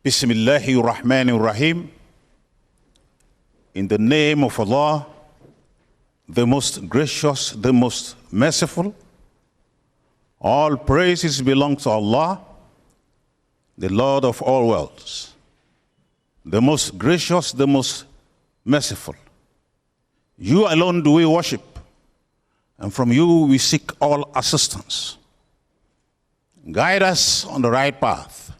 Bismillahir Rahmanir Rahim. In the name of Allah, the most gracious, the most merciful. All praises belong to Allah, the Lord of all worlds, the most gracious, the most merciful. You alone do we worship, and from you we seek all assistance. Guide us on the right path,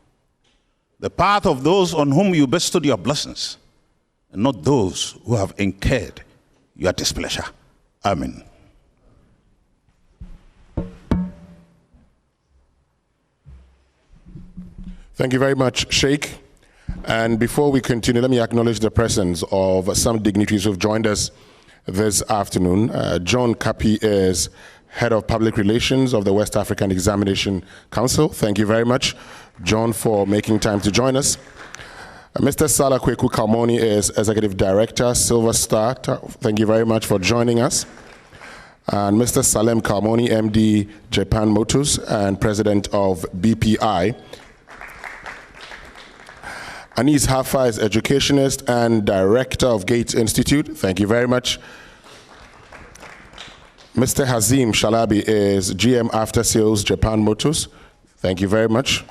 the path of those on whom you bestowed your blessings, and not those who have incurred your displeasure. Amen. Thank you very much, Sheikh. And before we continue, let me acknowledge the presence of some dignitaries who have joined us this afternoon. John Kapi is Head of Public Relations of the West African Examination Council. Thank you very much, John, for making time to join us. Mr. Salah Kweku Kalmoni is Executive Director, Silver Star. Thank you very much for joining us. And Mr. Salem Kalmoni, MD, Japan Motors, and President of BPI. Anis Hafa is Educationist and Director of Gates Institute. Thank you very much. Mr. Hazim Shalabi is GM After Sales, Japan Motors. Thank you very much.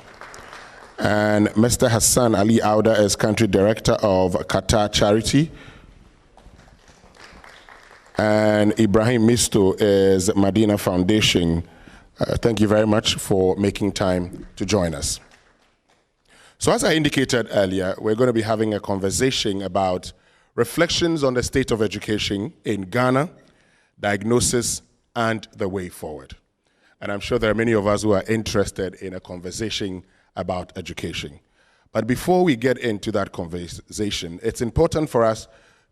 And Mr. Hassan Ali Auda is Country Director of Qatar Charity. And Ibrahim Misto is Medina Foundation. Thank you very much for making time to join us. So as I indicated earlier, we're going to be having a conversation about reflections on the state of education in Ghana, diagnosis, and the way forward. And I'm sure there are many of us who are interested in a conversation about education. But before we get into that conversation, it's important for us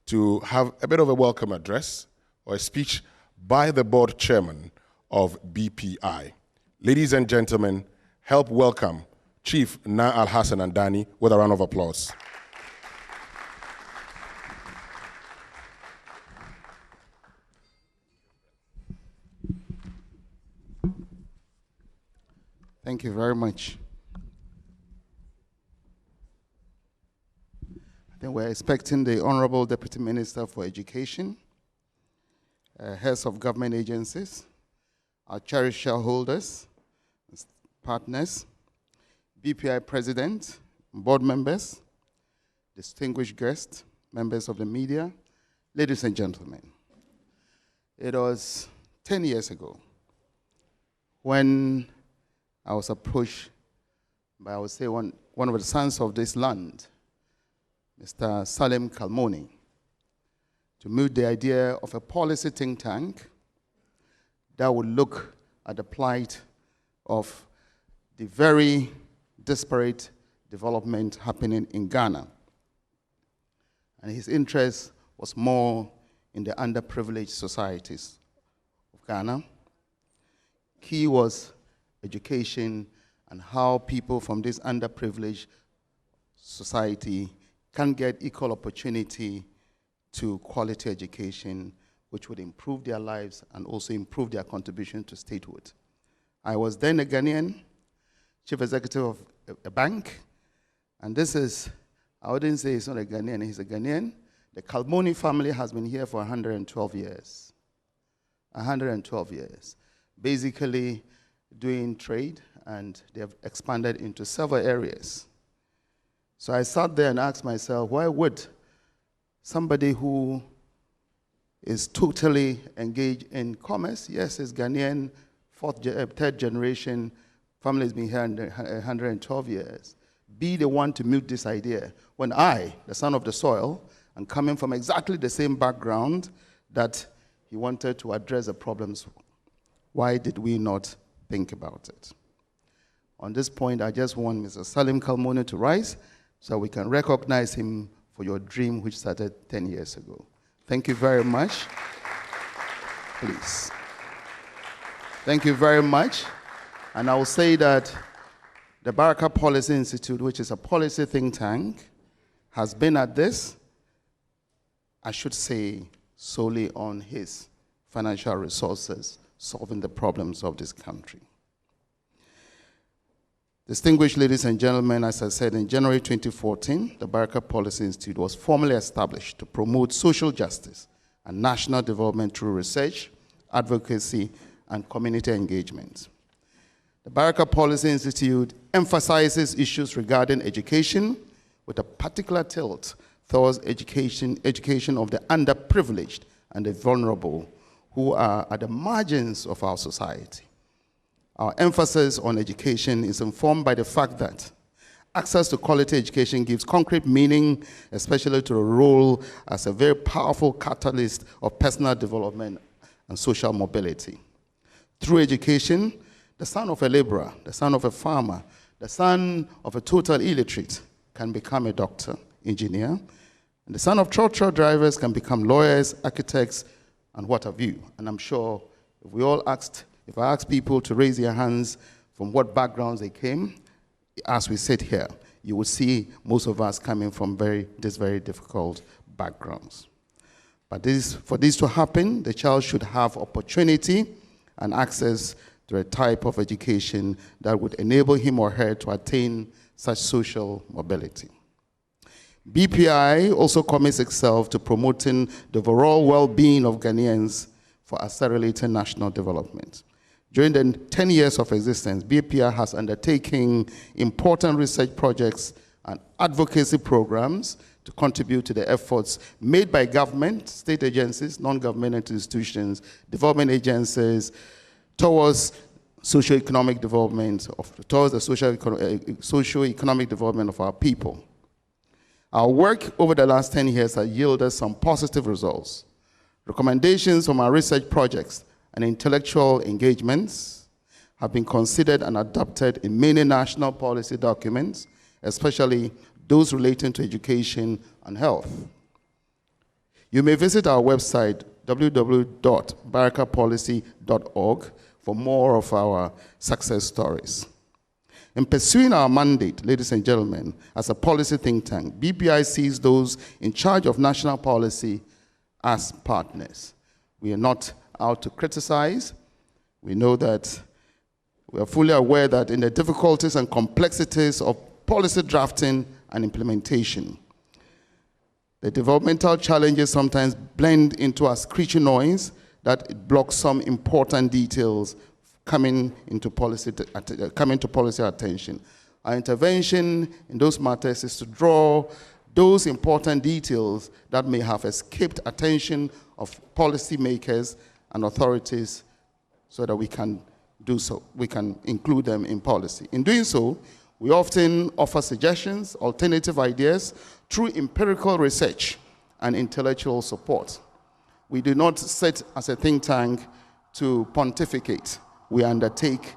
to have a bit of a welcome address or a speech by the board chairman of BPI. Ladies and gentlemen, help welcome Chief Na Al-Hassan Andani with a round of applause. Thank you very much. I think we're expecting the Honorable Deputy Minister for Education, heads of government agencies, our cherished shareholders, partners, BPI President, board members, distinguished guests, members of the media, ladies and gentlemen. It was 10 years ago when I was approached by, I would say, one of the sons of this land, Mr. Salem Kalmoni, to move the idea of a policy think tank that would look at the plight of the very disparate development happening in Ghana. And his interest was more in the underprivileged societies of Ghana. Key was education and how people from this underprivileged society can get equal opportunity to quality education, which would improve their lives and also improve their contribution to statehood. I was then a Ghanaian, chief executive of a bank, and this is, I wouldn't say he's not a Ghanaian, he's a Ghanaian. The Kalmoni family has been here for 112 years. 112 years. Basically doing trade, and they have expanded into several areas. So I sat there and asked myself, why would somebody who is totally engaged in commerce, yes, is Ghanaian, third generation, family has been here 112 years, be the one to mute this idea when I, the son of the soil, am coming from exactly the same background that he wanted to address the problems. Why did we not think about it? On this point, I just want Mr. Salim Kalmoni to rise so we can recognize him for your dream which started 10 years ago. Thank you very much. Please. Thank you very much. And I will say that the Baraka Policy Institute, which is a policy think tank, has been at this, I should say, solely on his financial resources, solving the problems of this country. Distinguished ladies and gentlemen, as I said, in January 2014, the Baraka Policy Institute was formally established to promote social justice and national development through research, advocacy, and community engagement. The Baraka Policy Institute emphasizes issues regarding education with a particular tilt towards education of the underprivileged and the vulnerable who are at the margins of our society. Our emphasis on education is informed by the fact that access to quality education gives concrete meaning, especially to the role as a very powerful catalyst of personal development and social mobility. Through education, the son of a laborer, the son of a farmer, the son of a total illiterate can become a doctor, engineer, and the son of truck drivers can become lawyers, architects, and what have you. And I'm sure if I asked people to raise their hands from what backgrounds they came, as we sit here, you would see most of us coming from these very difficult backgrounds. But for this to happen, the child should have opportunity and access to a type of education that would enable him or her to attain such social mobility. BPI also commits itself to promoting the overall well-being of Ghanaians for accelerated national development. During the 10 years of existence, BPI has undertaken important research projects and advocacy programs to contribute to the efforts made by government, state agencies, non-governmental institutions, development agencies, towards socio-economic development, towards the socio-economic development of our people. Our work over the last 10 years has yielded some positive results. Recommendations from our research projects and intellectual engagements have been considered and adopted in many national policy documents, especially those relating to education and health. You may visit our website, www.barakapolicy.org, for more of our success stories. In pursuing our mandate, ladies and gentlemen, as a policy think tank, BPI sees those in charge of national policy as partners. We are not out to criticize. We know that we are fully aware that in the difficulties and complexities of policy drafting and implementation, the developmental challenges sometimes blend into a screeching noise that it blocks some important details coming to policy attention. Our intervention in those matters is to draw those important details that may have escaped attention of policymakers and authorities so that we can do so. We can include them in policy. In doing so, we often offer suggestions, alternative ideas through empirical research and intellectual support. We do not sit as a think tank to pontificate. We undertake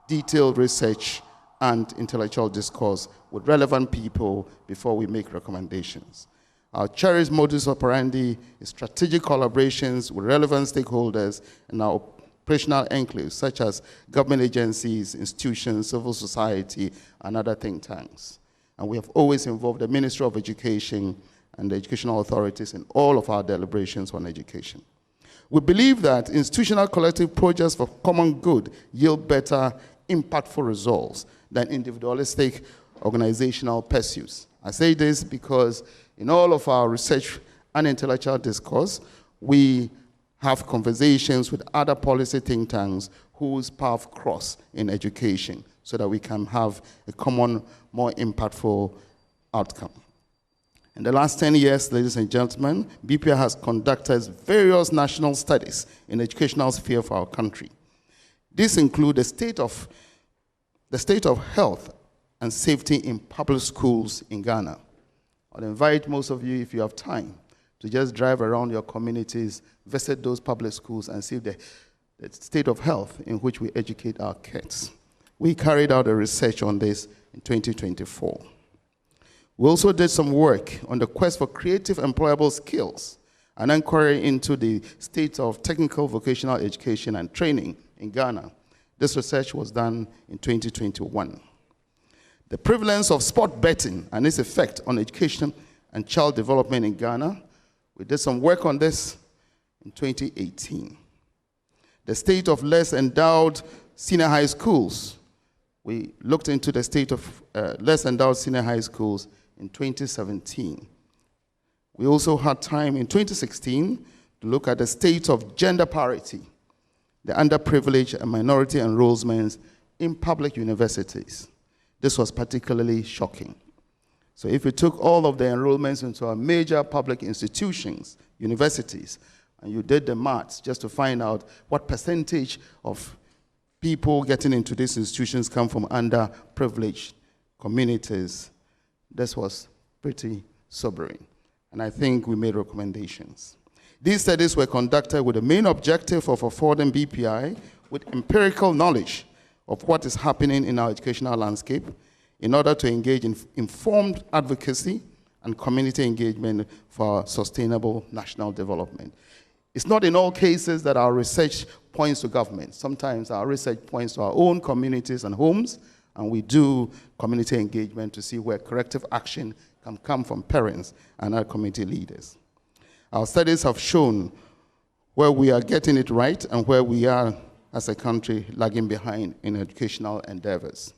detailed research and intellectual discourse with relevant people before we make recommendations. Our cherished modus operandi is strategic collaborations with relevant stakeholders in our operational enclaves, such as government agencies, institutions, civil society, and other think tanks. And we have always involved the Ministry of Education and the educational authorities in all of our deliberations on education. We believe that institutional collective projects for common good yield better, impactful results than individualistic organizational pursuits. I say this because in all of our research and intellectual discourse, we have conversations with other policy think tanks whose paths cross in education so that we can have a common, more impactful outcome. In the last 10 years, ladies and gentlemen, BPI has conducted various national studies in the educational sphere for our country. These include the state of health and safety in public schools in Ghana. I'll invite most of you, if you have time, to just drive around your communities, visit those public schools, and see the state of health in which we educate our kids. We carried out a research on this in 2024. We also did some work on the quest for creative employable skills, an inquiry into the state of technical vocational education and training in Ghana. This research was done in 2021. The prevalence of sport betting and its effect on education and child development in Ghana. We did some work on this in 2018. The state of less endowed senior high schools We looked into the state of less endowed senior high schools in 2017. We also had time in 2016 to look at the state of gender parity, the underprivileged and minority enrollments in public universities. This was particularly shocking. So if we took all of the enrollments into our major public institutions, universities, and you did the maths just to find out what percentage of people getting into these institutions come from underprivileged communities, this was pretty sobering. And I think we made recommendations. These studies were conducted with the main objective of affording BPI with empirical knowledge of what is happening in our educational landscape in order to engage in informed advocacy and community engagement for sustainable national development. It's not in all cases that our research points to government. Sometimes our research points to our own communities and homes, and we do community engagement to see where corrective action can come from parents and our community leaders. Our studies have shown where we are getting it right and where we are as a country lagging behind in educational endeavors.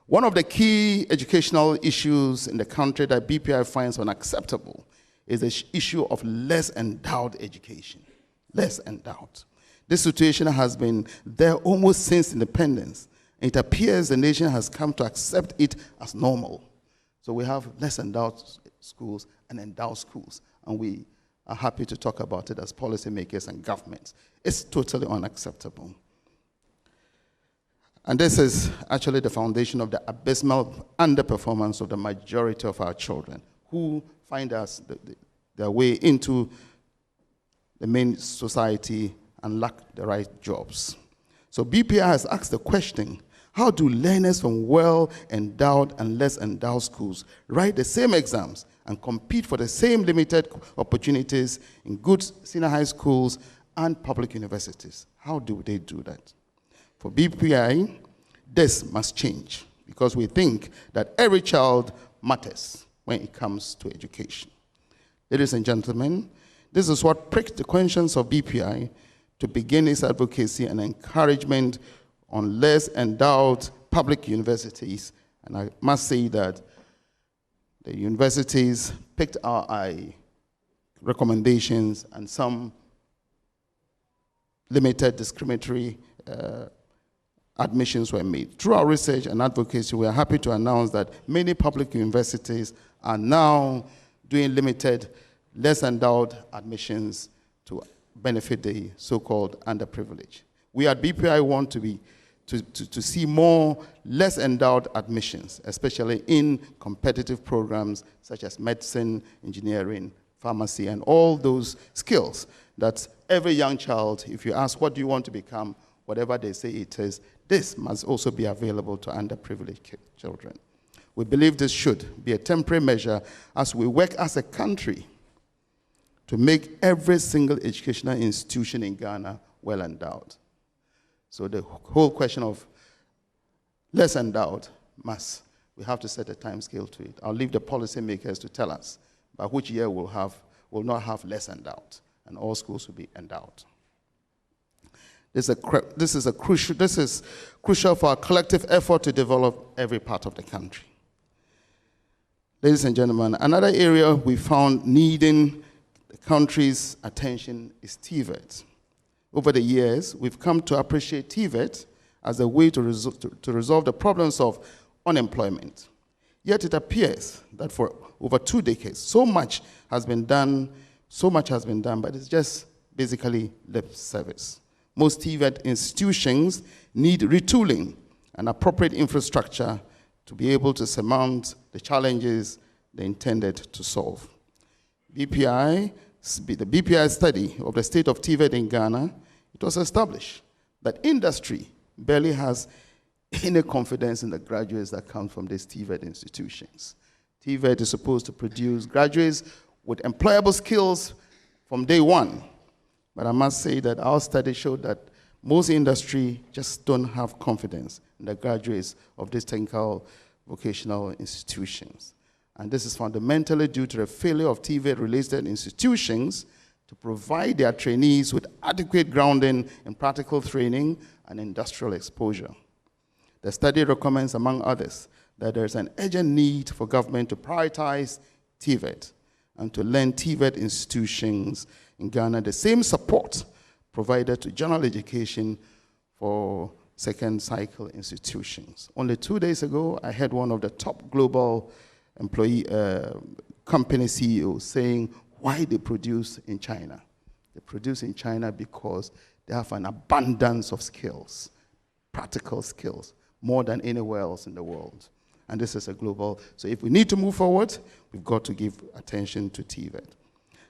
One of the key educational issues in the country that BPI finds unacceptable is the issue of less endowed education. Less endowed. This situation has been there almost since independence. It appears the nation has come to accept it as normal. So we have less endowed schools and endowed schools, and we are happy to talk about it as policymakers and governments. It's totally unacceptable. And this is actually the foundation of the abysmal underperformance of the majority of our children who find their way into the main society and lack the right jobs. So BPI has asked the question, how do learners from well-endowed and less-endowed schools write the same exams and compete for the same limited opportunities in good senior high schools and public universities? How do they do that? For BPI, this must change because we think that every child matters when it comes to education. Ladies and gentlemen, this is what pricked the conscience of BPI to begin its advocacy and encouragement on less endowed public universities. And I must say that the universities picked our recommendations and some limited discriminatory admissions were made. Through our research and advocacy, we are happy to announce that many public universities are now doing limited, less endowed admissions to benefit the so-called underprivileged. We at BPI want to see more less endowed admissions, especially in competitive programs such as medicine, engineering, pharmacy, and all those skills that every young child, if you ask what do you want to become, whatever they say it is, this must also be available to underprivileged children. We believe this should be a temporary measure as we work as a country to make every single educational institution in Ghana well endowed. So the whole question of less endowed we have to set a time scale to it. I'll leave the policymakers to tell us by which year we'll not have less endowed, and all schools will be endowed. This is crucial for our collective effort to develop every part of the country. Ladies and gentlemen, another area we found needing the country's attention is TVET. Over the years, we've come to appreciate TVET as a way to resolve the problems of unemployment. Yet it appears that for over 2 decades, so much has been done, but it's just basically lip service. Most TVET institutions need retooling and appropriate infrastructure to be able to surmount the challenges they intended to solve. The BPI study of the state of TVET in Ghana, it was established that industry barely has any confidence in the graduates that come from these TVET institutions. TVET is supposed to produce graduates with employable skills from day one. But I must say that our study showed that most industry just don't have confidence in the graduates of these technical vocational institutions. And this is fundamentally due to the failure of TVET-related institutions to provide their trainees with adequate grounding in practical training and industrial exposure. The study recommends, among others, that there's an urgent need for government to prioritize TVET and to lend TVET institutions in Ghana the same support provided to general education for second cycle institutions. Only 2 days ago, I heard one of the top global employee company CEOs saying why they produce in China. They produce in China because they have an abundance of skills, practical skills, more than anywhere else in the world. And this is a global, so if we need to move forward, we've got to give attention to TVET.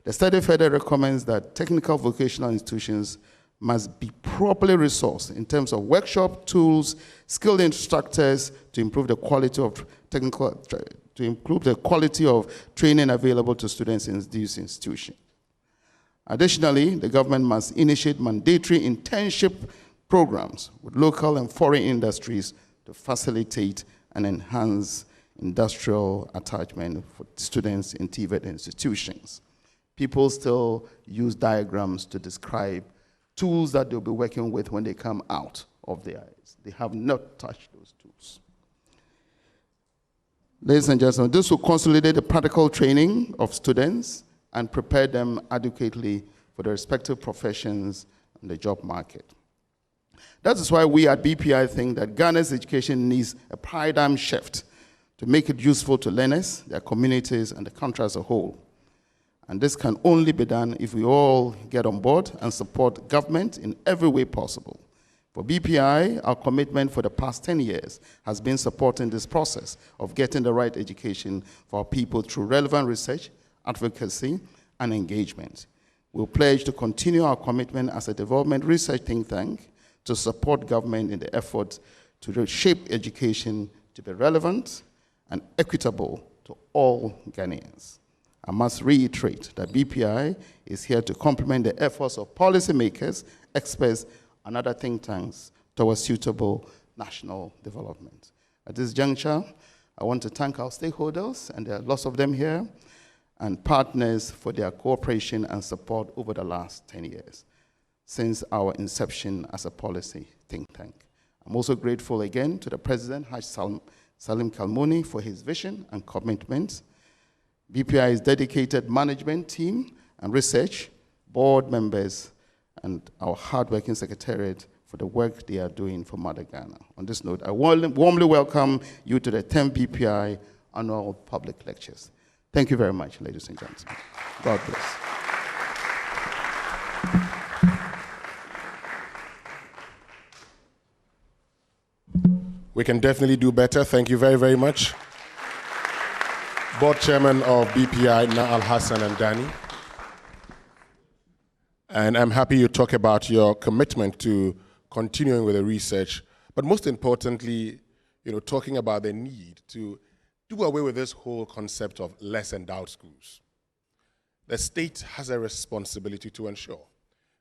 The study further recommends that technical vocational institutions must be properly resourced in terms of workshop, tools, skilled instructors to improve the quality of training available to students in these institutions. Additionally, the government must initiate mandatory internship programs with local and foreign industries to facilitate and enhance industrial attachment for students in TVET institutions. People still use diagrams to describe tools that they'll be working with when they come out of their eyes. They have not touched those tools. Ladies and gentlemen, this will consolidate the practical training of students and prepare them adequately for their respective professions and the job market. That is why we at BPI think that Ghana's education needs a paradigm shift to make it useful to learners, their communities, and the country as a whole. And this can only be done if we all get on board and support government in every way possible. For BPI, our commitment for the past 10 years has been supporting this process of getting the right education for our people through relevant research, advocacy, and engagement. We'll pledge to continue our commitment as a development research think tank to support government in the effort to shape education to be relevant and equitable to all Ghanaians. I must reiterate that BPI is here to complement the efforts of policymakers, experts, and other think tanks towards suitable national development. At this juncture, I want to thank our stakeholders, and there are lots of them here, and partners for their cooperation and support over the last 10 years, since our inception as a policy think tank. I'm also grateful again to the President, Haj Salim Kalmouni, for his vision and commitment. BPI's dedicated management team and research, board members, and our hardworking secretariat for the work they are doing for Mother Ghana. On this note, I warmly welcome you to the 10th BPI Annual Public Lectures. Thank you very much, ladies and gentlemen. God bless. We can definitely do better. Thank you very, very much. Board Chairman of BPI, Naal Hassan and Danny. And I'm happy you talk about your commitment to continuing with the research, but most importantly, talking about the need to do away with this whole concept of less endowed schools. The state has a responsibility to ensure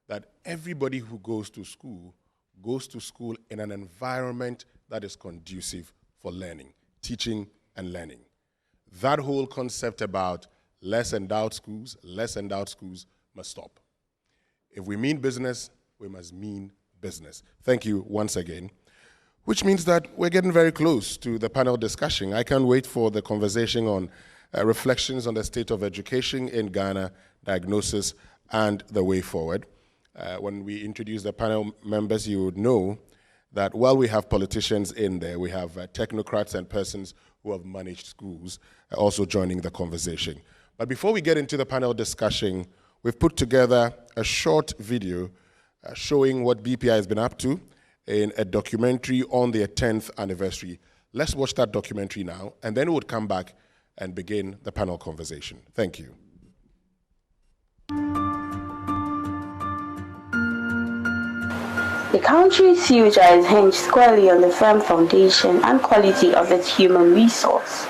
that everybody who goes to school in an environment that is conducive for learning, teaching and learning. That whole concept about less endowed schools must stop. If we mean business, we must mean business. Thank you once again. Which means that we're getting very close to the panel discussion. I can't wait for the conversation on reflections on the state of education in Ghana, diagnosis, and the way forward. When we introduce the panel members, you would know that while we have politicians in there, we have technocrats and persons who have managed schools also joining the conversation. But before we get into the panel discussion, we've put together a short video showing what BPI has been up to in a documentary on their 10th anniversary. Let's watch that documentary now, and then we'll come back and begin the panel conversation. Thank you. The country's future is hinged squarely on the firm foundation and quality of its human resource,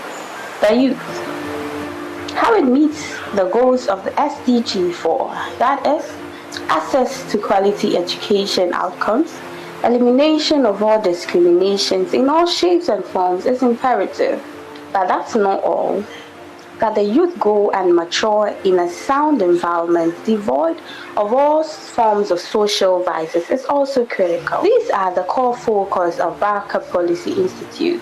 the youth. How it meets the goals of the SDG 4, that is, access to quality education outcomes, elimination of all discriminations in all shapes and forms is imperative. But that's not all. that the youth grow and mature in a sound environment devoid of all forms of social vices is also critical. These are the core focus of Baraka Policy Institute.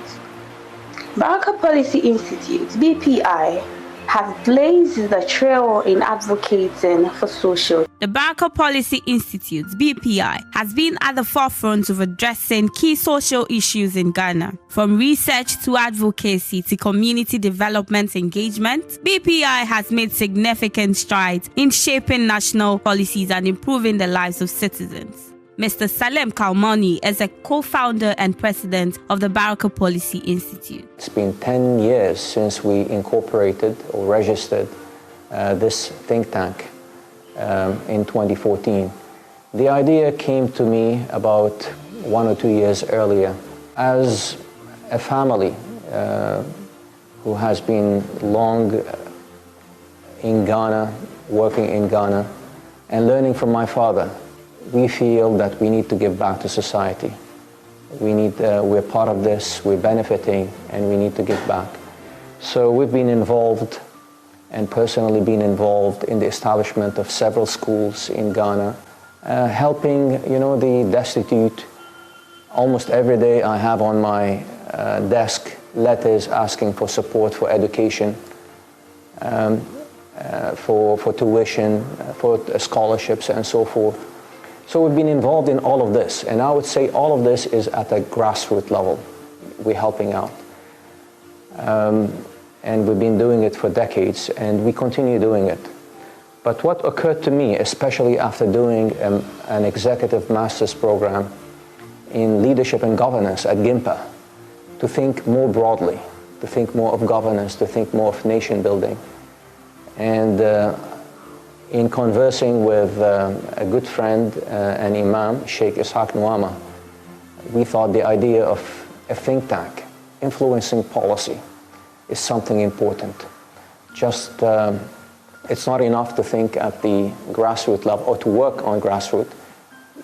Baraka Policy Institute, BPI, has blazed the trail in advocating for social. The Baraka Policy Institute, BPI, has been at the forefront of addressing key social issues in Ghana. From research to advocacy to community development engagement, BPI has made significant strides in shaping national policies and improving the lives of citizens. Mr. Salem Kalmoni is a co-founder and president of the Baraka Policy Institute. It's been 10 years since we incorporated or registered this think tank in 2014. The idea came to me about 1 or 2 years earlier. As a family who has been long in Ghana, working in Ghana, and learning from my father, we feel that we need to give back to society. We're part of this, we're benefiting, and we need to give back. So we've been involved, and personally been involved in the establishment of several schools in Ghana, helping, the destitute. Almost every day I have on my desk letters asking for support for education, for tuition, for scholarships, and so forth. So we've been involved in all of this, and I would say all of this is at a grassroots level. We're helping out. And we've been doing it for decades, and we continue doing it. But what occurred to me, especially after doing an executive master's program in leadership and governance at GIMPA, to think more broadly, to think more of governance, to think more of nation building. And in conversing with a good friend and Imam, Sheikh Ishaq Nuama, we thought the idea of a think tank influencing policy is something important. Just, it's not enough to think at the grassroots level or to work on grassroots.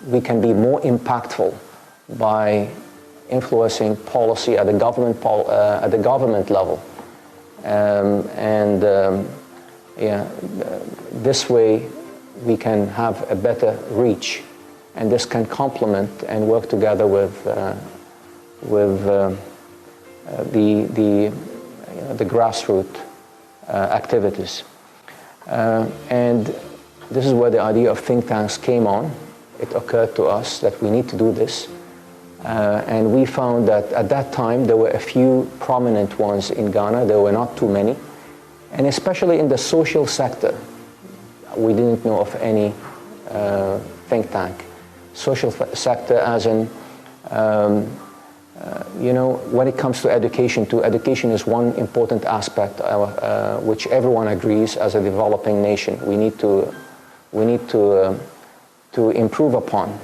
We can be more impactful by influencing policy at the government level. This way we can have a better reach, and this can complement and work together with the grassroots activities. And this is where the idea of think tanks came on. It occurred to us that we need to do this. And we found that at that time there were a few prominent ones in Ghana. There were not too many. And especially in the social sector, we didn't know of any think tank. Social sector as in, when it comes to education too, education is one important aspect which everyone agrees as a developing nation we need to improve upon.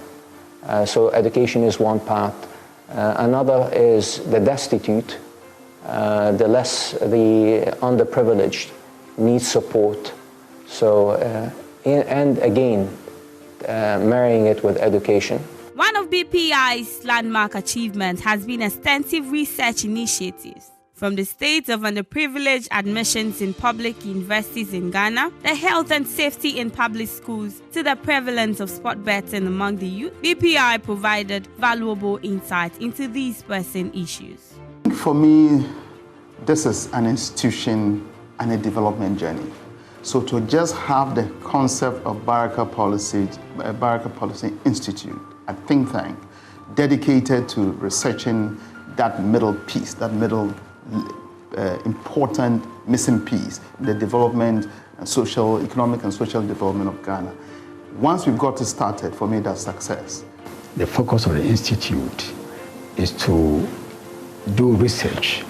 So education is one path. Another is the destitute. The underprivileged need support. So, and again, marrying it with education. One of BPI's landmark achievements has been extensive research initiatives. From the state of underprivileged admissions in public universities in Ghana, the health and safety in public schools, to the prevalence of sport betting among the youth, BPI provided valuable insight into these pressing issues. For me, this is an institution and a development journey. So to just have the concept of Baraka Policy Institute, a think tank dedicated to researching that middle piece, that middle important missing piece, the development and economic and social development of Ghana. Once we've got it started, for me, that's success. The focus of the institute is to do research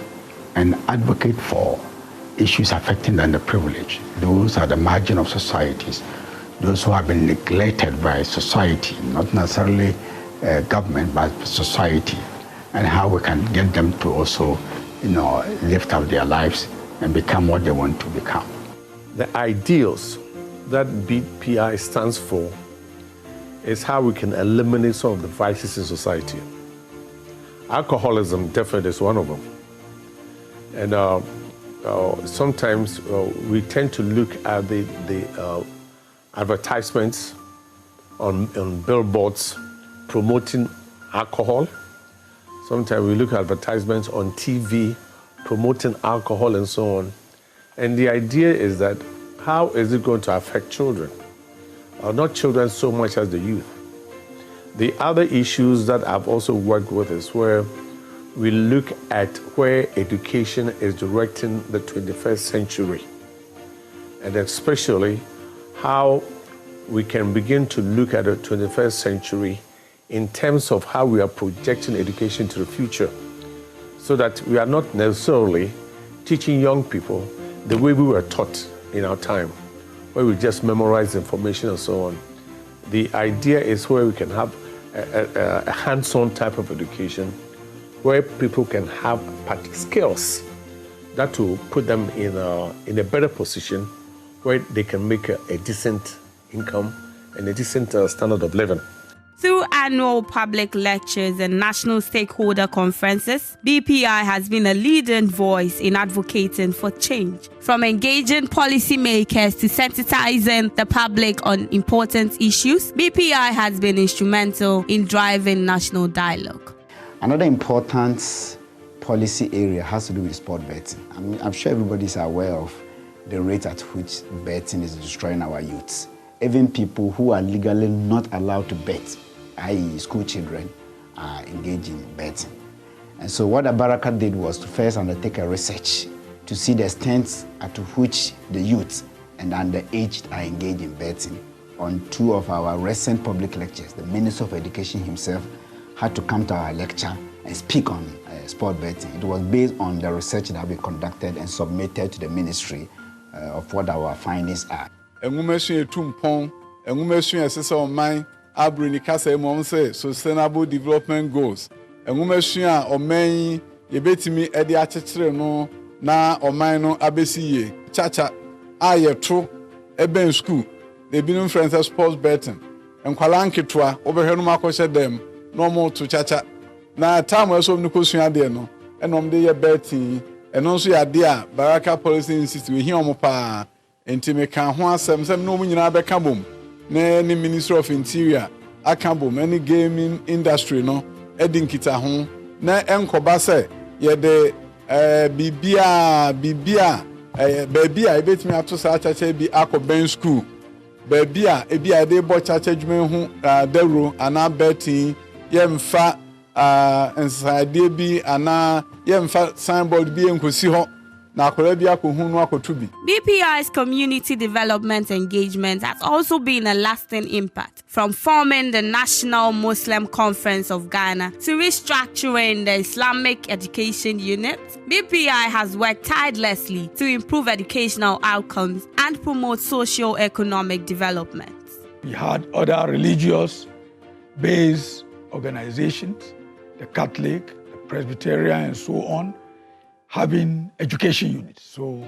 and advocate for issues affecting the underprivileged. Those are the margin of societies, those who have been neglected by society, not necessarily government, but society, and how we can get them to also, lift up their lives and become what they want to become. The ideals that BPI stands for is how we can eliminate some of the vices in society. Alcoholism definitely is one of them. And sometimes we tend to look at the advertisements on billboards promoting alcohol. Sometimes we look at advertisements on TV promoting alcohol and so on. And the idea is that how is it going to affect children? Not children so much as the youth. The other issues that I've also worked with is where we look at where education is directing the 21st century, and especially how we can begin to look at the 21st century in terms of how we are projecting education to the future, so that we are not necessarily teaching young people the way we were taught in our time, where we just memorize information and so on. The idea is where we can have a hands-on type of education, where people can have skills that will put them in a better position, where they can make a decent income and a decent standard of living. Through annual public lectures and national stakeholder conferences, BPI has been a leading voice in advocating for change. From engaging policymakers to sensitizing the public on important issues, BPI has been instrumental in driving national dialogue. Another important policy area has to do with sport betting. I'm sure everybody is aware of the rate at which betting is destroying our youths. Even people who are legally not allowed to bet, i.e. school children, are engaged in betting. And so what Baraka did was to first undertake a research to see the extent at which the youth and underaged are engaged in betting. On two of our recent public lectures, the Minister of Education himself had to come to our lecture and speak on sport betting. It was based on the research that we conducted and submitted to the ministry of what our findings are. Sustainable development goals. Yebetimi edi achechire no na oman no abesiye chacha ayetro eben school they been friends sports betting enkwala nketwa obehwe no akose dem no mo to chacha na time eso no kosua de no enom de ye betting eno so ya de a Baraka Policy Institute we hia omopa enti me kan ho asem sem no nyina be ka bom na ni Ministry of Interior akabo many gaming industry no edinkita ho na enkoba se ye de bibia baby a ebetimi ato sa chacha bi akoben school baby a ebi a de bo chacha dwuma hu dawro ana betting ye mfa inside bi ana ye mfa signboard bi enkosi ho. BPI's community development engagement has also been a lasting impact, from forming the National Muslim Conference of Ghana to restructuring the Islamic Education Unit. BPI has worked tirelessly to improve educational outcomes and promote socio-economic development. We had other religious-based organizations, the Catholic, the Presbyterian, and so on, having education units. So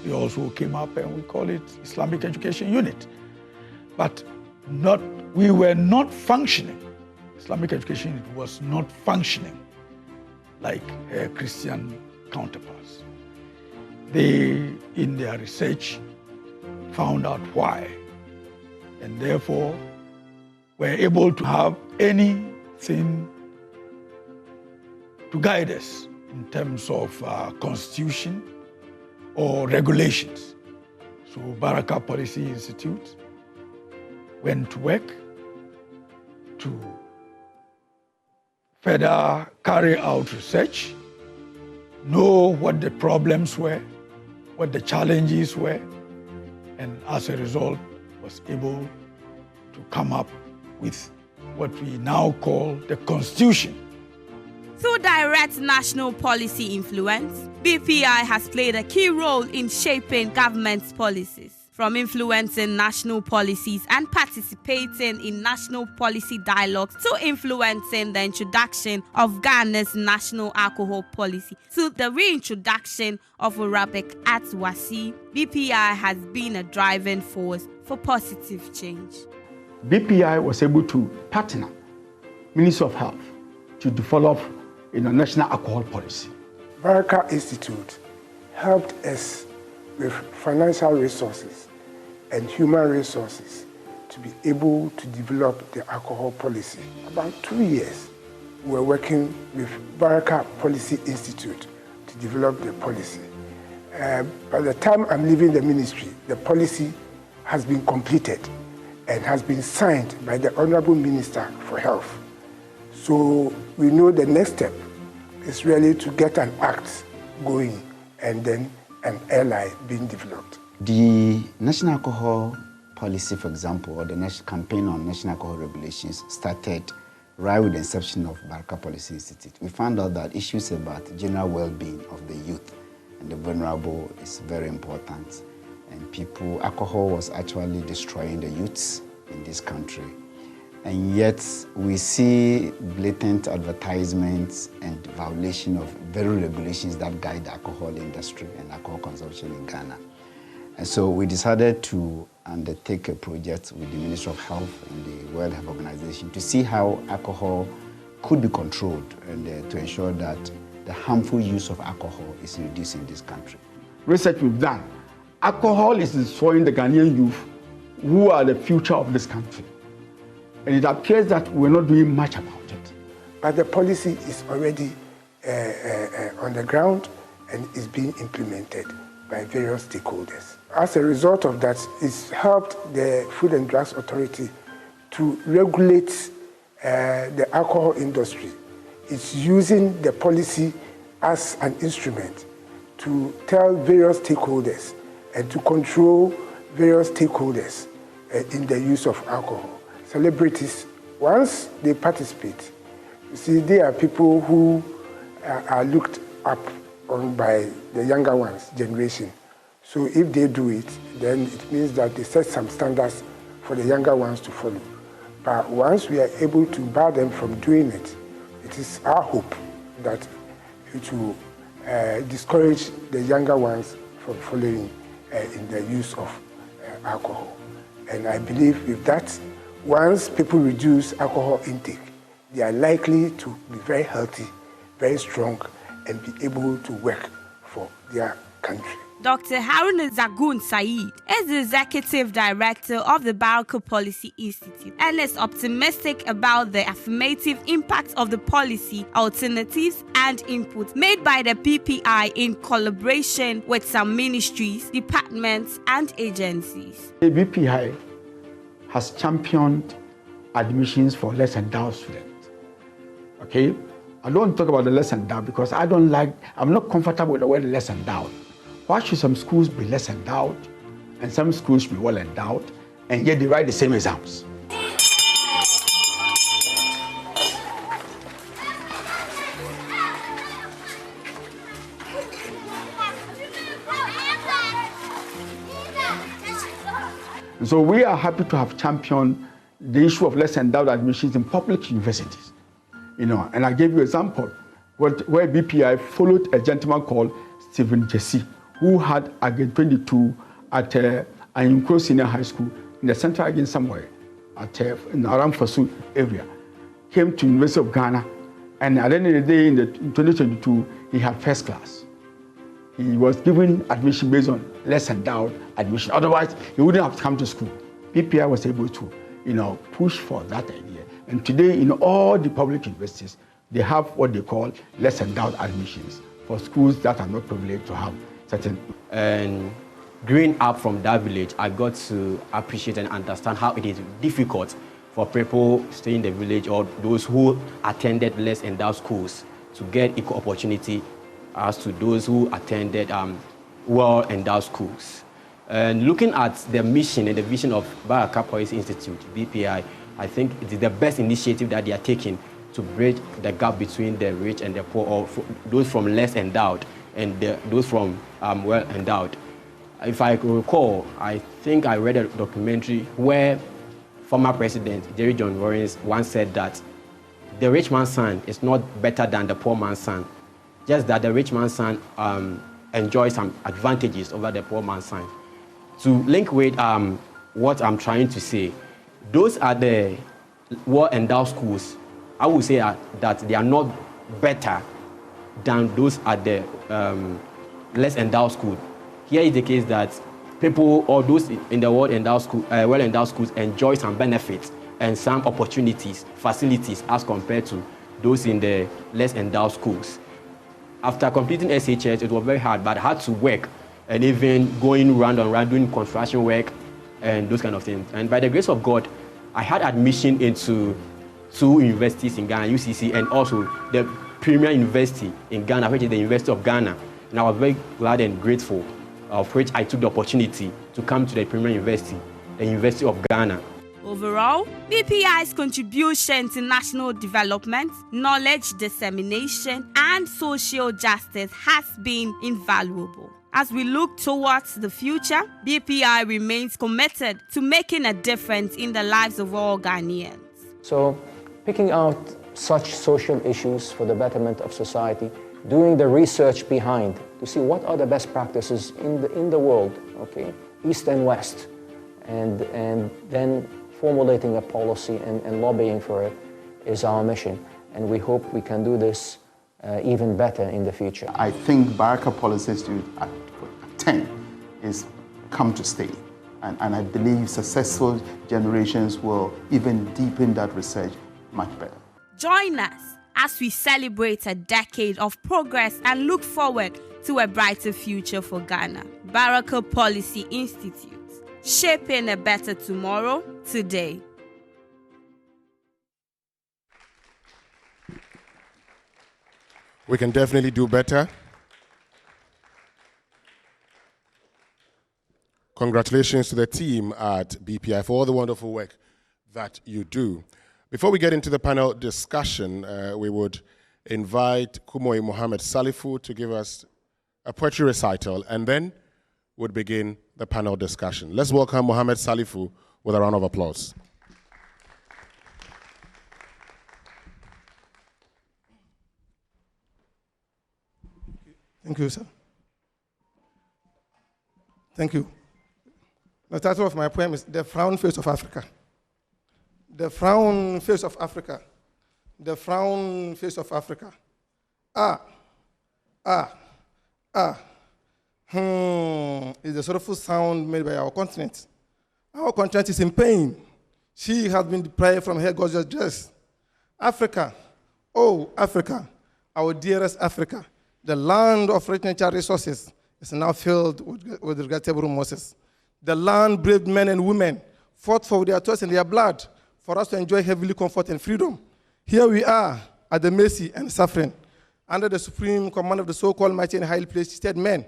we also came up and we call it Islamic Education Unit. But we were not functioning. Islamic Education Unit was not functioning like Christian counterparts. They, in their research, found out why, and therefore were able to have anything to guide us in terms of constitution or regulations. So Baraka Policy Institute went to work to further carry out research, know what the problems were, what the challenges were, and as a result was able to come up with what we now call the Constitution. Through direct national policy influence, BPI has played a key role in shaping government's policies, from influencing national policies and participating in national policy dialogues to influencing the introduction of Ghana's national alcohol policy to the reintroduction of Arabic at Wasi. BPI has been a driving force for positive change. BPI was able to partner Ministry of Health to develop national alcohol policy. Baraka Institute helped us with financial resources and human resources to be able to develop the alcohol policy. About 2 years, we were working with Baraka Policy Institute to develop the policy. By the time I'm leaving the ministry, the policy has been completed and has been signed by the Honorable Minister for Health. So we know the next step is really to get an act going and then an ally being developed. The National Alcohol Policy, for example, or the national campaign on national alcohol regulations started right with the inception of Baraka Policy Institute. We found out that issues about general well-being of the youth and the vulnerable is very important. And alcohol was actually destroying the youths in this country. And yet we see blatant advertisements and violation of very regulations that guide the alcohol industry and alcohol consumption in Ghana. And so we decided to undertake a project with the Ministry of Health and the World Health Organization to see how alcohol could be controlled and to ensure that the harmful use of alcohol is reduced in this country. Research we've done, alcohol is destroying the Ghanaian youth who are the future of this country. And it appears that we're not doing much about it. But the policy is already on the ground and is being implemented by various stakeholders. As a result of that, it's helped the Food and Drugs Authority to regulate the alcohol industry. It's using the policy as an instrument to tell various stakeholders and to control various stakeholders in the use of alcohol. Celebrities, once they participate, you see, they are people who are looked up on by the younger ones, generation. So if they do it, then it means that they set some standards for the younger ones to follow. But once we are able to bar them from doing it, it is our hope that it will discourage the younger ones from following in the use of alcohol. And I believe with that, once people reduce alcohol intake, they are likely to be very healthy, very strong, and be able to work for their country. Dr. Haruna Zagun Said is the Executive Director of the Baraka Policy Institute and is optimistic about the affirmative impact of the policy, alternatives and inputs made by the BPI in collaboration with some ministries, departments and agencies. The BPI has championed admissions for less endowed students. Okay? I don't talk about the less endowed because I'm not comfortable with the word less endowed. Why should some schools be less endowed and some schools be well endowed and yet they write the same exams? And so we are happy to have championed the issue of less endowed admissions in public universities. And I gave you an example where BPI followed a gentleman called Stephen Jesse, who had again 22 at Ayunkro Senior High School in the central again somewhere in around Fasu area. Came to University of Ghana, and at the end of the day in 2022, he had first class. He was given admission based on less endowed admission. Otherwise, he wouldn't have come to school. BPI was able to, push for that idea. And today, in all the public universities, they have what they call less endowed admissions for schools that are not privileged to have certain. And growing up from that village, I got to appreciate and understand how it is difficult for people staying in the village or those who attended less endowed schools to get equal opportunity as to those who attended well-endowed schools. And looking at the mission and the vision of Baraka Policy Institute, BPI, I think it is the best initiative that they are taking to bridge the gap between the rich and the poor, or those from less endowed and those from well-endowed. If I recall, I think I read a documentary where former President Jerry John Lawrence once said that the rich man's son is not better than the poor man's son, just that the rich man's son enjoys some advantages over the poor man's son. To link with what I'm trying to say, those are the well-endowed schools. I would say that they are not better than those at the less endowed schools. Here is the case that people or those in the world endowed school, well-endowed schools enjoy some benefits and some opportunities, facilities as compared to those in the less endowed schools. After completing SHS, it was very hard, but I had to work and even going round and round doing construction work and those kind of things. And by the grace of God, I had admission into 2 universities in Ghana, UCC, and also the premier university in Ghana, which is the University of Ghana. And I was very glad and grateful, of which I took the opportunity to come to the premier university, the University of Ghana. Overall, BPI's contribution to national development, knowledge dissemination, and social justice has been invaluable. As we look towards the future, BPI remains committed to making a difference in the lives of all Ghanaians. So, picking out such social issues for the betterment of society, doing the research behind to see what are the best practices in the world, okay, East and West, and then formulating a policy and lobbying for it is our mission. And we hope we can do this even better in the future. I think Baraka Policy Institute at 10 is come to stay. And I believe successful generations will even deepen that research much better. Join us as we celebrate a decade of progress and look forward to a brighter future for Ghana. Baraka Policy Institute, shaping a better tomorrow today. We can definitely do better. Congratulations to the team at BPI for all the wonderful work that you do. Before we get into the panel discussion, we would invite Kumoy Mohammed Salifu to give us a poetry recital, and then would begin the panel discussion. Let's welcome Mohammed Salifu with a round of applause. Thank you, sir. Thank you. The title of my poem is The Frown Face of Africa. The frown face of Africa. The frown face of Africa. Is the sorrowful sound made by our continent. Our continent is in pain. She has been deprived from her gorgeous dress. Africa, oh Africa, our dearest Africa, the land of rich natural resources is now filled with regrettable remorses. The land brave men and women fought for their toils and their blood for us to enjoy heavenly comfort and freedom. Here we are at the mercy and suffering under the supreme command of the so-called mighty and highly placed state men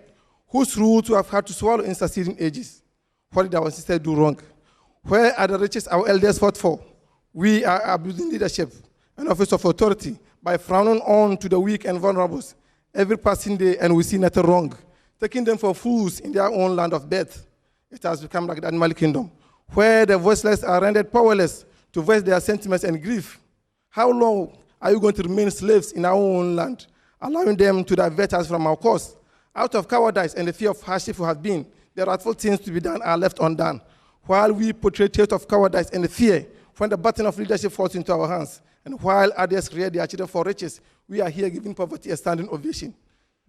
whose roots we have had to swallow in succeeding ages. What did our sisters do wrong? Where are the riches our elders fought for? We are abusing leadership and office of authority by frowning on to the weak and vulnerable every passing day, and we see nothing wrong, taking them for fools in their own land of birth. It has become like the animal kingdom, where the voiceless are rendered powerless to voice their sentiments and grief. How long are you going to remain slaves in our own land, allowing them to divert us from our course? Out of cowardice and the fear of hardship we have been, the wrathful things to be done are left undone, while we portray tales of cowardice and the fear when the baton of leadership falls into our hands, and while others rear their children for riches, we are here giving poverty a standing ovation,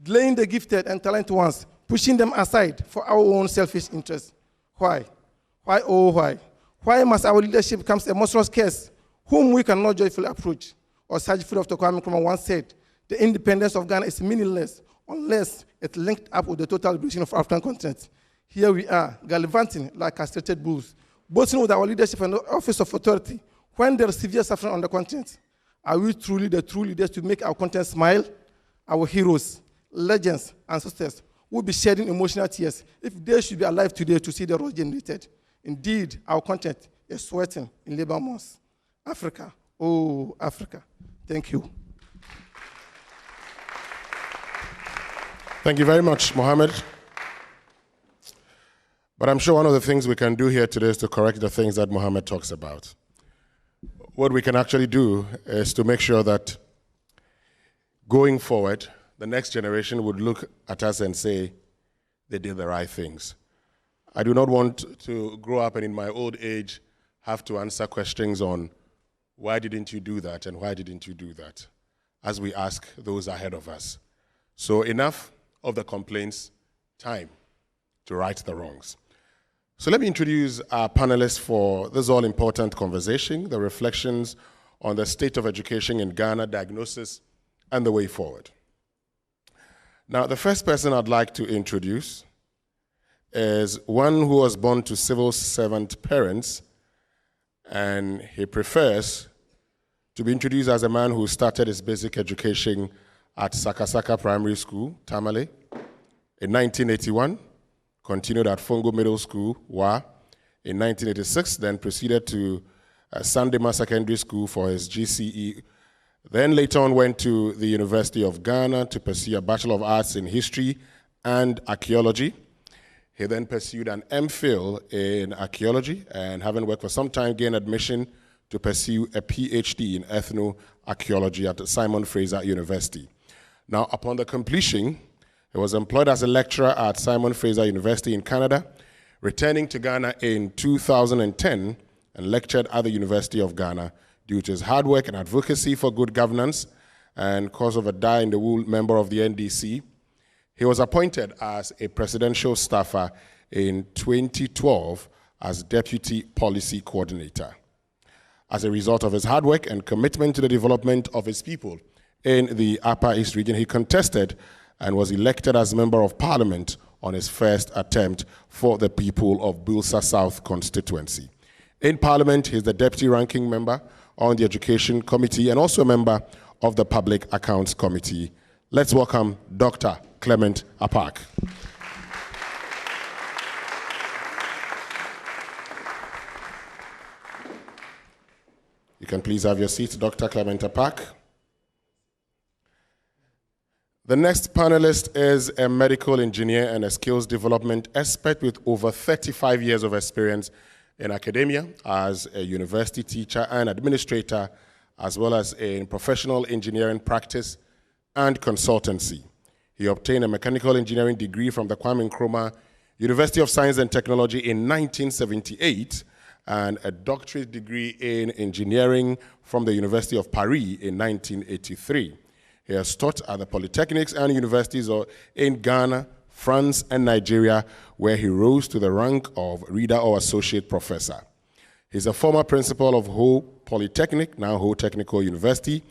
delaying the gifted and talented ones, pushing them aside for our own selfish interests. Why? Why, oh why? Why must our leadership become a monstrous curse, whom we cannot joyfully approach? Or Saj Philip Kwame Nkrumah once said, the independence of Ghana is meaningless unless it's linked up with the total liberation of African continent. Here we are, gallivanting like castrated bulls, boasting with our leadership and office of authority, when there is severe suffering on the continent. Are we truly the true leaders to make our continent smile? Our heroes, legends, ancestors will be shedding emotional tears if they should be alive today to see the rose generated. Indeed, our continent is sweating in labor months. Africa, oh Africa. Thank you. Thank you very much, Mohammed. But I'm sure one of the things we can do here today is to correct the things that Mohammed talks about. What we can actually do is to make sure that going forward, the next generation would look at us and say, they did the right things. I do not want to grow up and in my old age have to answer questions on why didn't you do that and why didn't you do that, as we ask those ahead of us. So enough of the complaints, time to right the wrongs. So let me introduce our panelists for this all-important conversation, the reflections on the state of education in Ghana, diagnosis, and the way forward. Now, the first person I'd like to introduce is one who was born to civil servant parents, and he prefers to be introduced as a man who started his basic education at Sakasaka Primary School, Tamale, in 1981, continued at Fongo Middle School, Wa, in 1986, then proceeded to Sandema Secondary School for his GCE, then later on went to the University of Ghana to pursue a Bachelor of Arts in History and Archaeology. He then pursued an MPhil in Archaeology, and having worked for some time, gained admission to pursue a PhD in Ethnoarchaeology at Simon Fraser University. Now, upon the completion, he was employed as a lecturer at Simon Fraser University in Canada, returning to Ghana in 2010 and lectured at the University of Ghana due to his hard work and advocacy for good governance, and cause of a die-in-the-wool member of the NDC. He was appointed as a presidential staffer in 2012 as Deputy Policy Coordinator. As a result of his hard work and commitment to the development of his people in the Upper East region, he contested and was elected as Member of Parliament on his first attempt for the people of Bulsa South constituency. In Parliament, he is the Deputy Ranking Member on the Education Committee and also a member of the Public Accounts Committee. Let's welcome Dr. Clement Apak. You can please have your seat, Dr. Clement Apak. The next panelist is a medical engineer and a skills development expert with over 35 years of experience in academia as a university teacher and administrator, as well as in professional engineering practice and consultancy. He obtained a mechanical engineering degree from the Kwame Nkrumah University of Science and Technology in 1978 and a doctorate degree in engineering from the University of Paris in 1983. He has taught at the polytechnics and universities in Ghana, France, and Nigeria, where he rose to the rank of reader or associate professor. He's a former principal of Ho Polytechnic, now Ho Technical University,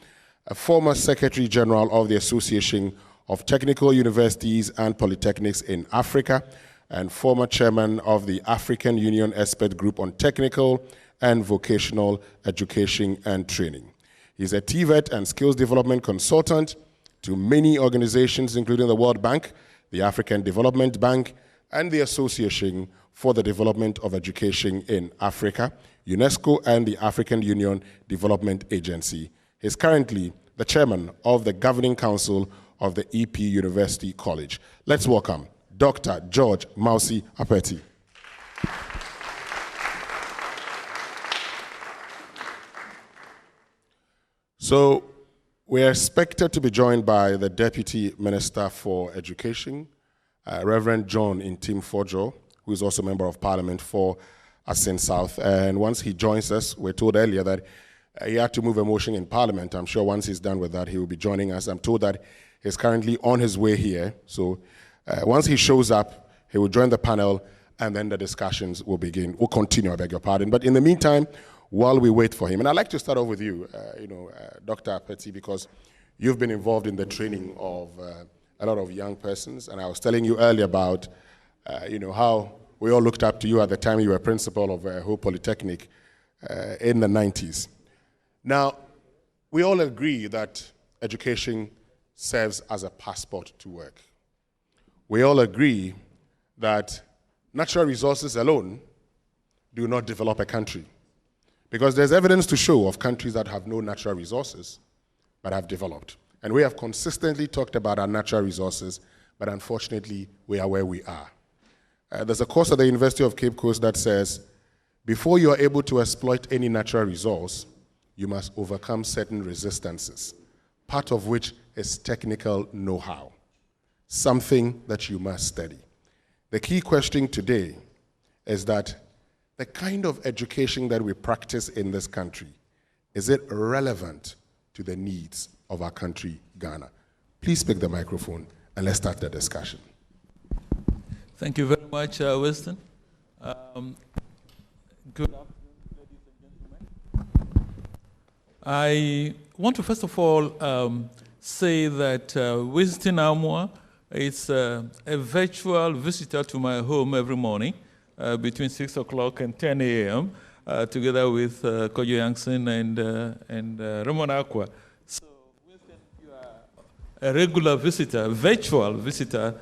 a former Secretary General of the Association of Technical Universities and Polytechnics in Africa, and former chairman of the African Union Expert Group on Technical and Vocational Education and Training. He's a TVET and skills development consultant to many organizations, including the World Bank, the African Development Bank, and the Association for the Development of Education in Africa, UNESCO, and the African Union Development Agency. He's currently the chairman of the Governing Council of the EP University College. Let's welcome Dr. George Mausi Apeti. So we're expected to be joined by the Deputy Minister for Education, Reverend John Intim Fojo, who is also a Member of Parliament for Asin South. And once he joins us, we're told earlier that he had to move a motion in Parliament. I'm sure once he's done with that, he will be joining us. I'm told that he's currently on his way here. So once he shows up, he will join the panel, and then the discussions will begin. We'll continue, I beg your pardon. But in the meantime, while we wait for him, and I'd like to start off with you, Dr. Apeti, because you've been involved in the training of a lot of young persons, and I was telling you earlier about, how we all looked up to you at the time you were principal of Ho Polytechnic in the 90s. Now, we all agree that education serves as a passport to work. We all agree that natural resources alone do not develop a country, because there's evidence to show of countries that have no natural resources but have developed. And we have consistently talked about our natural resources, but unfortunately, we are where we are. There's a course at the University of Cape Coast that says, before you are able to exploit any natural resource, you must overcome certain resistances, part of which is technical know-how, something that you must study. The key question today is that the kind of education that we practice in this country, is it relevant to the needs of our country, Ghana? Please pick the microphone and let's start the discussion. Thank you very much, Winston. Good afternoon, ladies and gentlemen. I want to first of all say that Winston Amwa is a virtual visitor to my home every morning between 6 o'clock and 10 a.m. Together with Kojo Yankson and Ramon Aqua. So, Winston, you are a regular visitor, virtual visitor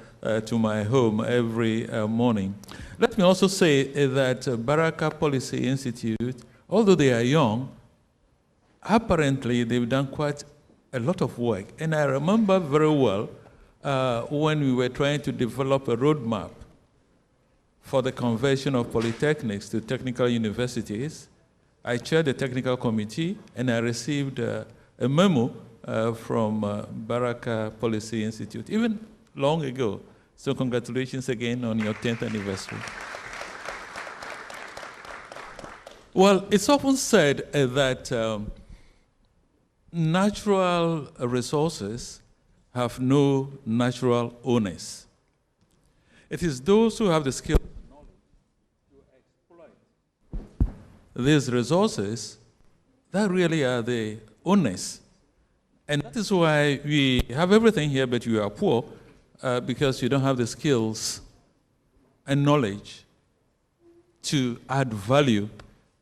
to my home every morning. Let me also say that Baraka Policy Institute, although they are young, apparently they've done quite a lot of work. And I remember very well when we were trying to develop a roadmap for the conversion of polytechnics to technical universities. I chaired the technical committee, and I received a memo from Baraka Policy Institute, even long ago. So congratulations again on your 10th anniversary. Well, it's often said that natural resources have no natural owners. It is those who have the skill and knowledge to exploit these resources that really are the owners. And that is why we have everything here, but you are poor because you don't have the skills and knowledge to add value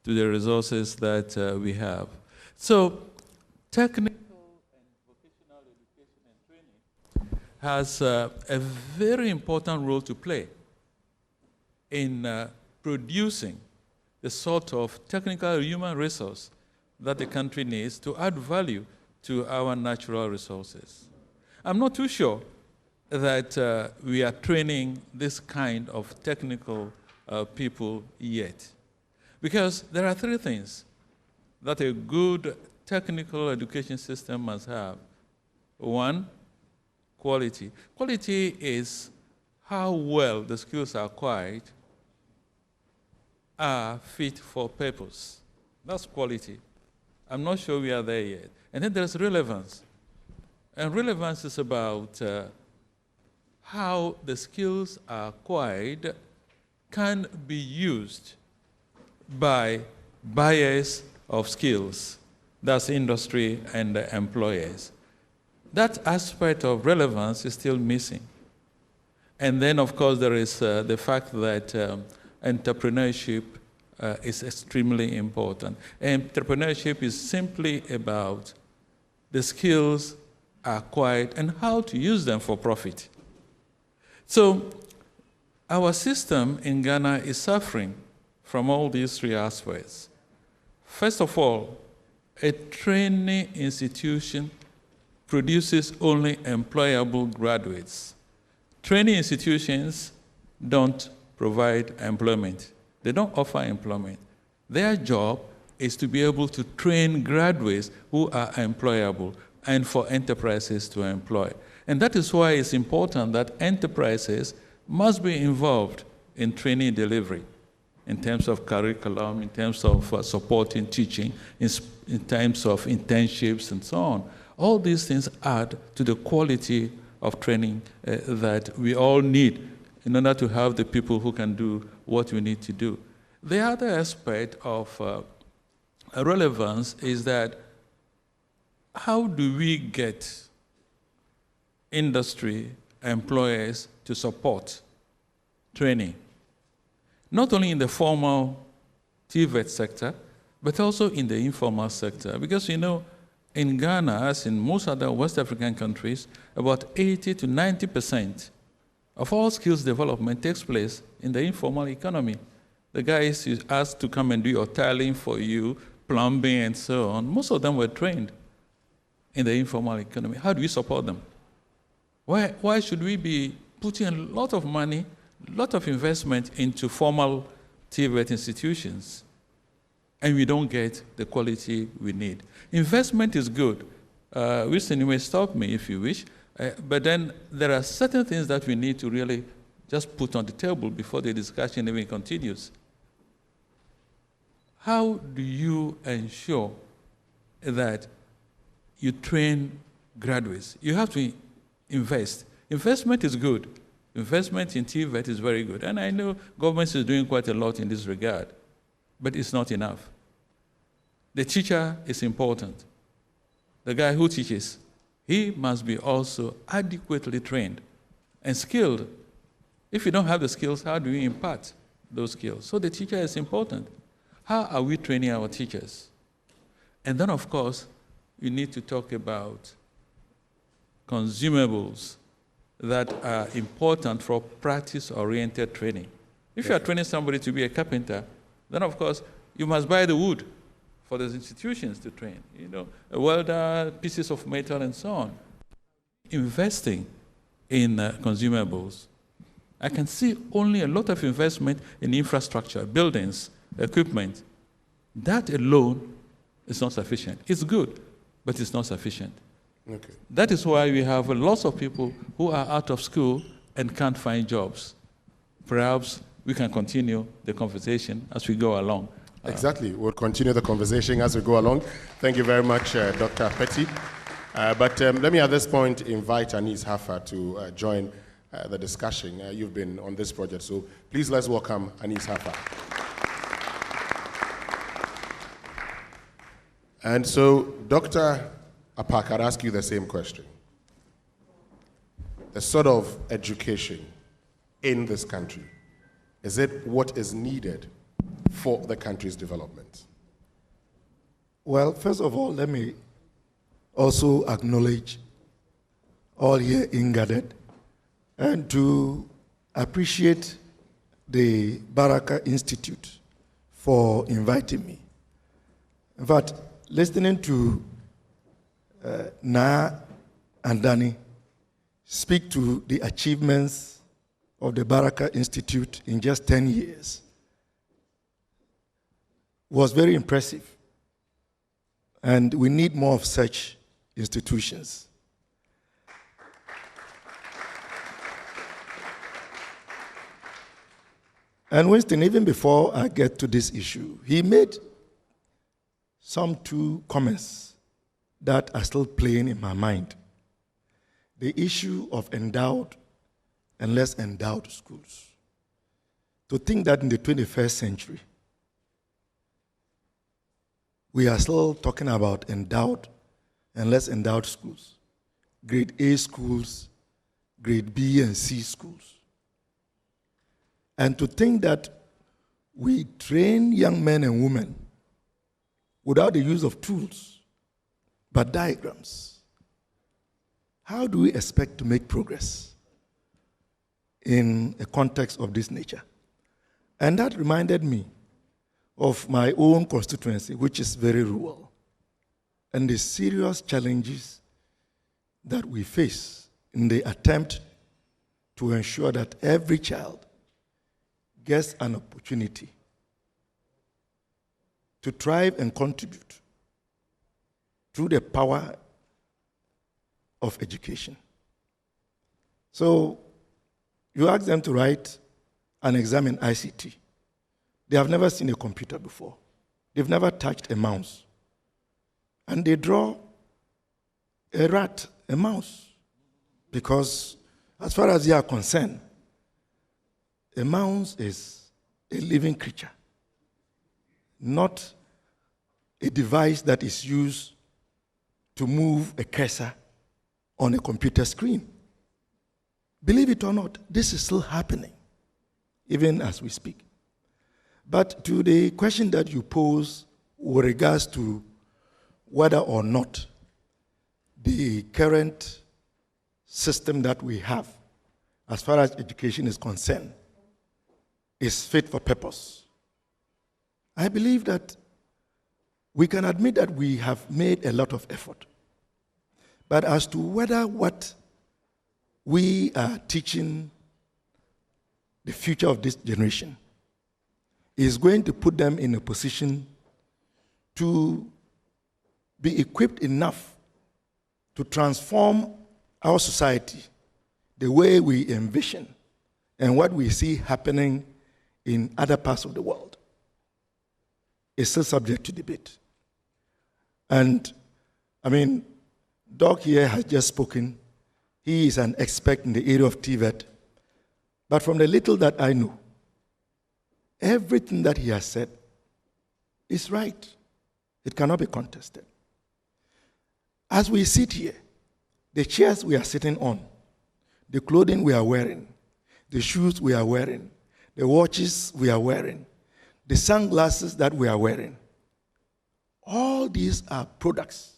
to the resources that we have. So technical and vocational education and training has a very important role to play in producing the sort of technical human resource that the country needs to add value to our natural resources. I'm not too sure that we are training this kind of technical people yet. Because there are three things that a good technical education system must have. One, quality. Quality is how well the skills acquired are fit for purpose. That's quality. I'm not sure we are there yet. And then there's relevance. And relevance is about how the skills acquired can be used by buyers of skills, that's industry and employers. That aspect of relevance is still missing. And then, of course, there is the fact that entrepreneurship is extremely important. Entrepreneurship is simply about the skills acquired and how to use them for profit. So our system in Ghana is suffering from all these three aspects. First of all, a training institution produces only employable graduates. Training institutions don't provide employment. They don't offer employment. Their job is to be able to train graduates who are employable and for enterprises to employ. And that is why it's important that enterprises must be involved in training delivery in terms of curriculum, in terms of supporting teaching, in terms of internships and so on. All these things add to the quality of training that we all need in order to have the people who can do what we need to do. The other aspect of relevance is that how do we get industry employers to support training? Not only in the formal TVET sector, but also in the informal sector. Because, you know, in Ghana, as in most other West African countries, about 80 to 90% of all skills development takes place in the informal economy. The guys you asked to come and do your tiling for you, plumbing and so on, most of them were trained in the informal economy. How do we support them? Why should we be putting a lot of money, a lot of investment into formal TVET institutions, and we don't get the quality we need? Investment is good. Winston, you may stop me if you wish, but then there are certain things that we need to really just put on the table before the discussion even continues. How do you ensure that you train graduates? You have to invest investment is good. Investment in TVET is very good. And I know government is doing quite a lot in this regard, but it's not enough. The teacher is important. The guy who teaches, he must be also adequately trained and skilled. If you don't have the skills, how do you impart those skills? So the teacher is important. How are we training our teachers? And then, of course, you need to talk about consumables that are important for practice-oriented training. If you are training somebody to be a carpenter, then, of course, you must buy the wood for those institutions to train, a welder, pieces of metal, and so on. Investing in consumables. I can see only a lot of investment in infrastructure, buildings, equipment. That alone is not sufficient. It's good, but it's not sufficient. Okay. That is why we have lots of people who are out of school and can't find jobs. Perhaps we can continue the conversation as we go along. Exactly. We'll continue the conversation as we go along. Thank you very much, Dr. Petty. But let me at this point invite Anis Hafa to join the discussion. You've been on this project, so please let's welcome Anis Hafa. And so, Dr. Apak, I'd ask you the same question. The sort of education in this country, is it what is needed for the country's development? Well, first of all, let me also acknowledge all here in gathered and to appreciate the Baraka Institute for inviting me. In fact, listening to Na and Danny speak to the achievements of the Baraka Institute in just 10 years was very impressive. And we need more of such institutions. And Winston, even before I get to this issue, he made some two comments that are still playing in my mind. The issue of endowed and less endowed schools. To think that in the 21st century, we are still talking about endowed and less endowed schools, grade A schools, grade B and C schools. And to think that we train young men and women without the use of tools, but diagrams. How do we expect to make progress in a context of this nature? And that reminded me of my own constituency, which is very rural, and the serious challenges that we face in the attempt to ensure that every child gets an opportunity to thrive and contribute through the power of education. So you ask them to write an exam in ICT. They have never seen a computer before. They've never touched a mouse. And they draw a rat, a mouse, because as far as they are concerned, a mouse is a living creature, not a device that is used to move a cursor on a computer screen. Believe it or not, this is still happening, even as we speak. But to the question that you pose with regards to whether or not the current system that we have, as far as education is concerned, is fit for purpose, I believe that we can admit that we have made a lot of effort. But as to whether what we are teaching the future of this generation is going to put them in a position to be equipped enough to transform our society the way we envision and what we see happening in other parts of the world is still subject to debate. And I mean, Doc here has just spoken He is an expert in the area of TVET. But from the little that I know, everything that he has said is right. It cannot be contested. As we sit here, the chairs we are sitting on, the clothing we are wearing, the shoes we are wearing, the watches we are wearing, the sunglasses that we are wearing, all these are products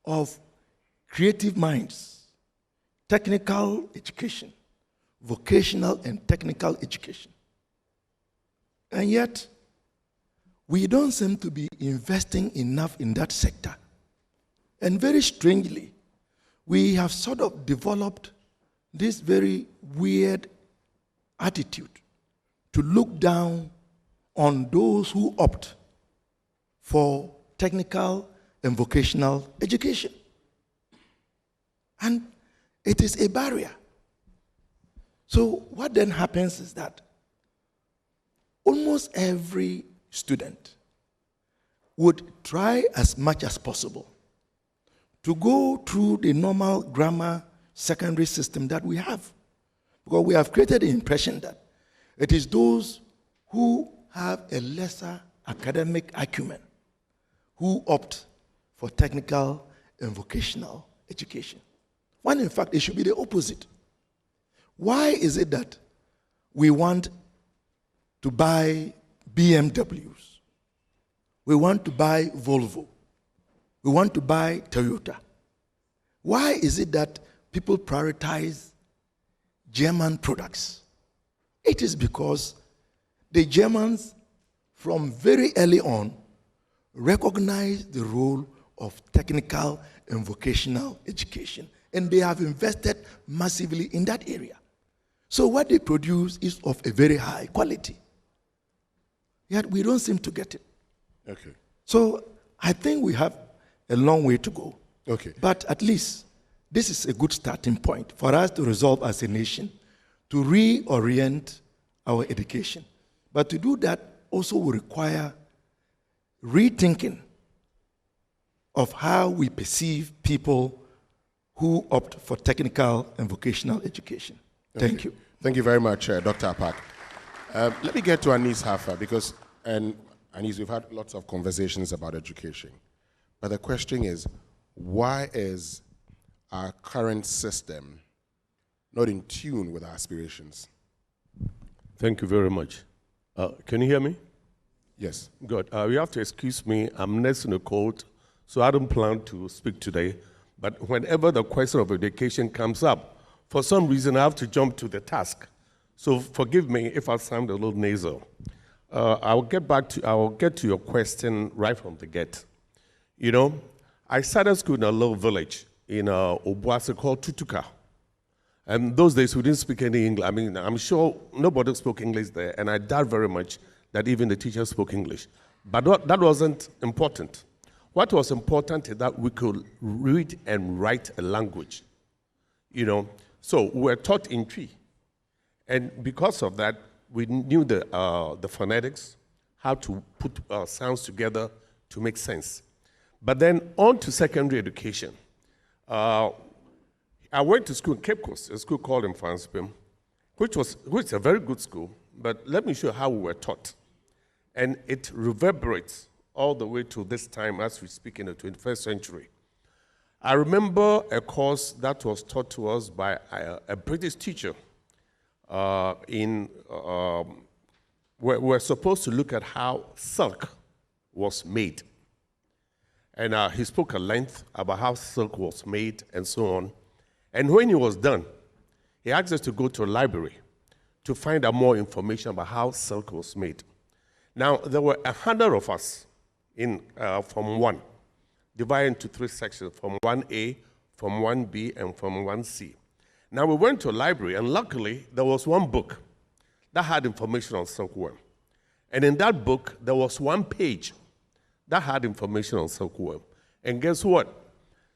of creative minds, technical education, vocational and technical education. And yet, we don't seem to be investing enough in that sector. And very strangely, we have sort of developed this very weird attitude to look down on those who opt for technical and vocational education. And it is a barrier. So what then happens is that almost every student would try as much as possible to go through the normal grammar secondary system that we have. Because we have created the impression that it is those who have a lesser academic acumen who opt for technical and vocational education. When in fact it should be the opposite. Why is it that we want to buy BMWs? We want to buy Volvo. We want to buy Toyota. Why is it that people prioritize German products? It is because the Germans, from very early on, recognized the role of technical and vocational education, and they have invested massively in that area. So what they produce is of a very high quality. Yet we don't seem to get it. Okay. So I think we have a long way to go. Okay. But at least this is a good starting point for us to resolve as a nation to reorient our education. But to do that also will require rethinking of how we perceive people who opt for technical and vocational education. Thank you. Thank you very much, Dr. Apak. Let me get to Anis Hafa, because, and Anis, we've had lots of conversations about education. But the question is, why is our current system not in tune with our aspirations? Thank you very much. Can you hear me? Yes. Good. You have to excuse me. I'm nursing a cold, so I don't plan to speak today. But whenever the question of education comes up, for some reason I have to jump to the task. So forgive me if I sound a little nasal. I'll get to your question right from the get. You know, I started school in a little village in Obuasi called Tutuka. And those days we didn't speak any English. I mean, I'm sure nobody spoke English there, and I doubt very much that even the teachers spoke English. But that wasn't important. What was important is that we could read and write a language. You know, so we were taught in Twi. And because of that, we knew the phonetics, how to put sounds together to make sense. But then on to secondary education. I went to school in Cape Coast, a school called in Franspim, which is a very good school, but let me show you how we were taught. And it reverberates all the way to this time as we speak in the 21st century. I remember a course that was taught to us by a British teacher. We're supposed to look at how silk was made. And he spoke at length about how silk was made and so on. And when he was done, he asked us to go to a library to find out more information about how silk was made. Now, there were 100 of us in Form 1, divided into 3 sections, Form 1A, Form 1B, and Form 1C. Now, we went to a library, and luckily, there was one book that had information on silkworm. And in that book, there was one page that had information on silkworm. And guess what?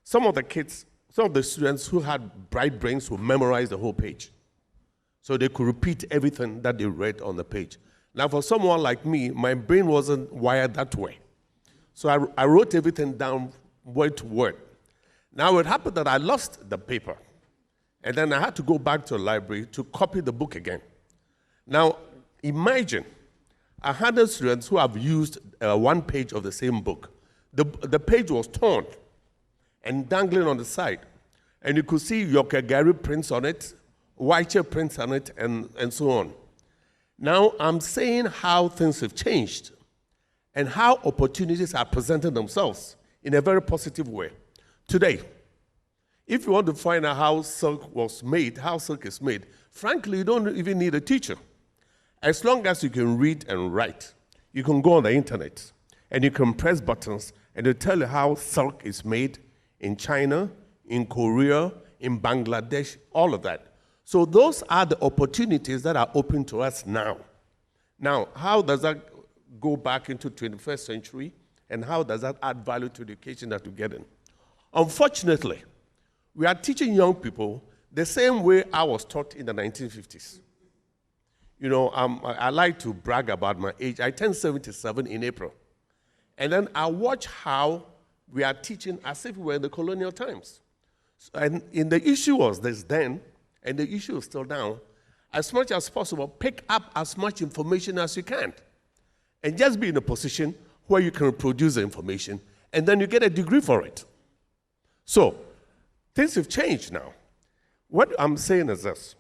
Some of the students who had bright brains would memorize the whole page. So they could repeat everything that they read on the page. Now, for someone like me, my brain wasn't wired that way. So I wrote everything down word to word. Now, it happened that I lost the paper. And then I had to go back to the library to copy the book again. Now, imagine 100 students who have used one page of the same book. The page was torn and dangling on the side. And you could see Yokagari prints on it, Weiche prints on it, and so on. Now, I'm saying how things have changed and how opportunities are presenting themselves in a very positive way. Today, if you want to find out how silk was made, how silk is made, frankly, you don't even need a teacher. As long as you can read and write, you can go on the internet and you can press buttons and it'll tell you how silk is made in China, in Korea, in Bangladesh, all of that. So those are the opportunities that are open to us now. Now, how does that go back into 21st century and how does that add value to education that we're getting? Unfortunately, we are teaching young people the same way I was taught in the 1950s. You know, I like to brag about my age. I turned 77 in April. And then I watch how we are teaching as if we were in the colonial times. And the issue was this then, and the issue is still now, as much as possible, pick up as much information as you can. And just be in a position where you can produce the information, and then you get a degree for it. So, things have changed now. What I'm saying is this.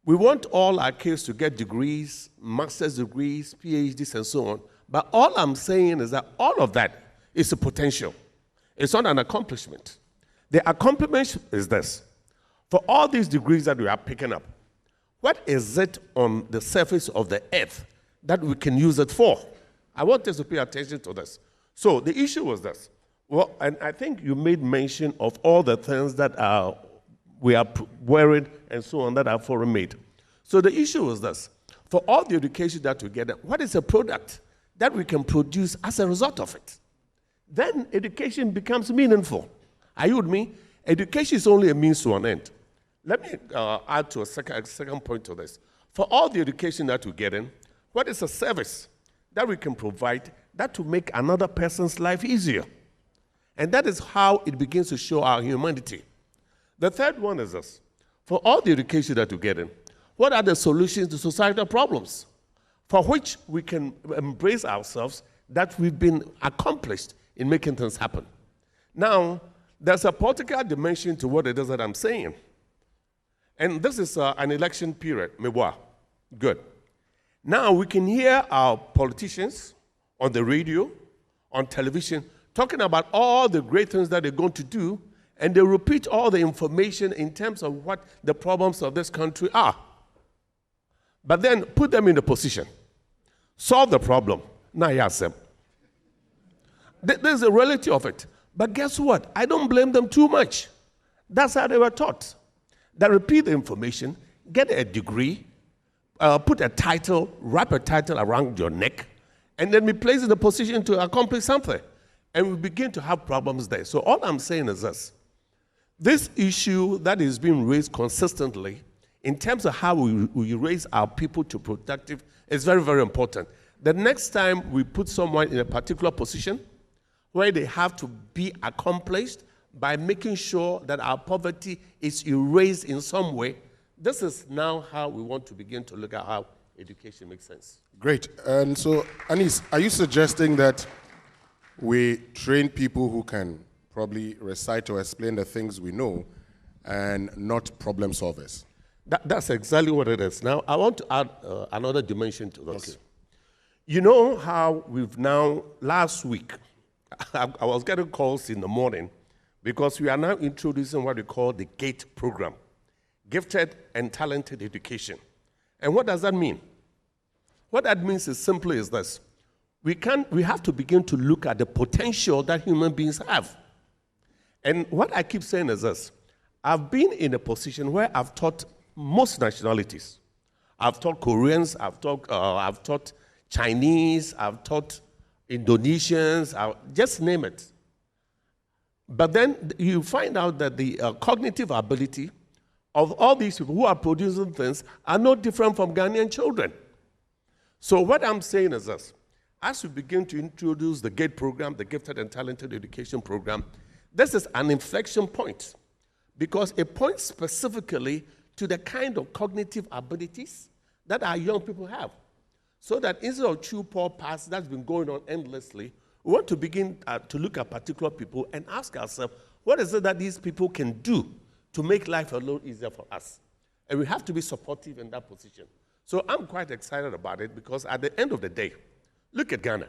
We want all our kids to get degrees, master's degrees, PhDs, and so on. But all I'm saying is that all of that is a potential. It's not an accomplishment. The accomplishment is this. For all these degrees that we are picking up, what is it on the surface of the earth that we can use it for? I want us to pay attention to this. So the issue was this. Well, and I think you made mention of all the things that we are wearing and so on that are foreign made. So the issue was this. For all the education that we get, what is a product that we can produce as a result of it? Then education becomes meaningful. Are you with me? Education is only a means to an end. Let me add to a second point to this. For all the education that we're getting, what is a service that we can provide that will make another person's life easier? And that is how it begins to show our humanity. The third one is this. For all the education that we're getting, what are the solutions to societal problems for which we can embrace ourselves that we've been accomplished in making things happen? Now, there's a political dimension to what it is that I'm saying. And this is an election period, Meboa. Good. Now we can hear our politicians on the radio, on television, talking about all the great things that they're going to do, and they repeat all the information in terms of what the problems of this country are. But then put them in a position. Solve the problem. Now you ask them. There's a reality of it. But guess what? I don't blame them too much. That's how they were taught. They repeat the information, get a degree, put a title, wrap a title around your neck, and then be placed in a position to accomplish something. And we begin to have problems there. So all I'm saying is this. This issue that is being raised consistently in terms of how we raise our people to productive is very, very important. The next time we put someone in a particular position where they have to be accomplished by making sure that our poverty is erased in some way, this is now how we want to begin to look at how education makes sense. Great. And so, Anis, are you suggesting that we train people who can probably recite or explain the things we know and not problem solvers? That's exactly what it is. Now, I want to add another dimension to this. Okay. You know how we've now, last week, I was getting calls in the morning because we are now introducing what we call the GATE program, Gifted and Talented Education. And what does that mean? What that means is simply is this. We have to begin to look at the potential that human beings have. And what I keep saying is this. I've been in a position where I've taught most nationalities. I've taught Koreans, I've taught Chinese, I've taught Indonesians, just name it. But then you find out that the cognitive ability of all these people who are producing things are no different from Ghanaian children. So what I'm saying is this. As we begin to introduce the GATE program, the Gifted and Talented Education program, this is an inflection point because it points specifically to the kind of cognitive abilities that our young people have. So that instead of chew poor paths that's been going on endlessly, we want to begin to look at particular people and ask ourselves, what is it that these people can do to make life a little easier for us? And we have to be supportive in that position. So I'm quite excited about it because at the end of the day, look at Ghana.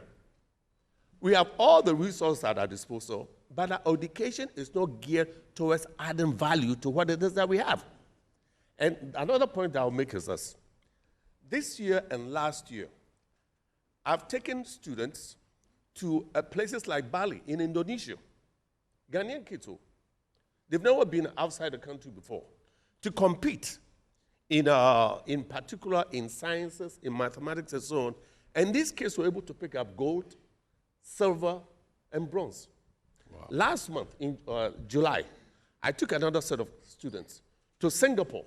We have all the resources at our disposal, but our education is not geared towards adding value to what it is that we have. And another point I'll make is this. This year and last year, I've taken students to places like Bali in Indonesia, Ghanaian kids. They've never been outside the country before to compete in particular in sciences, in mathematics and so on. And these kids were able to pick up gold, silver, and bronze. Wow. Last month, in July, I took another set of students to Singapore.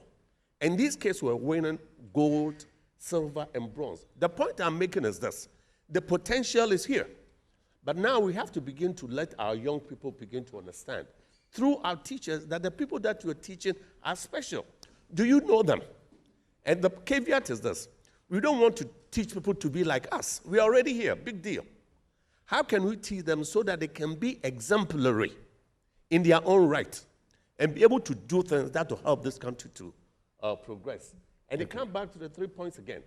And these kids were winning gold, silver, and bronze. The point I'm making is this. The potential is here. But now we have to begin to let our young people begin to understand through our teachers that the people that you're teaching are special. Do you know them? And the caveat is this. We don't want to teach people to be like us. We're already here, big deal. How can we teach them so that they can be exemplary in their own right and be able to do things that will help this country to progress? And they come back to the 3 points again.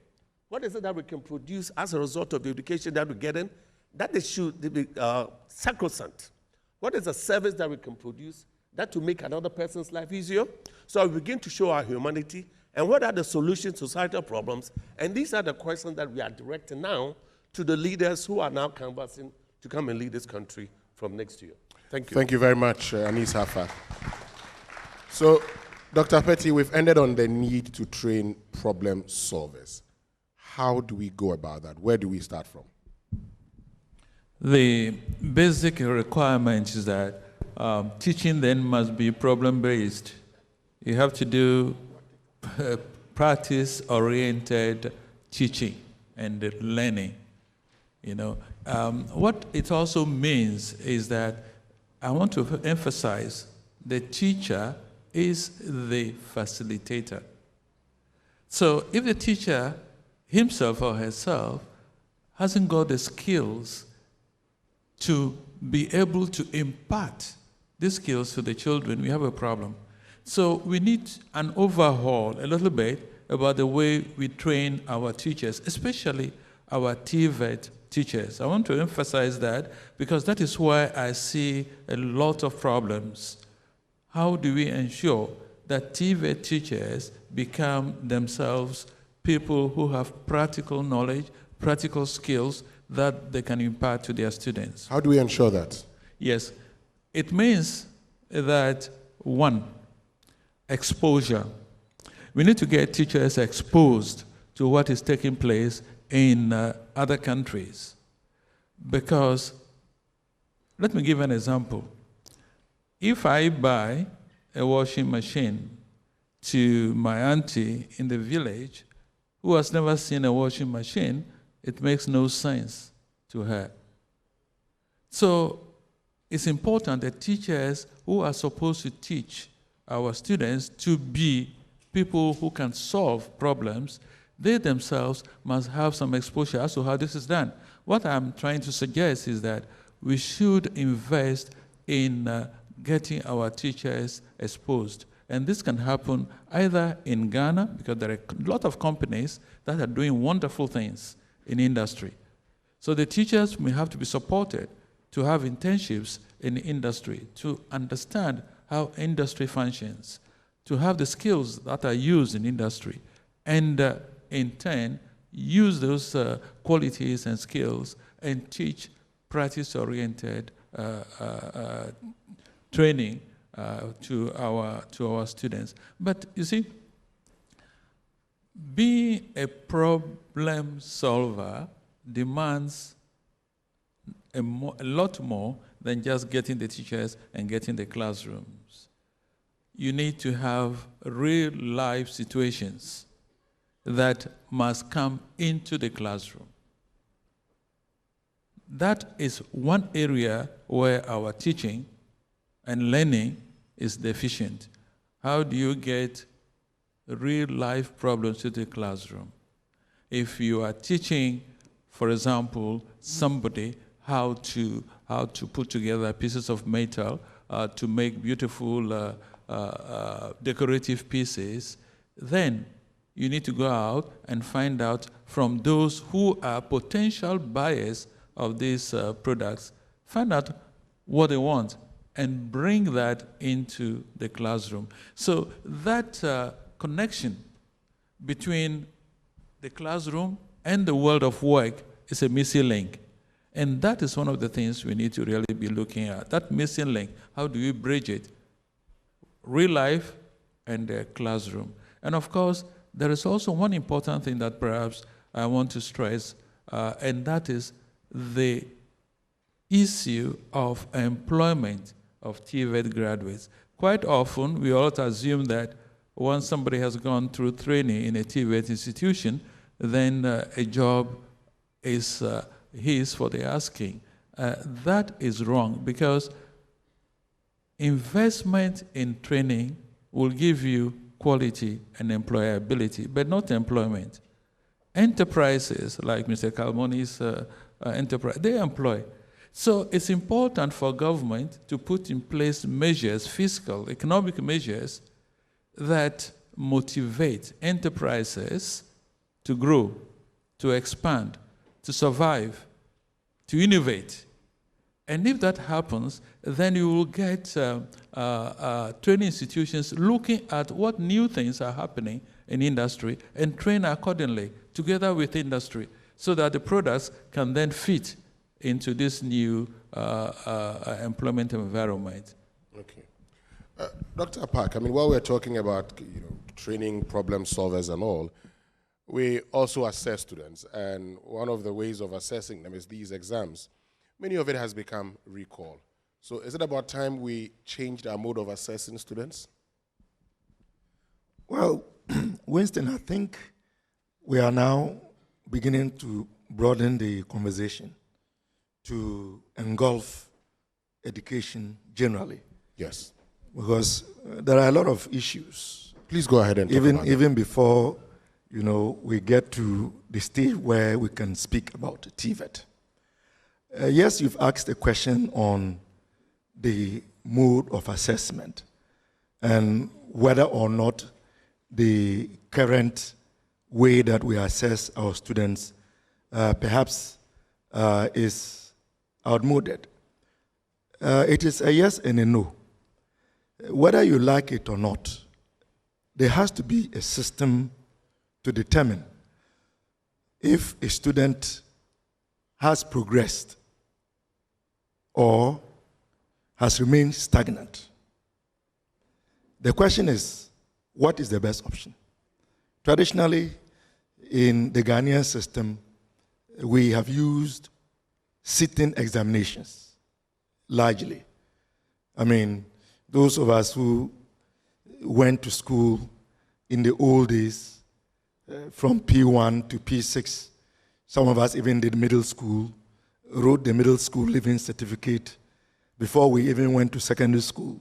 What is it that we can produce as a result of the education that we're getting? That is should be sacrosanct. What is a service that we can produce that will make another person's life easier? So we begin to show our humanity and what are the solutions to societal problems. And these are the questions that we are directing now to the leaders who are now canvassing to come and lead this country from next year. Thank you. Thank you very much, Anis Hafa. So, Dr. Petty, we've ended on the need to train problem solvers. How do we go about that? Where do we start from? The basic requirement is that teaching then must be problem-based. You have to do practice-oriented teaching and learning. You know, what it also means is that I want to emphasize the teacher is the facilitator. So if the teacher himself or herself hasn't got the skills to be able to impart these skills to the children, we have a problem. So we need an overhaul a little bit about the way we train our teachers, especially our TVET teachers. I want to emphasize that because that is where I see a lot of problems. How do we ensure that TVET teachers become themselves people who have practical knowledge, practical skills that they can impart to their students? How do we ensure that? Yes, it means that, one, exposure. We need to get teachers exposed to what is taking place in other countries. Because, let me give an example. If I buy a washing machine to my auntie in the village who has never seen a washing machine, it makes no sense to her. So it's important that teachers who are supposed to teach our students to be people who can solve problems, they themselves must have some exposure as to how this is done. What I'm trying to suggest is that we should invest in getting our teachers exposed. And this can happen either in Ghana, because there are a lot of companies that are doing wonderful things in industry. So the teachers may have to be supported to have internships in the industry, to understand how industry functions, to have the skills that are used in industry, and in turn, use those qualities and skills and teach practice-oriented training to our students. But you see, being a problem solver demands a lot more than just getting the teachers and getting the classrooms. You need to have real life situations that must come into the classroom. That is one area where our teaching and learning is deficient. How do you get real-life problems to the classroom? If you are teaching, for example, somebody how to put together pieces of metal to make beautiful decorative pieces, then you need to go out and find out from those who are potential buyers of these products, find out what they want and bring that into the classroom. So that connection between the classroom and the world of work is a missing link. And that is one of the things we need to really be looking at. That missing link, how do we bridge it? Real life and the classroom. And of course, there is also one important thing that perhaps I want to stress, and that is the issue of employment of TVET graduates. Quite often, we all assume that once somebody has gone through training in a TVET institution, then a job is his for the asking. That is wrong, because investment in training will give you quality and employability, but not employment. Enterprises, like Mr. Kalmoni's enterprise, they employ. So it's important for government to put in place measures, fiscal, economic measures, that motivate enterprises to grow, to expand, to survive, to innovate. And if that happens, then you will get training institutions looking at what new things are happening in industry and train accordingly together with industry, so that the products can then fit into this new employment environment. Okay. Dr. Park, I mean, while we're talking about training problem solvers and all, we also assess students, and one of the ways of assessing them is these exams. Many of it has become recall. So is it about time we changed our mode of assessing students? Well, Winston, I think we are now beginning to broaden the conversation to engulf education generally. Yes. Because there are a lot of issues. Please go ahead and talk about it. Even before we get to the stage where we can speak about TVET. Yes, you've asked a question on the mode of assessment and whether or not the current way that we assess our students perhaps is outmoded. It is a yes and a no. Whether you like it or not, there has to be a system to determine if a student has progressed or has remained stagnant. The question is, what is the best option? Traditionally, in the Ghanaian system, we have used sitting examinations, largely. I mean, those of us who went to school in the old days, from P1 to P6, some of us even did middle school, wrote the middle school living certificate before we even went to secondary school.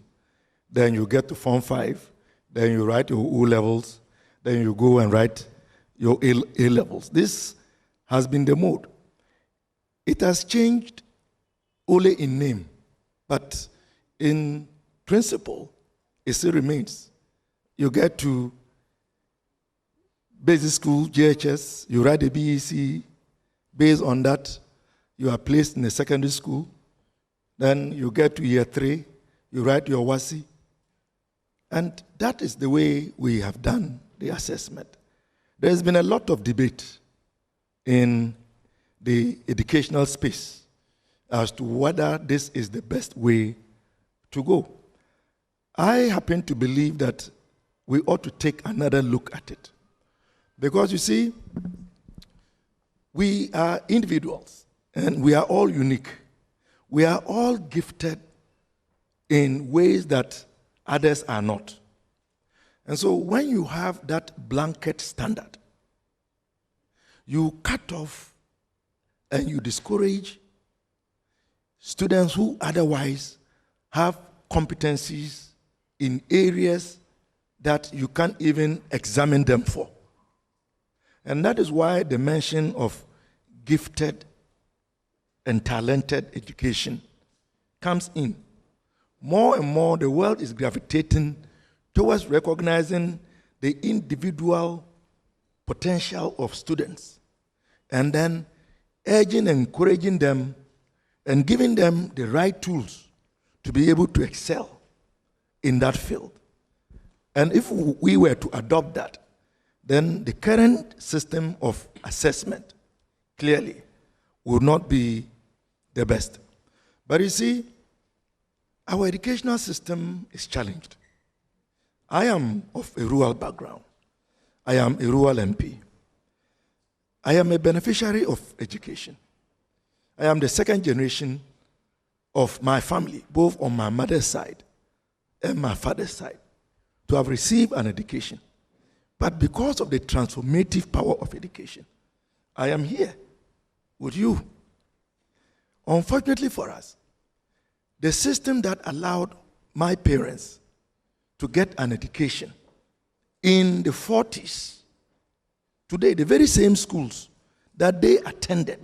Then you get to Form 5, then you write your O-levels, then you go and write your A-levels. This has been the mode. It has changed only in name, but in principle, it still remains. You get to basic school, GHS, you write a BEC. Based on that, you are placed in a secondary school. Then you get to year 3, you write your WASI. And that is the way we have done the assessment. There has been a lot of debate in the educational space as to whether this is the best way to go. I happen to believe that we ought to take another look at it. Because you see, we are individuals and we are all unique. We are all gifted in ways that others are not. And so when you have that blanket standard, you cut off and you discourage students who otherwise have competencies in areas that you can't even examine them for. And that is why the mention of gifted and talented education comes in. More and more, the world is gravitating towards recognizing the individual potential of students and then urging and encouraging them and giving them the right tools to be able to excel in that field. And if we were to adopt that, then the current system of assessment clearly would not be the best. But you see, our educational system is challenged. I am of a rural background. I am a rural MP. I am a beneficiary of education. I am the second generation of my family, both on my mother's side and my father's side, to have received an education. But because of the transformative power of education, I am here with you. Unfortunately for us, the system that allowed my parents to get an education in the 40s, today, the very same schools that they attended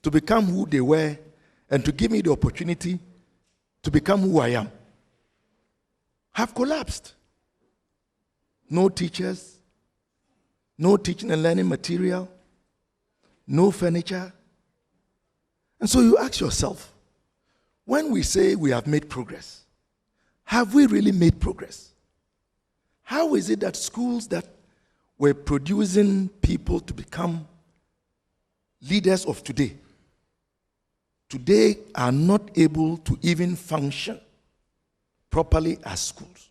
to become who they were and to give me the opportunity to become who I am, have collapsed. No teachers, no teaching and learning material, no furniture. And so you ask yourself, when we say we have made progress, have we really made progress? How is it that schools that were producing people to become leaders of today are not able to even function properly as schools?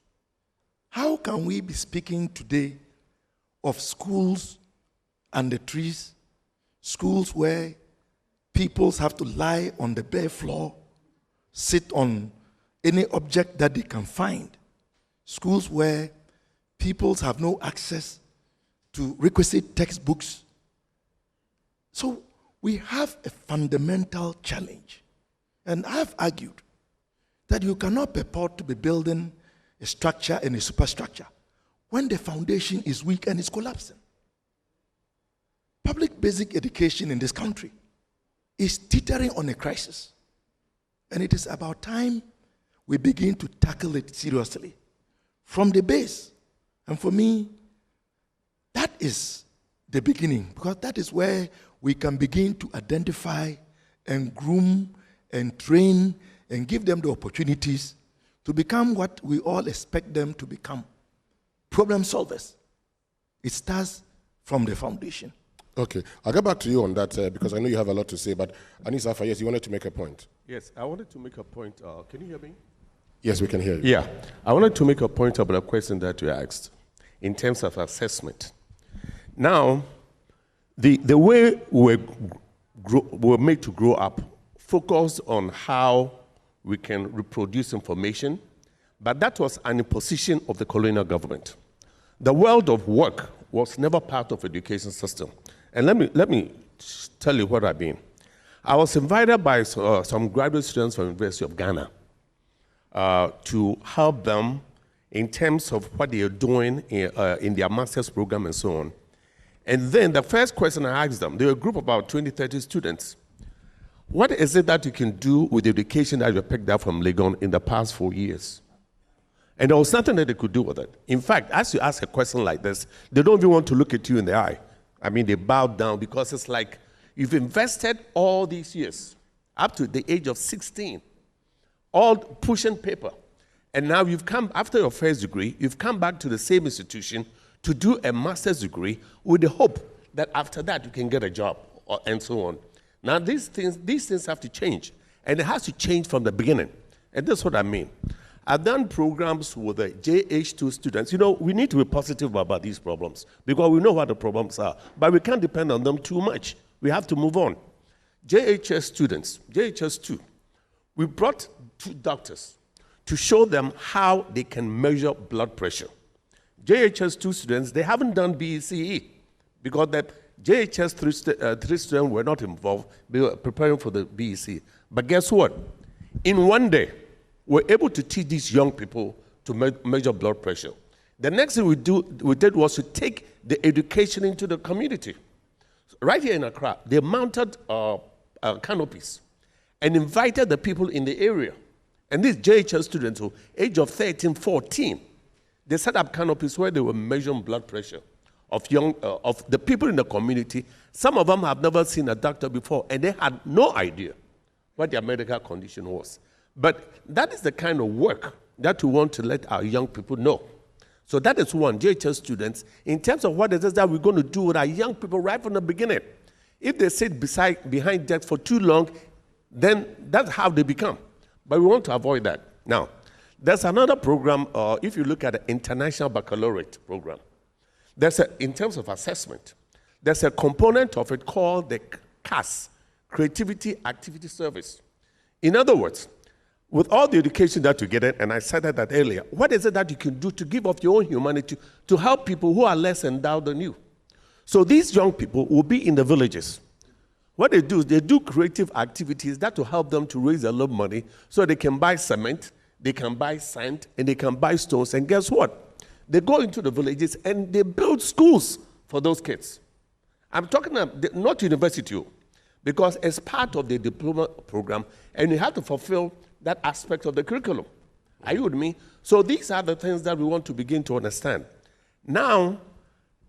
How can we be speaking today of schools under trees, schools where peoples have to lie on the bare floor, sit on any object that they can find, schools where peoples have no access to requisite textbooks? So we have a fundamental challenge. And I've argued that you cannot purport to be building a structure and a superstructure when the foundation is weak and is collapsing. Public basic education in this country is teetering on a crisis. And it is about time we begin to tackle it seriously from the base. And for me, that is the beginning, because that is where we can begin to identify and groom and train and give them the opportunities to become what we all expect them to become, problem solvers. It starts from the foundation. Okay, I'll get back to you on that because I know you have a lot to say, but Anis Afa, yes, you wanted to make a point. Yes, I wanted to make a point. Can you hear me? Yes, we can hear you. Yeah, I wanted to make a point about a question that you asked in terms of assessment. Now, the way we're made to grow up focused on how we can reproduce information, but that was an imposition of the colonial government. The world of work was never part of the education system. And let me tell you what I mean. I was invited by some graduate students from the University of Ghana to help them in terms of what they are doing in their master's program and so on. And then the first question I asked them, they were a group of about 20, 30 students. What is it that you can do with the education that you picked up from Legon in the past 4 years? And there was nothing that they could do with it. In fact, as you ask a question like this, they don't even want to look at you in the eye. I mean, they bow down because it's like you've invested all these years, up to the age of 16, all pushing paper. And now you've come, after your first degree, you've come back to the same institution to do a master's degree with the hope that after that you can get a job and so on. Now these things have to change, and it has to change from the beginning. And that's what I mean. I've done programs with the JH2 students. You know, we need to be positive about these problems because we know what the problems are, but we can't depend on them too much. We have to move on. JHS students, JHS2, we brought 2 doctors to show them how they can measure blood pressure. JHS2 students, they haven't done BECE because that JHS 3 students were not involved. They were preparing for the BECE. But guess what? In one day, we're able to teach these young people to measure blood pressure. The next thing we did was to take the education into the community. Right here in Accra, they mounted canopies and invited the people in the area. And these JHS students, who age of 13, 14, they set up canopies where they were measuring blood pressure of the people in the community. Some of them have never seen a doctor before, and they had no idea what their medical condition was. But that is the kind of work that we want to let our young people know. So that is one, JHS students, in terms of what it is that we're going to do with our young people right from the beginning. If they sit behind desks for too long, then that's how they become. But we want to avoid that. Now, there's another program, if you look at the International Baccalaureate program, in terms of assessment, there's a component of it called the CAS, Creativity Activity Service. In other words, with all the education that you get, and I said that earlier, what is it that you can do to give of your own humanity to help people who are less endowed than you? So these young people will be in the villages. What they do is they do creative activities that will help them to raise a lot of money so they can buy cement, they can buy sand, and they can buy stones. And guess what? They go into the villages and they build schools for those kids. I'm talking about not university, because it's part of the diploma program, and you have to fulfill that aspect of the curriculum. Are you with me? So these are the things that we want to begin to understand. Now,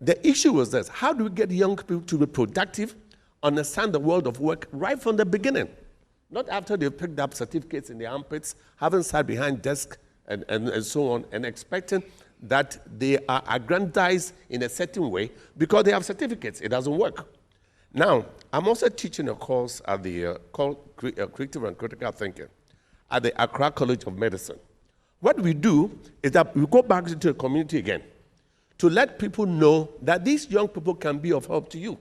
the issue is this: how do we get young people to be productive, understand the world of work right from the beginning? Not after they've picked up certificates in their armpits, haven't sat behind desks and so on, and expecting that they are aggrandized in a certain way because they have certificates. It doesn't work. Now, I'm also teaching a course at the called Creative and Critical Thinking at the Accra College of Medicine. What we do is that we go back into the community again to let people know that these young people can be of help to you.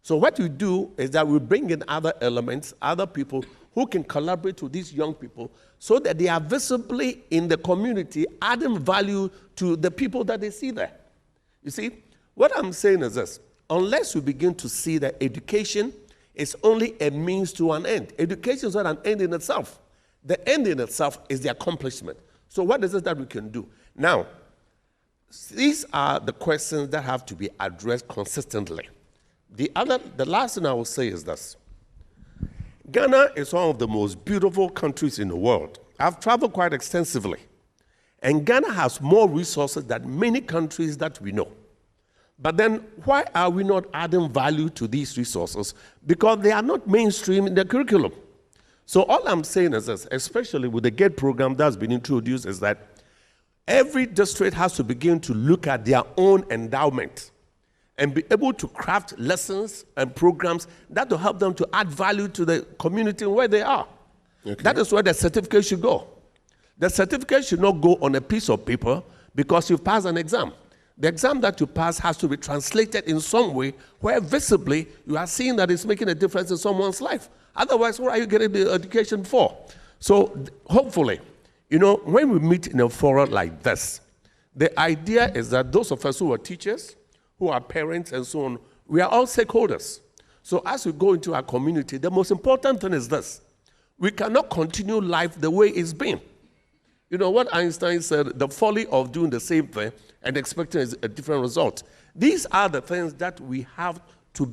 So what we do is that we bring in other elements, other people who can collaborate with these young people so that they are visibly in the community, adding value to the people that they see there. You see, what I'm saying is this: unless we begin to see that education is only a means to an end. Education is not an end in itself. The end in itself is the accomplishment. So what is it that we can do? Now, these are the questions that have to be addressed consistently. The last thing I will say is this: Ghana is one of the most beautiful countries in the world. I've traveled quite extensively, and Ghana has more resources than many countries that we know. But then, why are we not adding value to these resources? Because they are not mainstream in the curriculum. So all I'm saying is this, especially with the GET program that's been introduced, is that every district has to begin to look at their own endowment and be able to craft lessons and programs that will help them to add value to the community where they are. Okay. That is where the certificate should go. The certificate should not go on a piece of paper because you've passed an exam. The exam that you pass has to be translated in some way where visibly you are seeing that it's making a difference in someone's life. Otherwise, what are you getting the education for? So hopefully, when we meet in a forum like this, the idea is that those of us who are teachers, who are parents and so on, we are all stakeholders. So as we go into our community, the most important thing is this: we cannot continue life the way it's been. You know what Einstein said, the folly of doing the same thing and expecting a different result. These are the things that we have to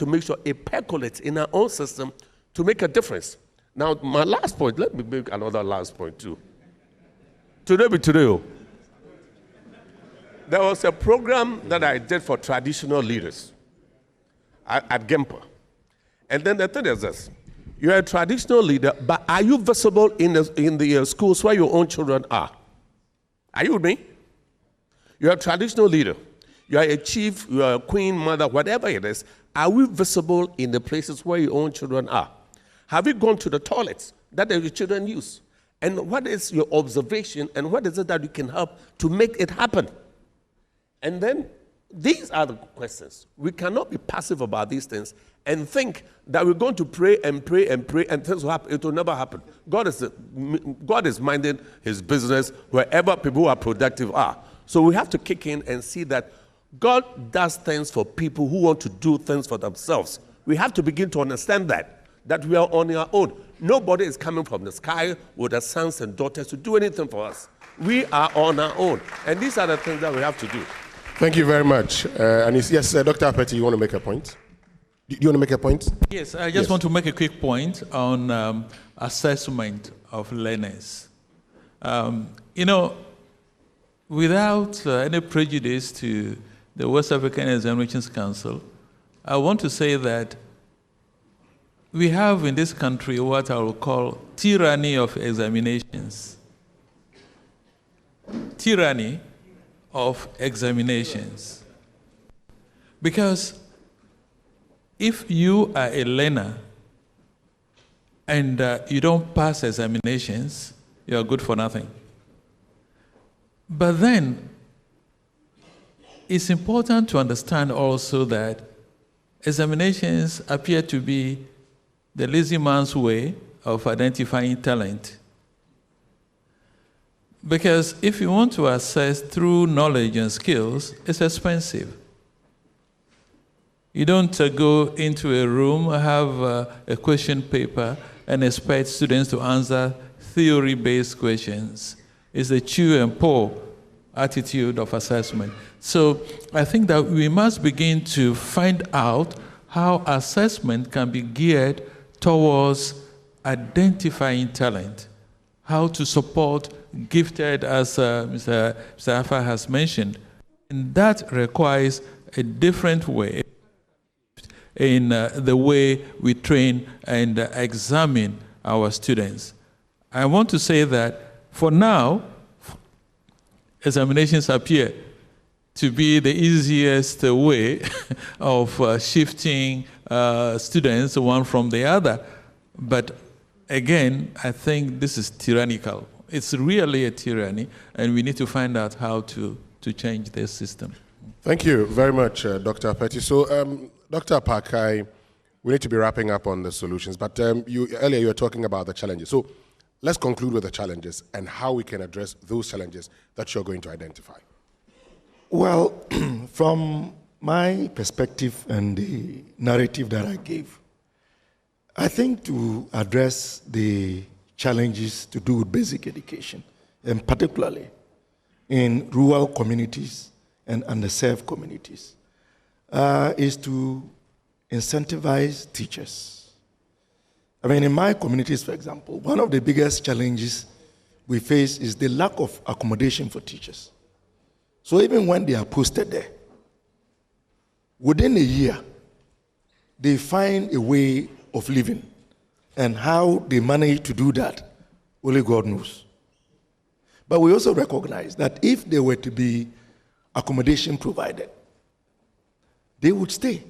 make sure it percolates in our own system to make a difference. Now, my last point, let me make another last point too. Today. There was a program that I did for traditional leaders at Gempa. And then the thing is this: you're a traditional leader, but are you visible in the schools where your own children are? Are you with me? You're a traditional leader. You are a chief, you are a queen, mother, whatever it is. Are we visible in the places where your own children are? Have you gone to the toilets that your children use? And what is your observation, and what is it that you can help to make it happen? And then these are the questions. We cannot be passive about these things and think that we're going to pray and pray and pray and things will happen. It will never happen. God is minding his business wherever people who are productive are. So we have to kick in and see that God does things for people who want to do things for themselves. We have to begin to understand that we are on our own. Nobody is coming from the sky with their sons and daughters to do anything for us. we are on our own. And these are the things that we have to do. Thank you very much. Yes, Dr. Apeti, you want to make a point? Do you want to make a point? Yes, I just want to make a quick point on assessment of learners. Without any prejudice to the West African Examinations Council, I want to say that we have in this country what I will call tyranny of examinations. Tyranny of examinations. Because if you are a learner and you don't pass examinations, you are good for nothing. But then, it's important to understand also that examinations appear to be the lazy man's way of identifying talent. Because if you want to assess through knowledge and skills, it's expensive. You don't go into a room, have a question paper, and expect students to answer theory-based questions. It's the chew and pour attitude of assessment. So I think that we must begin to find out how assessment can be geared towards identifying talent, how to support gifted, as Mr. Afa has mentioned. And that requires a different way in the way we train and examine our students. I want to say that for now, examinations appear to be the easiest way of shifting students one from the other. But again, I think this is tyrannical. It's really a tyranny, and we need to find out how to change this system. Thank you very much, Dr. Apeti. So, Dr. Apakai, we need to be wrapping up on the solutions, but earlier you were talking about the challenges. So let's conclude with the challenges and how we can address those challenges that you're going to identify. Well, from my perspective and the narrative that I gave, I think to address the challenges to do with basic education, and particularly in rural communities and underserved communities, is to incentivize teachers. I mean, in my communities, for example, one of the biggest challenges we face is the lack of accommodation for teachers. So even when they are posted there, within a year, they find a way of living. And how they manage to do that, only God knows. But we also recognize that if there were to be accommodation provided, they would stay.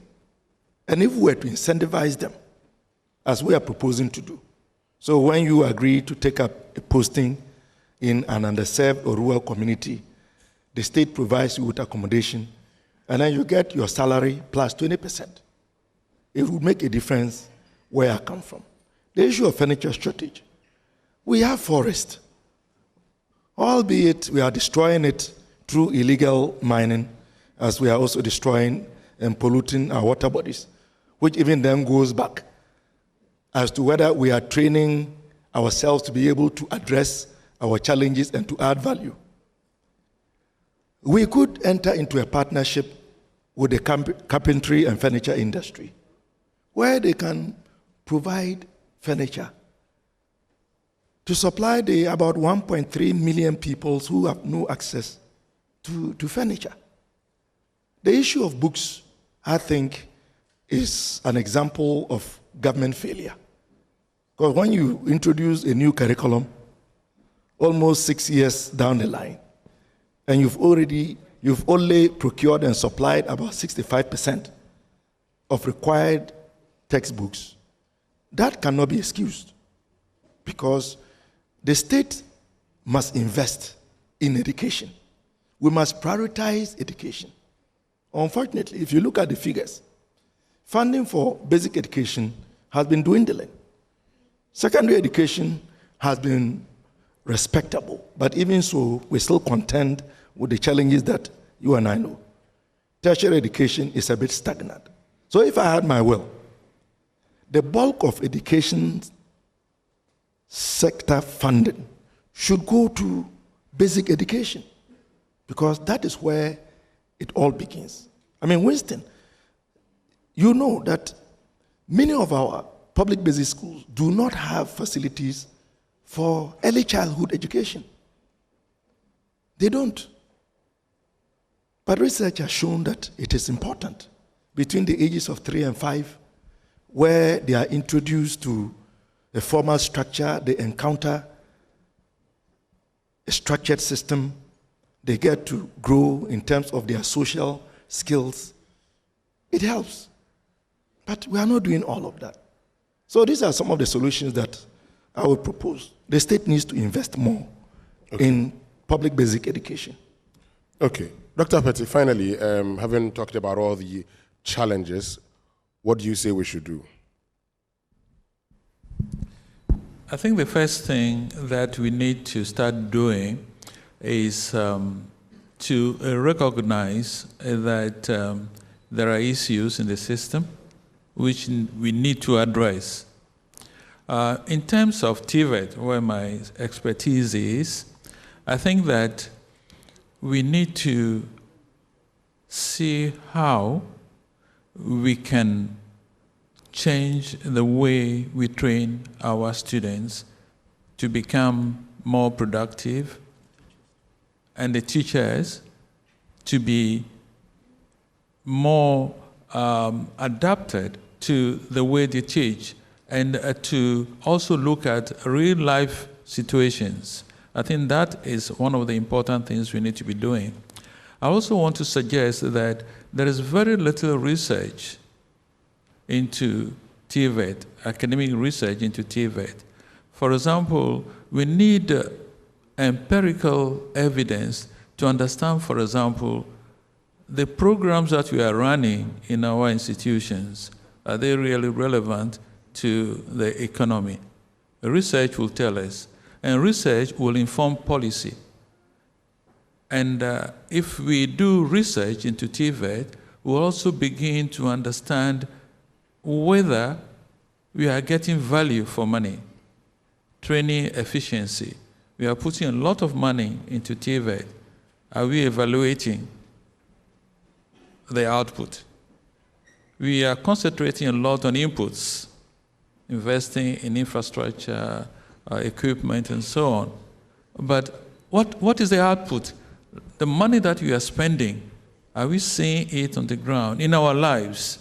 And if we were to incentivize them, as we are proposing to do. So when you agree to take up a posting in an underserved or rural community, the state provides you with accommodation, and then you get your salary plus 20%. It would make a difference where I come from. The issue of furniture shortage. We have forest, albeit we are destroying it through illegal mining, as we are also destroying and polluting our water bodies, which even then goes back as to whether we are training ourselves to be able to address our challenges and to add value. We could enter into a partnership with the carpentry and furniture industry, where they can provide furniture to supply the about 1.3 million people who have no access to furniture. The issue of books, I think, is an example of government failure. Because when you introduce a new curriculum, almost 6 years down the line, and you've only procured and supplied about 65% of required textbooks, that cannot be excused, because the state must invest in education. We must prioritize education. Unfortunately, if you look at the figures, funding for basic education has been dwindling. Secondary education has been respectable, but even so, we still contend with the challenges that you and I know. Tertiary education is a bit stagnant. So if I had my will, the bulk of education sector funding should go to basic education, because that is where it all begins. I mean, Winston, you know that many of our public basic schools do not have facilities for early childhood education. They don't. But research has shown that it is important between the ages of 3 and 5, where they are introduced to a formal structure, they encounter a structured system, they get to grow in terms of their social skills. It helps. But we are not doing all of that. So these are some of the solutions that I would propose. The state needs to invest more in public basic education. Okay. Dr. Petty, finally, having talked about all the challenges, what do you say we should do? I think the first thing that we need to start doing is to recognize that there are issues in the system which we need to address. In terms of TVET, where my expertise is, I think that we need to see how we can change the way we train our students to become more productive, and the teachers to be more adapted to the way they teach, and to also look at real life situations. I think that is one of the important things we need to be doing. I also want to suggest that there is very little research into TVET, academic research into TVET. For example, we need empirical evidence to understand, for example, the programs that we are running in our institutions, are they really relevant to the economy? Research will tell us, and research will inform policy. And if we do research into TVET, we'll also begin to understand whether we are getting value for money. Training efficiency. We are putting a lot of money into TVET. Are we evaluating the output? We are concentrating a lot on inputs, investing in infrastructure, equipment, and so on. But what is the output? The money that we are spending, are we seeing it on the ground, in our lives,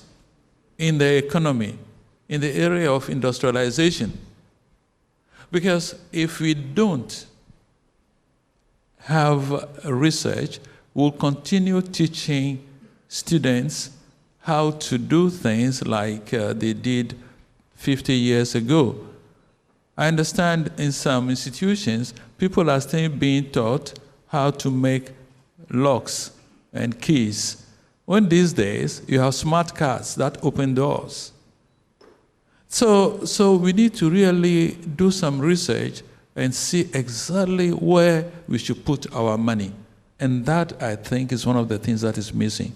in the economy, in the area of industrialization? Because if we don't have research, we'll continue teaching students how to do things like they did 50 years ago. I understand in some institutions, people are still being taught how to make locks and keys, when these days you have smart cards that open doors. So we need to really do some research and see exactly where we should put our money. And that, I think, is one of the things that is missing.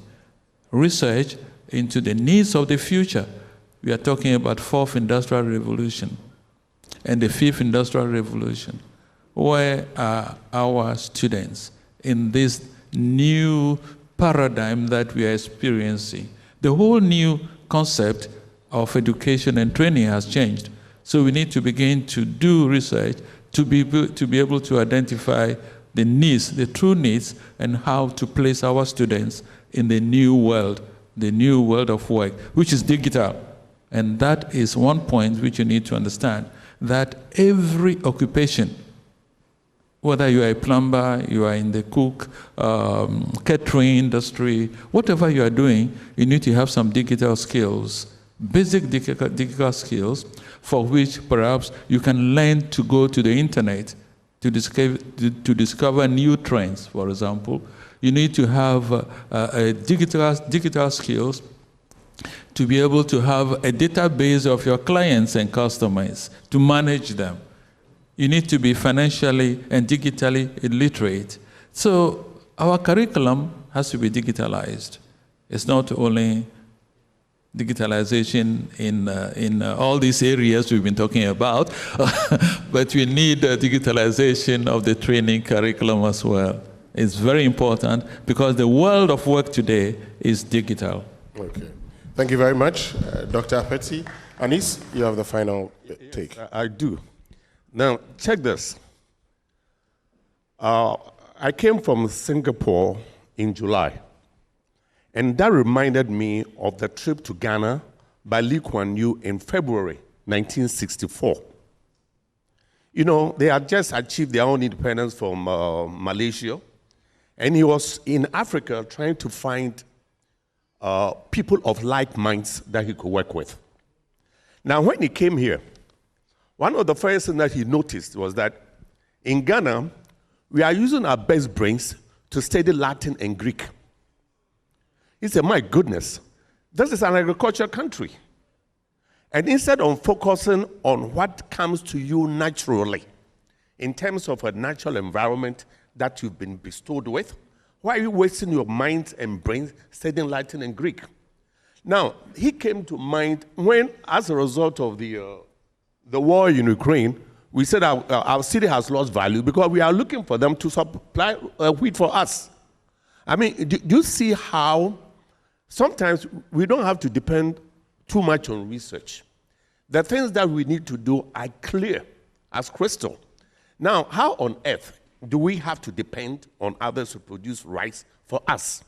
Research into the needs of the future. We are talking about 4th Industrial Revolution and the 5th Industrial Revolution. Where are our students in this new paradigm that we are experiencing? The whole new concept of education and training has changed. So we need to begin to do research to be able to identify the needs, the true needs, and how to place our students in the new world of work, which is digital. And that is one point which you need to understand, that every occupation, whether you are a plumber, you are in the catering industry, whatever you are doing, you need to have some digital skills, basic digital skills, for which perhaps you can learn to go to the internet to discover new trends, for example. You need to have digital skills to be able to have a database of your clients and customers, to manage them. You need to be financially and digitally illiterate. So our curriculum has to be digitalized. It's not only digitalization in all these areas we've been talking about, but we need digitalization of the training curriculum as well. It's very important because the world of work today is digital. Okay. Thank you very much, Dr. Apeti. Anis, you have the final take. Yes, I do. Now, check this. I came from Singapore in July, and that reminded me of the trip to Ghana by Lee Kuan Yew in February 1964. You know, they had just achieved their own independence from Malaysia, and he was in Africa trying to find people of like minds that he could work with. Now, when he came here, one of the first things that he noticed was that in Ghana, we are using our best brains to study Latin and Greek. He said, my goodness, this is an agricultural country. And instead of focusing on what comes to you naturally, in terms of a natural environment that you've been bestowed with, why are you wasting your mind and brain studying Latin and Greek? Now, he came to mind when, as a result of the war in Ukraine, we said our city has lost value because we are looking for them to supply wheat for us. I mean, do you see how sometimes we don't have to depend too much on research? The things that we need to do are clear as crystal. Now, how on earth do we have to depend on others to produce rice for us?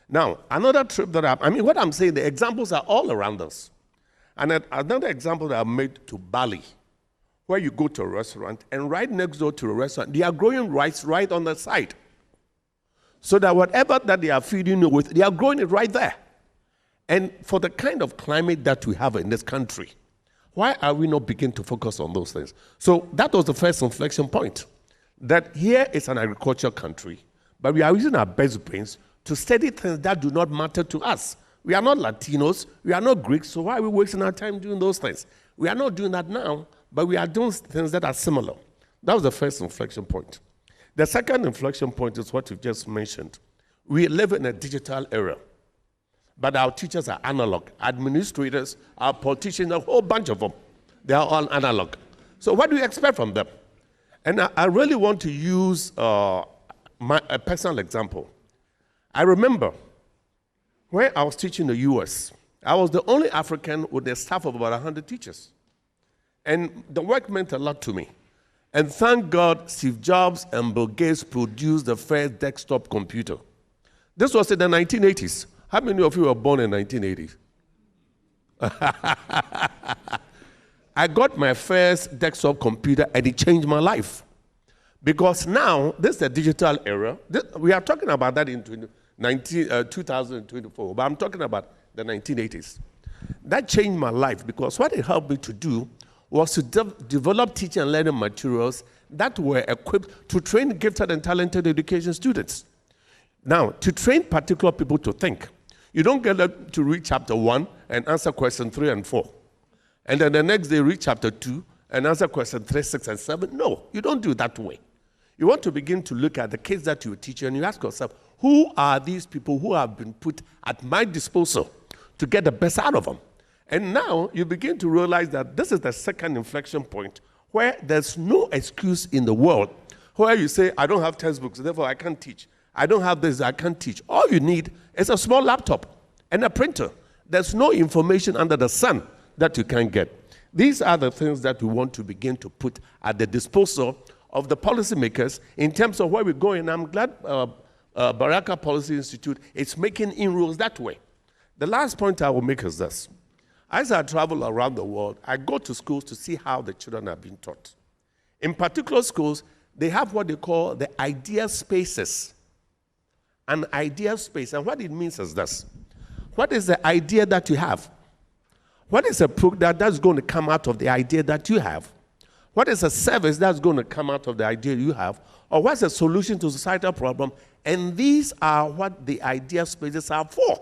Now, another trip that I mean, what I'm saying, the examples are all around us. And another example that I made to Bali, where you go to a restaurant, and right next door to a restaurant, they are growing rice right on the side. So that whatever that they are feeding you with, they are growing it right there. And for the kind of climate that we have in this country, why are we not beginning to focus on those things? So that was the first inflection point. That here is an agricultural country, but we are using our best brains to study things that do not matter to us. We are not Latinos, we are not Greeks, so why are we wasting our time doing those things? We are not doing that now, but we are doing things that are similar. That was the first inflection point. The second inflection point is what you just mentioned. We live in a digital era, but our teachers are analog. Administrators, our politicians, a whole bunch of them, they are all analog. So what do you expect from them? And I really want to use a personal example. I remember when I was teaching in the US, I was the only African with a staff of about 100 teachers. And the work meant a lot to me. And thank God, Steve Jobs and Bill Gates produced the first desktop computer. This was in the 1980s. How many of you were born in 1980s? I got my first desktop computer and it changed my life. Because now, this is the digital era. We are talking about that in 2024, but I'm talking about the 1980s. That changed my life because what it helped me to do was to develop teaching and learning materials that were equipped to train gifted and talented education students. Now, to train particular people to think, you don't get them to read chapter 1 and answer question 3 and 4. And then the next day read chapter 2 and answer question 3, 6, and 7. No, you don't do it that way. You want to begin to look at the kids that you teach and you ask yourself, who are these people who have been put at my disposal to get the best out of them? And now you begin to realize that this is the second inflection point where there's no excuse in the world where you say, I don't have textbooks, therefore I can't teach. I don't have this, I can't teach. All you need is a small laptop and a printer. There's no information under the sun that you can't get. These are the things that we want to begin to put at the disposal of the policymakers in terms of where we're going. I'm glad Baraka Policy Institute is making inroads that way. The last point I will make is this. As I travel around the world, I go to schools to see how the children are being taught. In particular schools, they have what they call the idea spaces. An idea space, and what it means is this. What is the idea that you have? What is a product that's going to come out of the idea that you have? What is a service that's going to come out of the idea you have? Or what's a solution to societal problem? And these are what the idea spaces are for.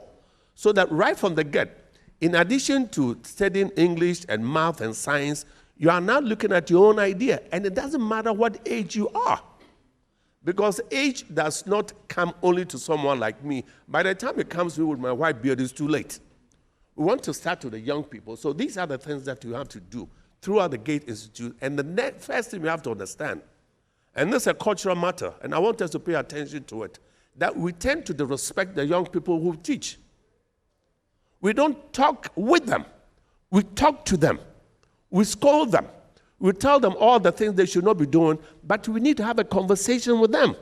So that right from the get, in addition to studying English and math and science, you are now looking at your own idea. And it doesn't matter what age you are. Because age does not come only to someone like me. By the time it comes to me with my white beard, it's too late. We want to start with the young people. So these are the things that you have to do throughout the GATE Institute. And the first thing you have to understand, and this is a cultural matter, and I want us to pay attention to it, that we tend to respect the young people who teach. We don't talk with them. We talk to them. We scold them. We tell them all the things they should not be doing, but we need to have a conversation with them.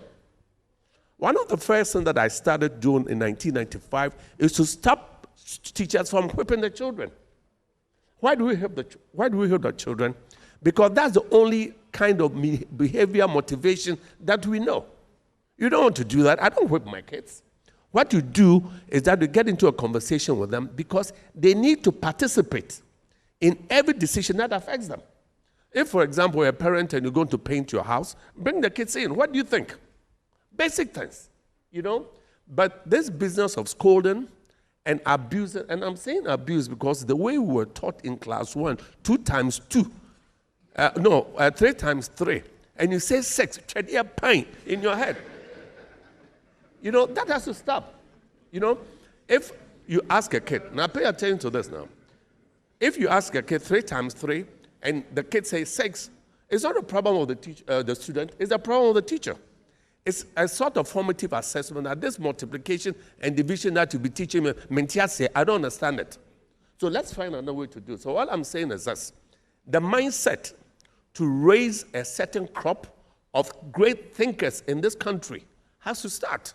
One of the first things that I started doing in 1995 is to stop teachers from whipping the children. Why do we whip the children? Because that's the only kind of behavior motivation that we know. You don't want to do that. I don't whip my kids. What you do is that you get into a conversation with them because they need to participate in every decision that affects them. If, for example, you're a parent and you're going to paint your house, bring the kids in. What do you think? Basic things, you know? But this business of scolding and abuse, and I'm saying abuse because the way we were taught in class 1, 2 times 2, 3 times 3, and you say 6, tread a pint in your head. You know, that has to stop. You know, if you ask a kid, now pay attention to this now. If you ask a kid 3 times 3, and the kid says 6, it's not a problem of the student, it's a problem of the teacher. It's a sort of formative assessment that this multiplication and division that you be teaching me, I don't understand it. So let's find another way to do it. So all I'm saying is this. The mindset to raise a certain crop of great thinkers in this country has to start.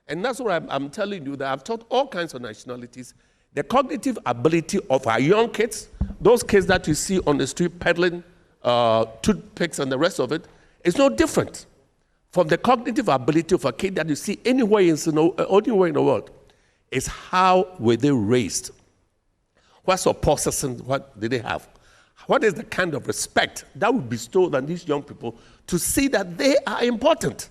And that's what I'm telling you, that I've taught all kinds of nationalities. The cognitive ability of our young kids, those kids that you see on the street peddling toothpicks and the rest of it, is no different from the cognitive ability of a kid that you see anywhere in the world. Is how were they raised? What sort of processing, what did they have? What is the kind of respect that would be bestowed on these young people to see that they are important?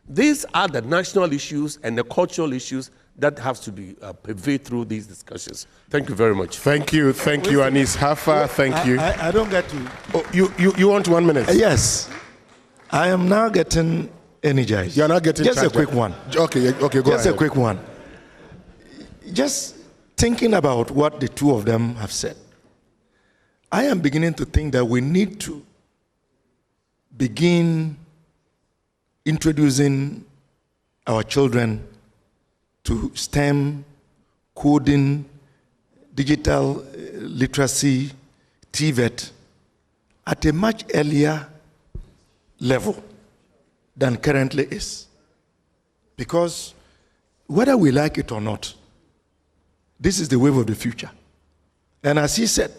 These are the national issues and the cultural issues that have to be pervaded through these discussions. Thank you very much. Thank you, Anis Hafa. Thank you. I don't get to. Oh, you want 1 minute? Yes. I am now getting energized. You're not getting just charged. a quick one. Okay, go ahead. Just a quick one. Just thinking about what the two of them have said, I am beginning to think that we need to begin introducing our children to STEM, coding, digital literacy, TVET, at a much earlier level than currently is. Because whether we like it or not, this is the wave of the future. And as he said,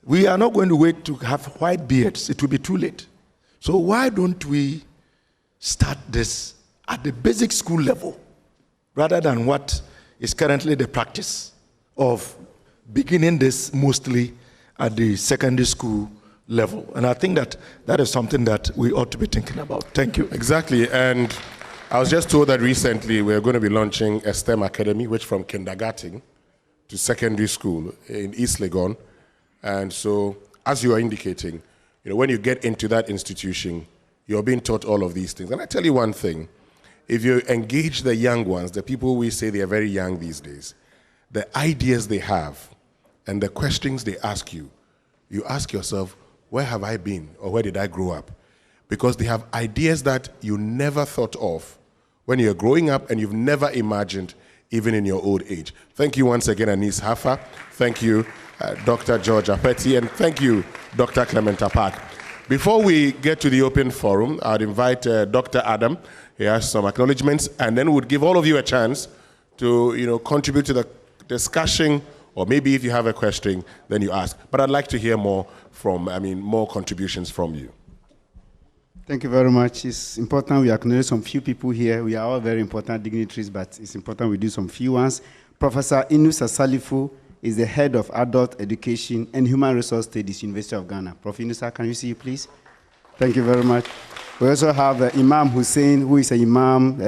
we are not going to wait to have white beards. It will be too late. So why don't we start this at the basic school level rather than what is currently the practice of beginning this mostly at the secondary school level. And I think that that is something that we ought to be thinking about. Thank you. Exactly. And I was just told that recently we're going to be launching a STEM academy, which from kindergarten to secondary school in East Legon. And so, as you are indicating, when you get into that institution, you're being taught all of these things. And I tell you one thing, if you engage the young ones, the people we say they are very young these days, the ideas they have and the questions they ask you, you ask yourself, where have I been or where did I grow up? Because they have ideas that you never thought of when you're growing up and you've never imagined even in your old age. Thank you once again, Anis Hafa. Thank you, Dr. George Apeti, and thank you, Dr. Clement Apak. Before we get to the open forum, I'd invite Dr. Adam. He has some acknowledgements, and then we'll give all of you a chance to contribute to the discussion, or maybe if you have a question, then you ask. But I'd like to hear more contributions from you. Thank you very much. It's important we acknowledge some few people here. We are all very important dignitaries, but it's important we do some few ones. Professor Inusa Salifo is the head of adult education and human resource studies, University of Ghana. Prof. Inusa, can you see you, please? Thank you very much. We also have Imam Hussein, who is an imam,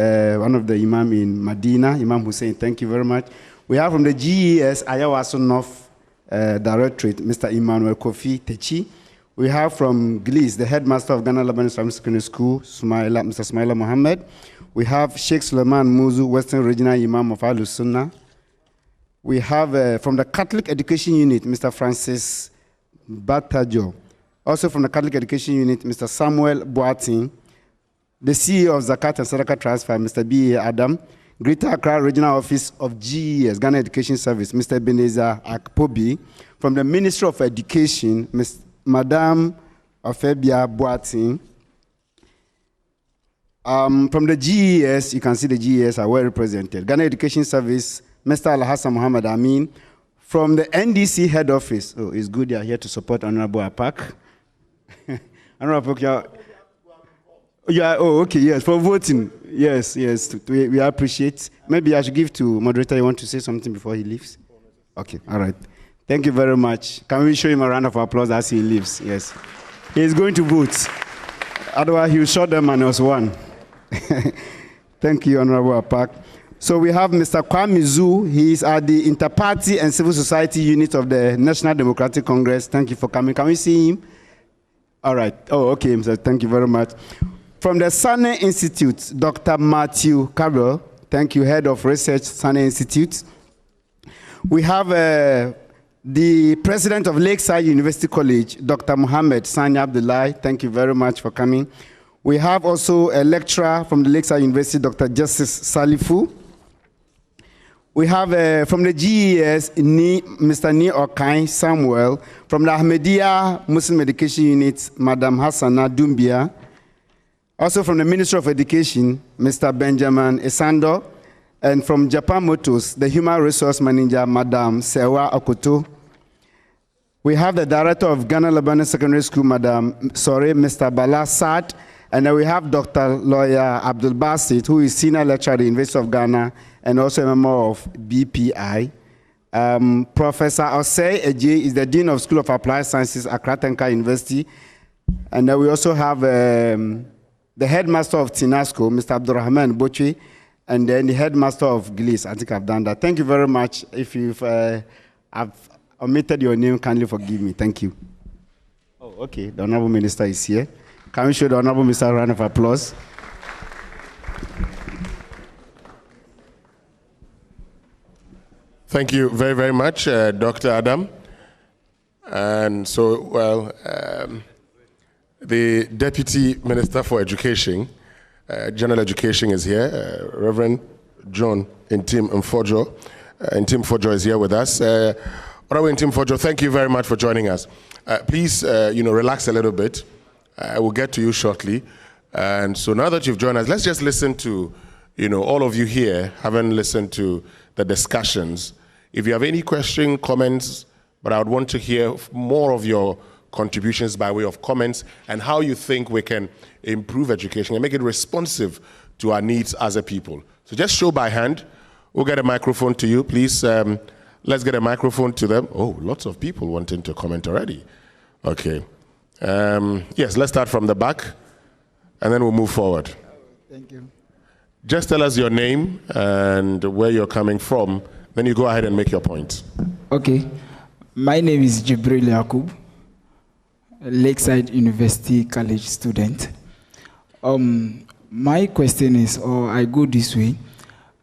one of the imam in Medina. Imam Hussein, thank you very much. We have from the GES Ayawaso North Directorate, Mr. Emmanuel Kofi Techi. We have from GLIS, the headmaster of Ghana Lebanon Islamic Secondary School, Mr. Smaila Mohammed. We have Sheikh Suleiman Muzu, Western Regional Imam of Al Sunnah. We have from the Catholic Education Unit, Mr. Francis Batajo. Also from the Catholic Education Unit, Mr. Samuel Boating. The CEO of Zakat and Sadaqah Transfer, Mr. B.A. Adam. Greater Accra Regional Office of GES, Ghana Education Service, Mr. Ebenezer Akpobi. From the Ministry of Education, Madame Afebia Boating. From the GES, you can see the GES are well represented. Ghana Education Service, Mr. Al-Hassan Muhammad Amin. From the NDC head office, oh, it's good you are here to support Honorable Apak. Honorable Apak, okay, yes, for voting. Yes, we appreciate. Maybe I should give to moderator, you want to say something before he leaves? Okay, all right. Thank you very much. Can we show him a round of applause as he leaves? Yes. He's going to vote. Otherwise, he will shut them and was one. Thank you, Honorable Apak. So we have Mr. Kwame Zu. He is at the Interparty and Civil Society Unit of the National Democratic Congress. Thank you for coming. Can we see him? All right. Oh, okay, Mr. Thank you very much. From the Sane Institute, Dr. Matthew Cabral. Thank you, Head of Research, Sane Institute. We have the President of Lakeside University College, Dr. Mohammed Sani Abdullahi. Thank you very much for coming. We have also a lecturer from the Lakeside University, Dr. Justice Salifu. We have from the GES, Mr. Ni Okai Samuel. From the Ahmadiyya Muslim Education Unit, Madam Hassana Dumbia. Also from the Ministry of Education, Mr. Benjamin Esando. And from Japan Motors, the Human Resource Manager, Madam Sewa Okoto. We have the Director of Ghana Lebanon Secondary School, Mr. Bala Sad. And then we have Dr. Lawyer Abdul Basit, who is Senior Lecturer at the University of Ghana and also a member of BPI. Professor Osei Eje is the Dean of School of Applied Sciences at Accra Tenka University. And then we also have the Headmaster of TINASCO, Mr. Abdurrahman Bochi, and then the Headmaster of GLIS. I think I've done that. Thank you very much. If you've I've omitted your name, kindly forgive me. Thank you. Oh, okay. The Honorable Minister is here. Can we show the Honorable Minister a round of applause? Thank you very, very much, Dr. Adam. And so, well, the Deputy Minister for Education, General Education is here, Reverend John Intim Mfojo. Intim Mfojo is here with us. Honorable Intim Mfojo, thank you very much for joining us. Please, relax a little bit. I will get to you shortly. And so now that you've joined us, let's just listen to, all of you here, having listened to the discussions. If you have any questions, comments, but I would want to hear more of your contributions by way of comments and how you think we can improve education and make it responsive to our needs as a people. So just show by hand. We'll get a microphone to you, please. Let's get a microphone to them. Oh, lots of people wanting to comment already. Okay. Yes, let's start from the back, and then we'll move forward. Thank you. Just tell us your name and where you're coming from. Then you go ahead and make your point. Okay. My name is Jibril Yakub, Lakeside University College student. My question is, or I go this way.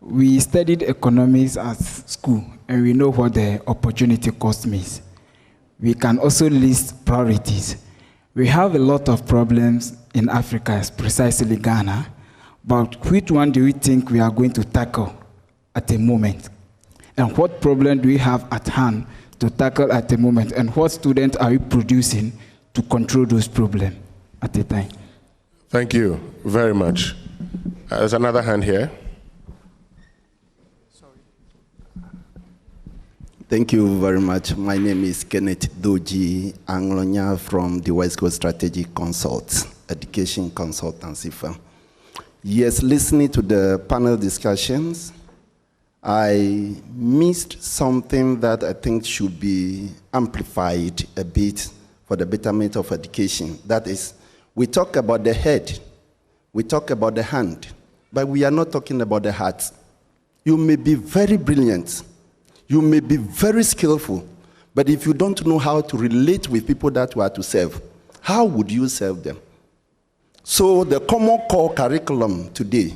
We studied economics at school, and we know what the opportunity cost means. We can also list priorities. We have a lot of problems in Africa, precisely Ghana, but which one do we think we are going to tackle at the moment? And what problem do we have at hand to tackle at the moment? And what students are we producing to control those problems at the time? Thank you very much. There's another hand here. Thank you very much. My name is Kenneth Doji Anglonya from the West Coast Strategic Consult, Education Consultancy firm. Yes, listening to the panel discussions, I missed something that I think should be amplified a bit for the betterment of education. That is, we talk about the head, we talk about the hand, but we are not talking about the heart. You may be very brilliant, you may be very skillful, but if you don't know how to relate with people that you are to serve, how would you serve them? So the common core curriculum today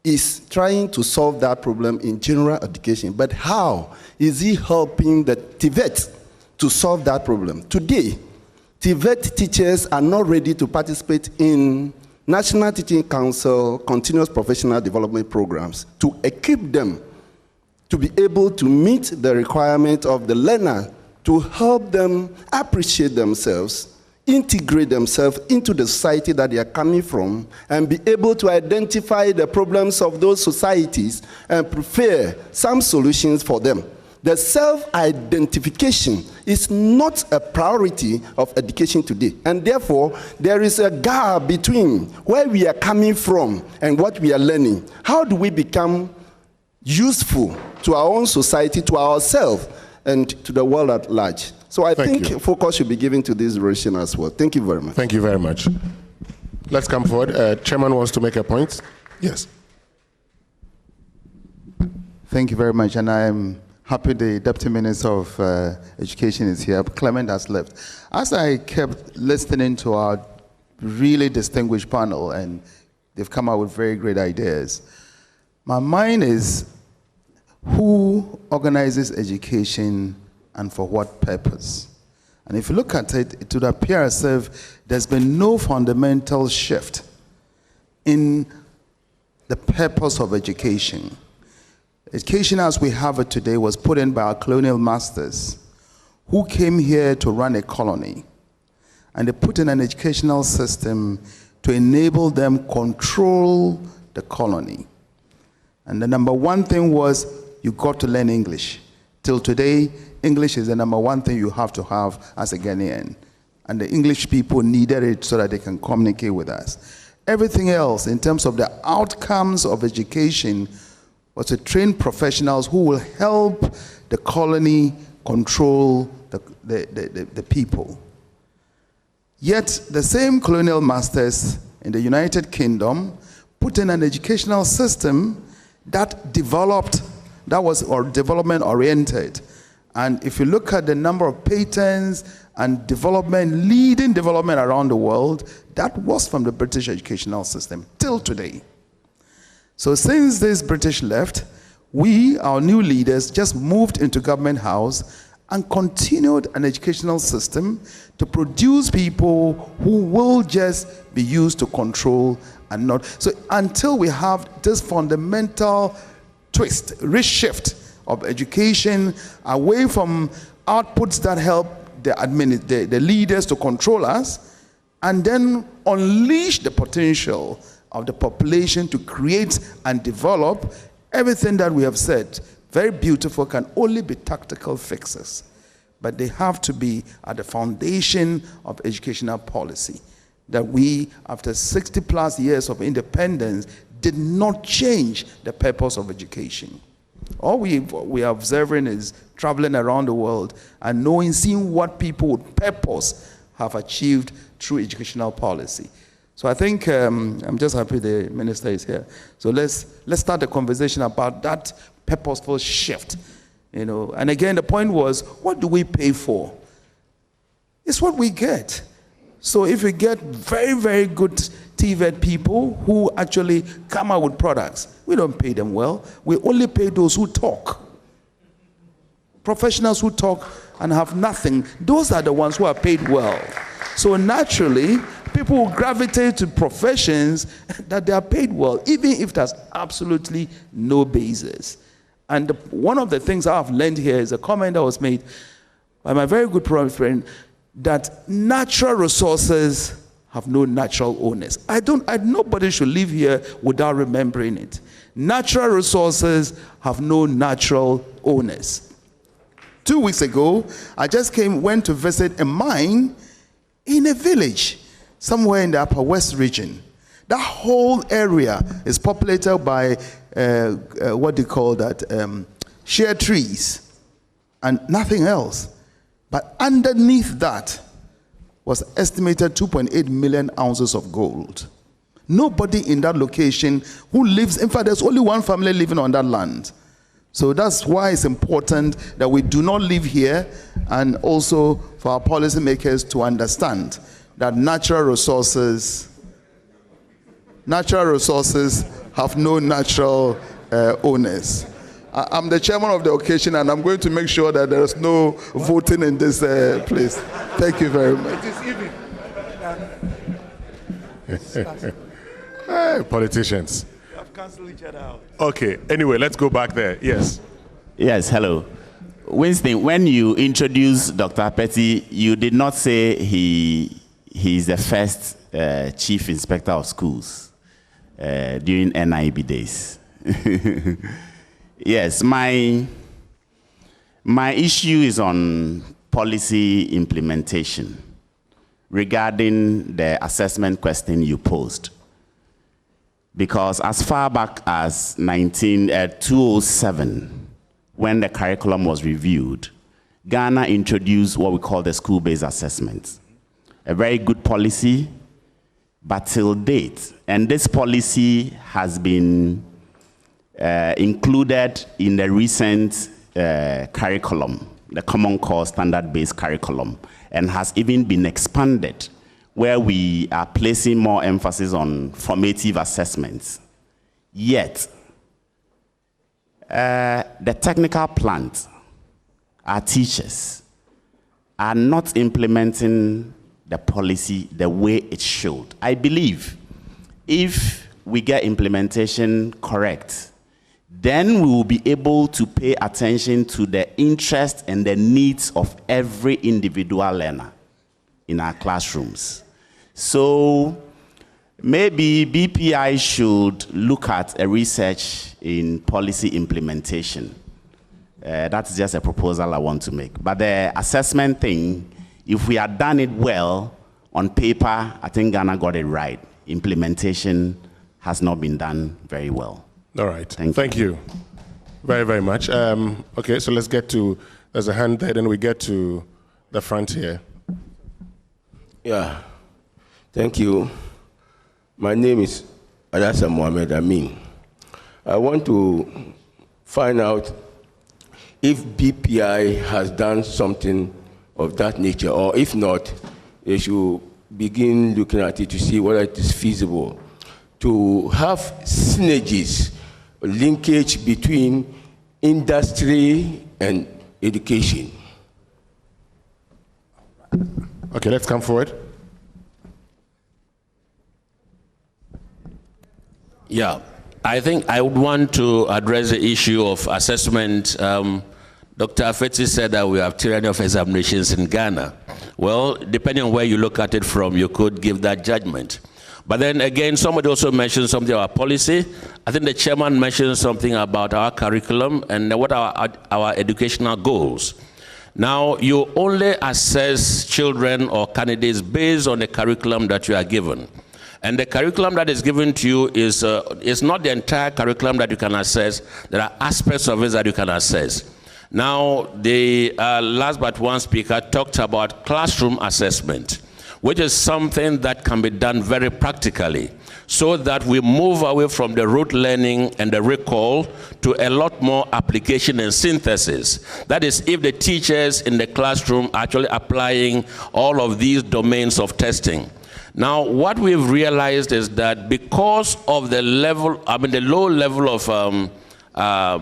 is trying to solve that problem in general education, but how is he helping the TVET to solve that problem? Today, TVET teachers are not ready to participate in National Teaching Council continuous professional development programs to equip them to be able to meet the requirement of the learner, to help them appreciate themselves, integrate themselves into the society that they are coming from, and be able to identify the problems of those societies and prepare some solutions for them. The self-identification is not a priority of education today, and therefore there is a gap between where we are coming from and what we are learning. How do we become useful to our own society, to ourselves, and to the world at large? So I think focus should be given to this direction as well. Thank you very much. Thank you very much. Let's come forward. Chairman wants to make a point. Yes. Thank you very much, and I'm happy the Deputy Minister of Education is here. Clement has left. As I kept listening to our really distinguished panel, and they've come out with very great ideas, my mind is, who organizes education and for what purpose? And if you look at it, it would appear as if there's been no fundamental shift in the purpose of education. Education as we have it today was put in by our colonial masters who came here to run a colony. And they put in an educational system to enable them control the colony. And the number one thing was you got to learn English. Till today, English is the number one thing you have to have as a Ghanaian. And the English people needed it so that they can communicate with us. Everything else, in terms of the outcomes of education, was to train professionals who will help the colony control the people. Yet, the same colonial masters in the United Kingdom put in an educational system that developed, that was development oriented. And if you look at the number of patents and development, leading development around the world, that was from the British educational system till today. So since this British left, we, our new leaders, just moved into Government House and continued an educational system to produce people who will just be used to control and not. So until we have this fundamental twist, reshift of education away from outputs that help the leaders to control us, and then unleash the potential of the population to create and develop, everything that we have said, very beautiful, can only be tactical fixes. But they have to be at the foundation of educational policy. That we, after 60 plus years of independence, did not change the purpose of education. All we are observing is traveling around the world and knowing, seeing what people with purpose have achieved through educational policy. So I think I'm just happy the minister is here. So let's start the conversation about that purposeful shift. You know, and again, the point was, what do we pay for? It's what we get. So if we get very, very good TVET people who actually come out with products, we don't pay them well. We only pay those who talk. Professionals who talk and have nothing, those are the ones who are paid well. So naturally, people will gravitate to professions that they are paid well, even if there's absolutely no basis. And one of the things I've learned here is a comment that was made by my very good friend, that natural resources have no natural owners. Nobody should live here without remembering it. Natural resources have no natural owners. 2 weeks ago, I just went to visit a mine in a village somewhere in the Upper West region. That whole area is populated by what do you call that? Shea trees and nothing else. But underneath that was estimated 2.8 million ounces of gold. Nobody in that location who lives, in fact, there's only one family living on that land. So that's why it's important that we do not live here, and also for our policymakers to understand that natural resources have no natural owners. I'm the chairman of the occasion, and I'm going to make sure that there is no voting in this place. Thank you very much. Hey, politicians. We have cancelled each other out. Okay, anyway, let's go back there. Yes. Yes, hello. Winston, when you introduced Dr. Petty, you did not say he's the first chief inspector of schools during NIB days. Yes, my issue is on policy implementation regarding the assessment question you posed. Because as far back as 2007, when the curriculum was reviewed, Ghana introduced what we call the school-based assessment. A very good policy, but till date, and this policy has been included in the recent curriculum, the Common Core Standard-Based Curriculum, and has even been expanded, where we are placing more emphasis on formative assessments. Yet, the technical plant, our teachers, are not implementing the policy the way it should. I believe if we get implementation correct, then we will be able to pay attention to the interest and the needs of every individual learner in our classrooms. So maybe BPI should look at a research in policy implementation. That's just a proposal I want to make. But the assessment thing, if we had done it well on paper, I think Ghana got it right. Implementation has not been done very well. All right. Thank you very, very much. Okay, so let's get to, there's a hand there, then we get to the front here. Yeah, thank you. My name is Adasa Mohamed Amin. I want to find out if BPI has done something of that nature, or if not, they should begin looking at it to see whether it is feasible to have synergies, linkage between industry and education. Okay, let's come forward. Yeah, I think I would want to address the issue of assessment. Dr. Afeti said that we have tyranny of examinations in Ghana. Well, depending on where you look at it from, you could give that judgment. But then again, somebody also mentioned something about policy. I think the chairman mentioned something about our curriculum and what are our educational goals. Now, you only assess children or candidates based on the curriculum that you are given. And the curriculum that is given to you is not the entire curriculum that you can assess. There are aspects of it that you can assess. Now, the last but one speaker talked about classroom assessment, which is something that can be done very practically, so that we move away from the rote learning and the recall to a lot more application and synthesis. That is, if the teachers in the classroom are actually applying all of these domains of testing. Now, what we've realized is that because of the level, the low level of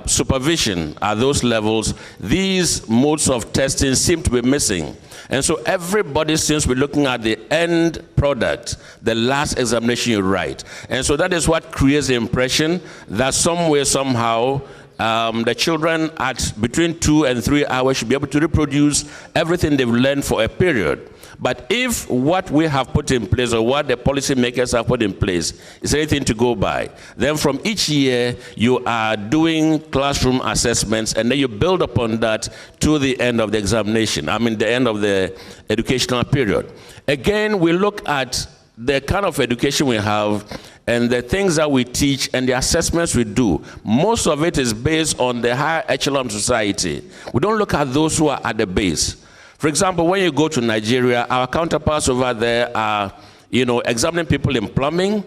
supervision at those levels, these modes of testing seem to be missing. And so everybody seems to be looking at the end product, the last examination you write. And so that is what creates the impression that some way, somehow, the children at between 2 and 3 hours should be able to reproduce everything they've learned for a period. But if what we have put in place or what the policymakers have put in place is anything to go by, then from each year you are doing classroom assessments and then you build upon that to the end of the examination, the end of the educational period. Again, we look at the kind of education we have and the things that we teach and the assessments we do. Most of it is based on the higher echelon society. We don't look at those who are at the base. For example, when you go to Nigeria, our counterparts over there are, examining people in plumbing,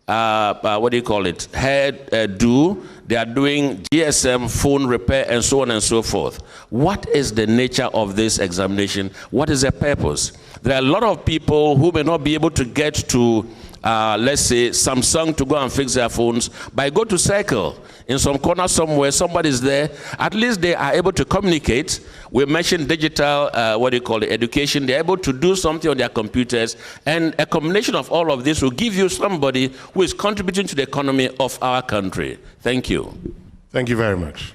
hairdo, they are doing GSM, phone repair, and so on and so forth. What is the nature of this examination? What is the purpose? There are a lot of people who may not be able to get to let's say, Samsung to go and fix their phones, but go to Circle. In some corner somewhere, somebody's there. At least they are able to communicate. We mentioned digital, education. They're able to do something on their computers. And a combination of all of this will give you somebody who is contributing to the economy of our country. Thank you. Thank you very much.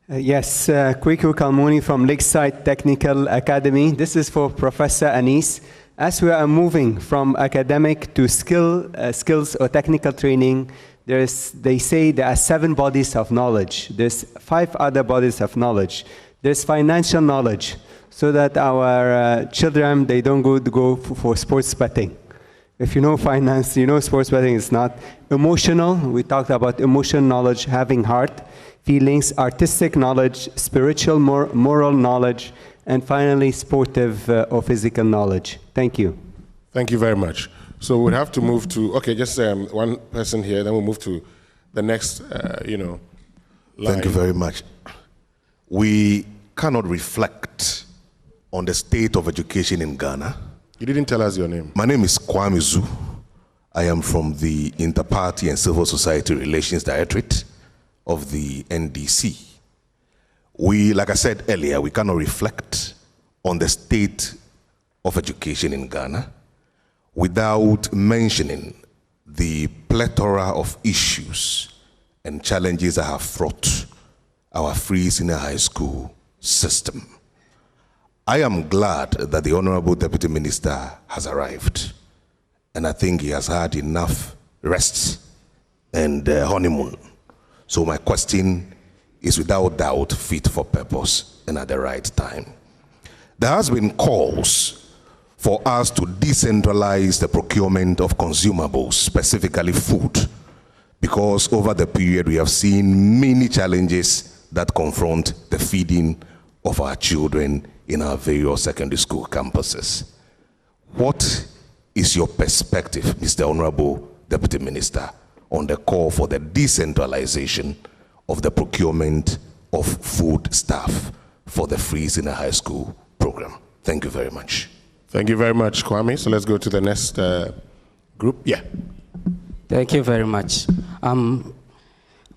Yes, Kweku Kalmoni from Lakeside Technical Academy. This is for Professor Anis. As we are moving from academic to skills or technical training, they say there are 7 bodies of knowledge. There's 5 other bodies of knowledge. There's financial knowledge, so that our children, they don't go for sports betting. If you know finance, you know sports betting is not. Emotional, we talked about emotional knowledge, having heart, feelings, artistic knowledge, spiritual, moral knowledge, and finally, sportive or physical knowledge. Thank you. Thank you very much. So we'll have to move to, okay, just one person here, then we'll move to the next, line. Thank you very much. We cannot reflect on the state of education in Ghana. You didn't tell us your name. My name is Kwame Zu. I am from the Interparty and Civil Society Relations Directorate of the NDC. We, like I said earlier, we cannot reflect on the state of education in Ghana without mentioning the plethora of issues and challenges that have fraught our free senior high school system. I am glad that the Honorable Deputy Minister has arrived, and I think he has had enough rest and honeymoon. So my question is without doubt fit for purpose and at the right time. There has been calls for us to decentralize the procurement of consumables, specifically food, because over the period we have seen many challenges that confront the feeding of our children in our various secondary school campuses. What is your perspective, Mr. Honorable Deputy Minister, on the call for the decentralization of the procurement of food staff for the free senior high school program? Thank you very much. Thank you very much, Kwame. So let's go to the next group. Yeah. Thank you very much. I'm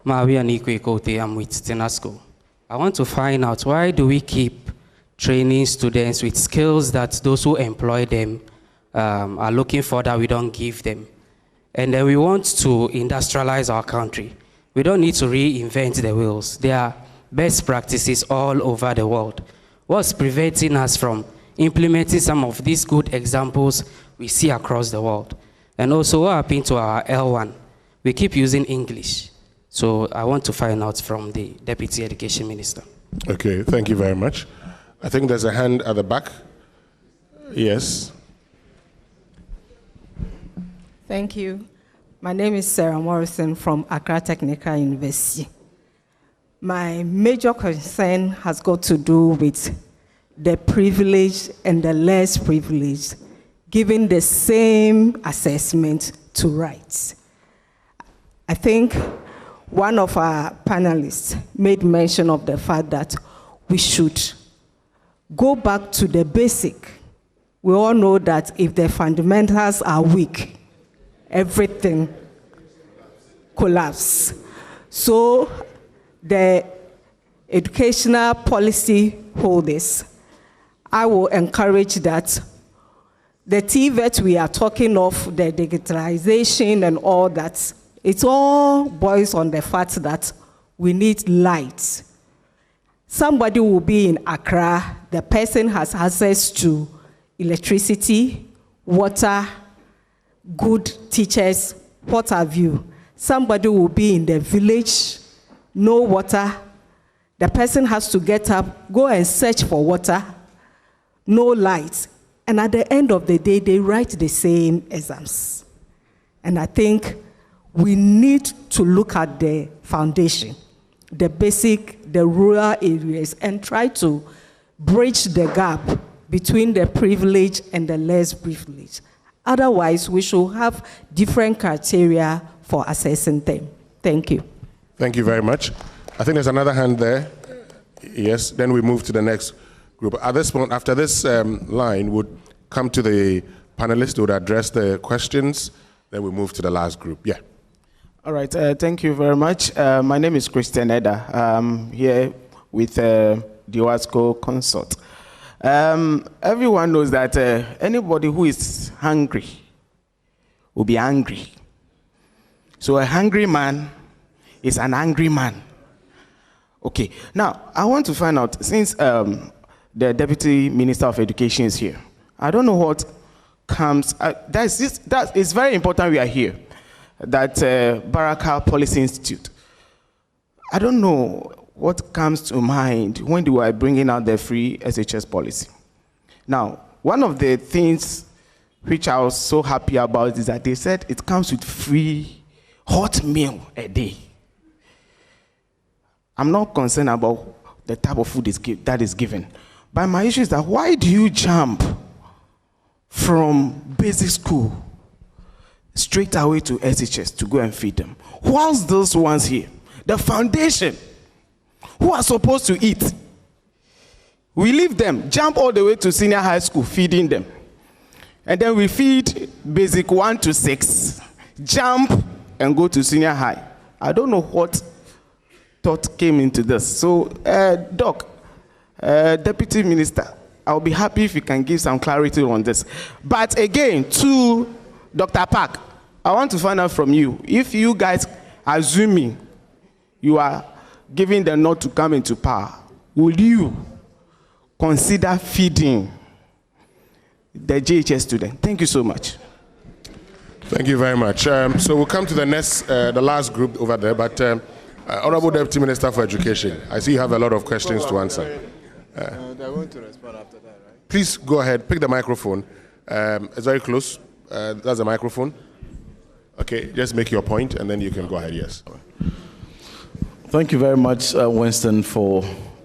Maria Nikwe Kote. I'm with Tenasco. I want to find out, why do we keep training students with skills that those who employ them are looking for that we don't give them? And then we want to industrialize our country. We don't need to reinvent the wheels. There are best practices all over the world. What's preventing us from implementing some of these good examples we see across the world? And also, what happened to our L1? We keep using English. So I want to find out from the Deputy Education Minister. Okay, thank you very much. I think there's a hand at the back. Yes. Thank you. My name is Sarah Morrison from Accra Technical University. My major concern has got to do with the privileged and the less privileged giving the same assessment to rights. I think one of our panelists made mention of the fact that we should go back to the basic. We all know that if the fundamentals are weak, everything collapses. So the educational policy holders, I will encourage that the TVET we are talking of, the digitalization and all that, it all boils on the fact that we need light. Somebody will be in Accra, the person has access to electricity, water, good teachers, what have you. Somebody will be in the village, no water. The person has to get up, go and search for water, no light. And at the end of the day, they write the same exams. And I think we need to look at the foundation, the basic, the rural areas, and try to bridge the gap between the privileged and the less privileged. Otherwise, we should have different criteria for assessing them. Thank you. Thank you very much. I think there's another hand there. Yes, then we move to the next group. At this point, after this line, would come to the panelists would address the questions. Then we move to the last group. Yeah. All right. Thank you very much. My name is Christian Eda. I'm here with the WASCO Consult. Everyone knows that anybody who is hungry will be angry. So a hungry man is an angry man. Okay. Now, I want to find out, since the Deputy Minister of Education is here, I don't know what comes. That is very important we are here. That Baraka Policy Institute. I don't know what comes to mind when they were bringing out the free SHS policy. Now, one of the things which I was so happy about is that they said it comes with free hot meal a day. I'm not concerned about the type of food that is given. But my issue is that why do you jump from basic school straight away to SHS to go and feed them? Whilst those ones here, the foundation, who are supposed to eat, we leave them, jump all the way to senior high school, feeding them. And then we feed basic 1 to 6, jump and go to senior high. I don't know what thought came into this. So, Doc, Deputy Minister, I'll be happy if you can give some clarity on this. But again, to Dr. Park, I want to find out from you, if you guys, assuming you are giving the nod to come into power, will you consider feeding the JHS student? Thank you so much. Thank you very much. So we'll come to the last group over there, but Honorable Deputy Minister for Education, I see you have a lot of questions to answer. They're going to respond after that, right? Please go ahead, pick the microphone. It's very close. That's the microphone. Okay, just make your point and then you can go ahead, yes. Thank you very much, Winston, for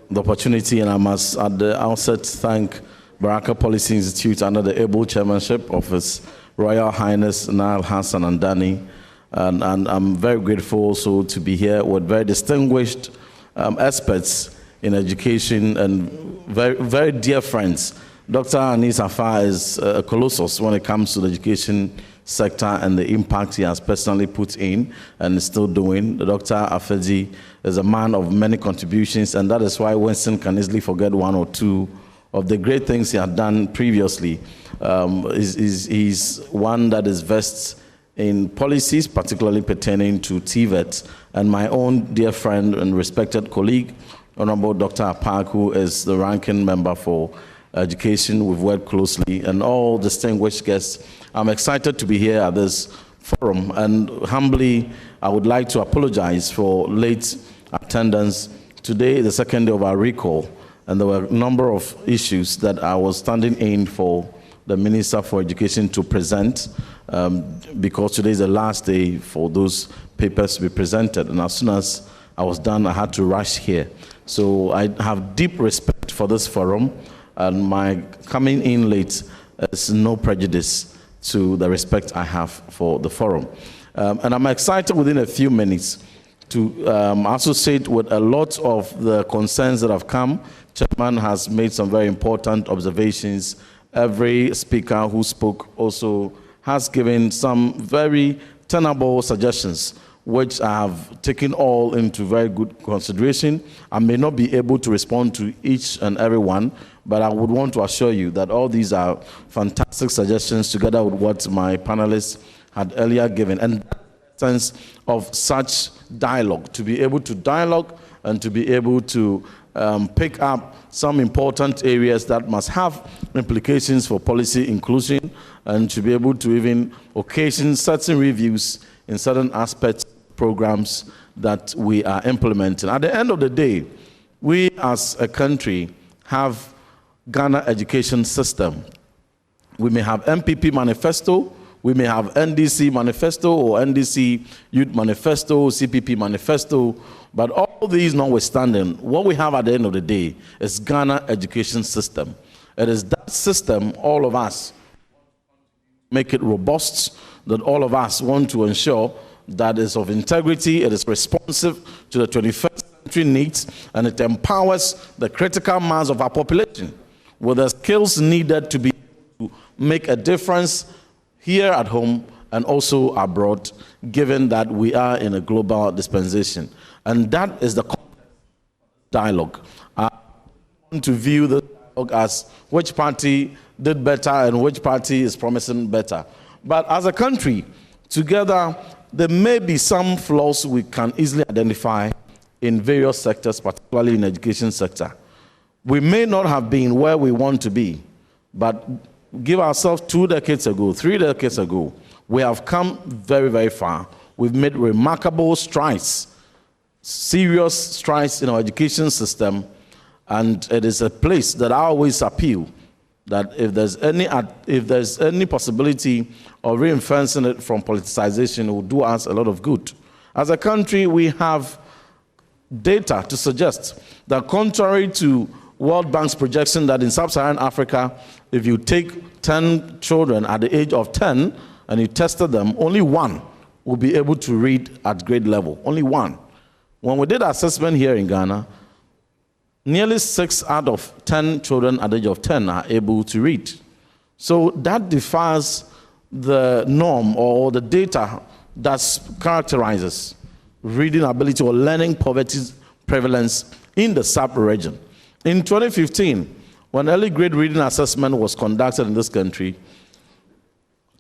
the opportunity, and I must at the outset thank Baraka Policy Institute under the able chairmanship of His Royal Highness Nile Hassan Andani, and I'm very grateful also to be here with very distinguished experts in education and very, very dear friends. Dr. Anis Afar is a colossus when it comes to the education sector and the impact he has personally put in and is still doing. Dr. Afeji is a man of many contributions, and that is why Winston can easily forget one or two of the great things he had done previously. He's one that is versed in policies, particularly pertaining to TVET, and my own dear friend and respected colleague, Honorable Dr. Park, who is the ranking member for education. We've worked closely, and all distinguished guests. I'm excited to be here at this forum, and humbly, I would like to apologize for late attendance. Today is the second day of our recall, and there were a number of issues that I was standing in for the Minister for Education to present, because today is the last day for those papers to be presented, and as soon as I was done, I had to rush here. So I have deep respect for this forum, and my coming in late is no prejudice to the respect I have for the forum. And I'm excited within a few minutes to associate with a lot of the concerns that have come. Chairman has made some very important observations. Every speaker who spoke also has given some very tenable suggestions, which I have taken all into very good consideration. I may not be able to respond to each and every one, but I would want to assure you that all these are fantastic suggestions together with what my panelists had earlier given. And sense of such dialogue, to be able to dialogue and to be able to pick up some important areas that must have implications for policy inclusion, and to be able to even occasion certain reviews in certain aspects programs that we are implementing. At the end of the day, we as a country have Ghana education system. We may have MPP manifesto, we may have NDC manifesto or NDC youth manifesto, CPP manifesto, but all these notwithstanding, what we have at the end of the day is Ghana education system. It is that system all of us make it robust, that all of us want to ensure that is of integrity, it is responsive to the 21st century needs, and it empowers the critical mass of our population with the skills needed to be to make a difference here at home and also abroad, given that we are in a global dispensation. And that is the dialogue. I want to view the dialogue as which party did better and which party is promising better. But as a country, together, there may be some flaws we can easily identify in various sectors, particularly in the education sector. We may not have been where we want to be, but give ourselves 2 decades ago, 3 decades ago, we have come very, very far. We've made remarkable strides, serious strides in our education system, and it is a place that I always appeal that if there's any possibility of reinforcing it from politicization, it will do us a lot of good. As a country, we have data to suggest that contrary to World Bank's projection that in sub-Saharan Africa, if you take 10 children at the age of 10 and you tested them, only 1 will be able to read at grade level, only 1. When we did assessment here in Ghana, nearly 6 out of 10 children at the age of 10 are able to read. So that defies the norm or the data that characterizes reading ability or learning poverty prevalence in the sub-region. In 2015, when early grade reading assessment was conducted in this country,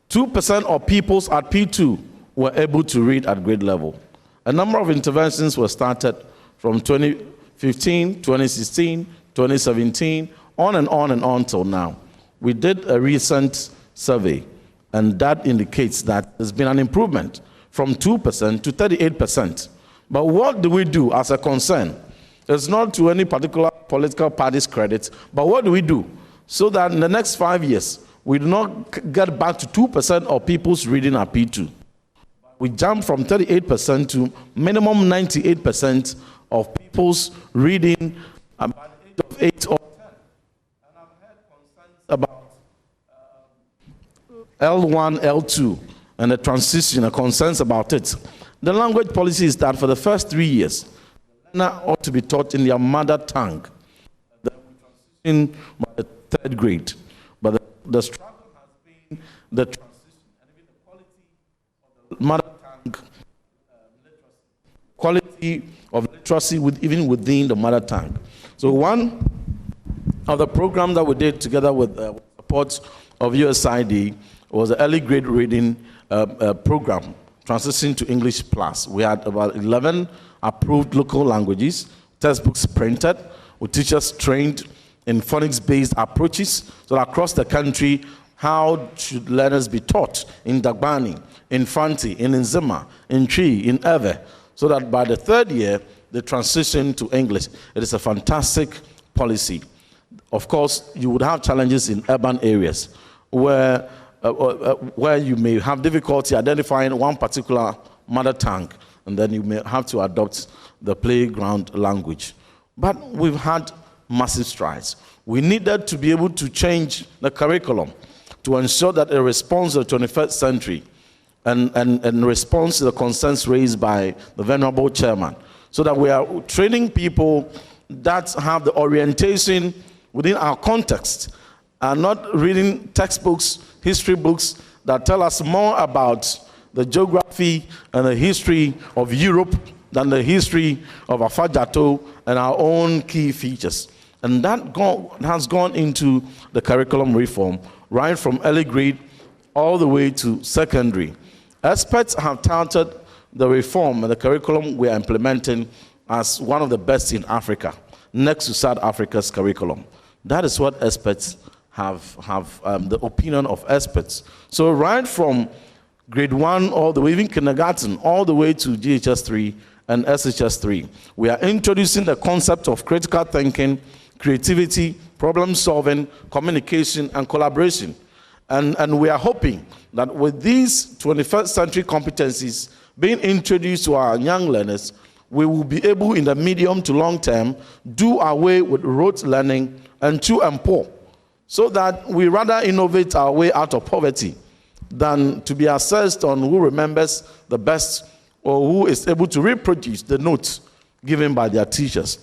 2% of pupils at P2 were able to read at grade level. A number of interventions were started from 2015, 2016, 2017, on and on till now. We did a recent survey, and that indicates that there's been an improvement from 2% to 38%. But what do we do as a concern? It's not to any particular political party's credit, but what do we do so that in the next 5 years, we do not get back to 2% of people's reading at P2? We jump from 38% to minimum 98% of people's reading by the age of 8 or 10. And I've heard concerns about L1, L2, and the transition, concerns about it. The language policy is that for the first 3 years, the learner ought to be taught in their mother tongue. Then we transition by the 3rd grade. But the struggle has been the transition and even the quality of the mother tongue literacy, quality of literacy even within the mother tongue. So one of the programs that we did together with support of USAID was the early grade reading program, Transition to English Plus. We had about 11 approved local languages, textbooks printed, with teachers trained in phonics-based approaches. So across the country, how should learners be taught in Dagbani, in Fanti, in Nzima, in Twi, in Ewe, so that by the 3rd year, they transition to English. It is a fantastic policy. Of course, you would have challenges in urban areas where you may have difficulty identifying one particular mother tongue, and then you may have to adopt the playground language. But we've had massive strides. We needed to be able to change the curriculum to ensure that it responds to the 21st century and responds to the concerns raised by the Venerable Chairman, so that we are training people that have the orientation within our context and not reading textbooks, history books that tell us more about the geography and the history of Europe than the history of Afajato and our own key features. And that has gone into the curriculum reform, right from early grade all the way to secondary. Experts have touted the reform and the curriculum we are implementing as one of the best in Africa, next to South Africa's curriculum. That is what experts have the opinion of experts. So right from grade 1 all the way, even kindergarten, all the way to GHS 3 and SHS 3, we are introducing the concept of critical thinking, creativity, problem solving, communication, and collaboration. And we are hoping that with these 21st century competencies being introduced to our young learners, we will be able in the medium to long term do away with rote learning and chew and pour, so that we rather innovate our way out of poverty than to be assessed on who remembers the best or who is able to reproduce the notes given by their teachers.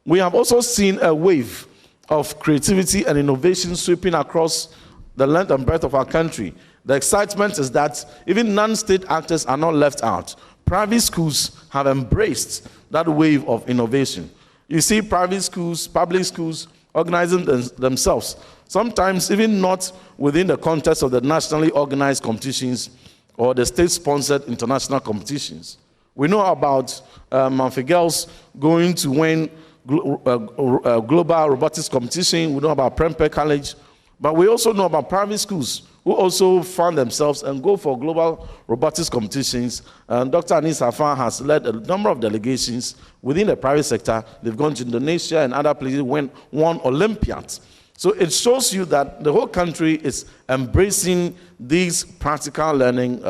We have also seen a wave of creativity and innovation sweeping across the length and breadth of our country. The excitement is that even non-state actors are not left out. Private schools have embraced that wave of innovation. You see private schools, public schools organizing themselves, sometimes even not within the context of the nationally organized competitions or the state-sponsored international competitions. We know about Manfred Girls going to win global robotics competition. We know about Prempeh College, but we also know about private schools who also fund themselves and go for global robotics competitions. And Dr. Anis Afan has led a number of delegations within the private sector. They've gone to Indonesia and other places, won Olympiads. So it shows you that the whole country is embracing these practical learning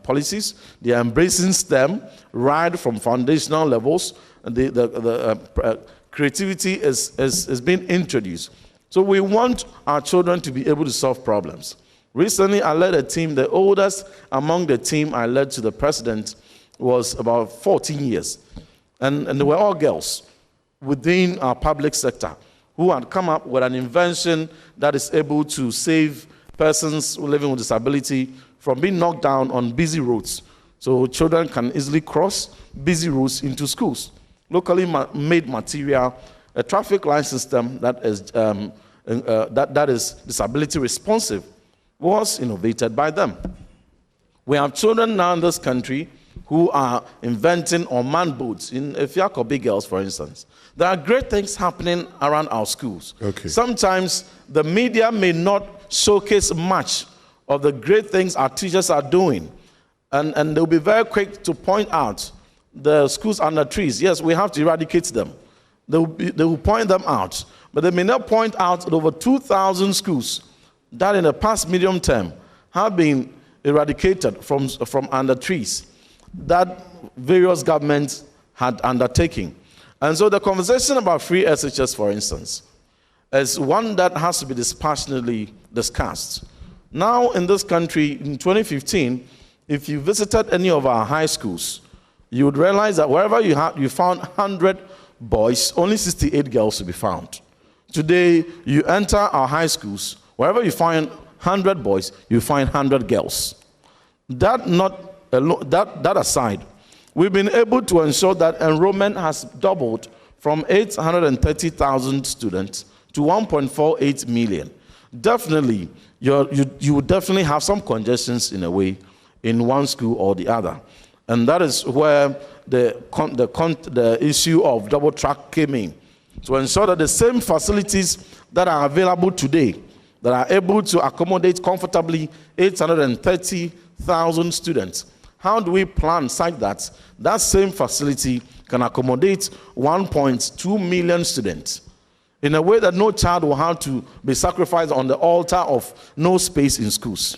policies. They are embracing STEM right from foundational levels. The creativity is being introduced. So we want our children to be able to solve problems. Recently, I led a team. The oldest among the team I led to the president was about 14 years. And they were all girls within our public sector who had come up with an invention that is able to save persons living with disability from being knocked down on busy roads. So children can easily cross busy roads into schools. Locally made material, a traffic light system that is disability responsive was innovated by them. We have children now in this country who are inventing unmanned boats. In Efiakobi Girls, for instance, there are great things happening around our schools. Okay. Sometimes the media may not showcase much of the great things our teachers are doing, and they'll be very quick to point out the schools under trees. Yes, we have to eradicate them. They will point them out, but they may not point out that over 2,000 schools that in the past medium term have been eradicated from under trees that various governments had undertaken. And so the conversation about free SHS, for instance, is one that has to be dispassionately discussed. Now in this country, in 2015, if you visited any of our high schools, you would realize that wherever you found 100 boys, only 68 girls will be found. Today, you enter our high schools, wherever you find 100 boys, you find 100 girls. That aside, we've been able to ensure that enrollment has doubled from 830,000 students to 1.48 million. Definitely, you would definitely have some congestions in a way in one school or the other. And that is where the issue of double track came in, to ensure that the same facilities that are available today, that are able to accommodate comfortably 830,000 students, how do we plan such that that same facility can accommodate 1.2 million students in a way that no child will have to be sacrificed on the altar of no space in schools?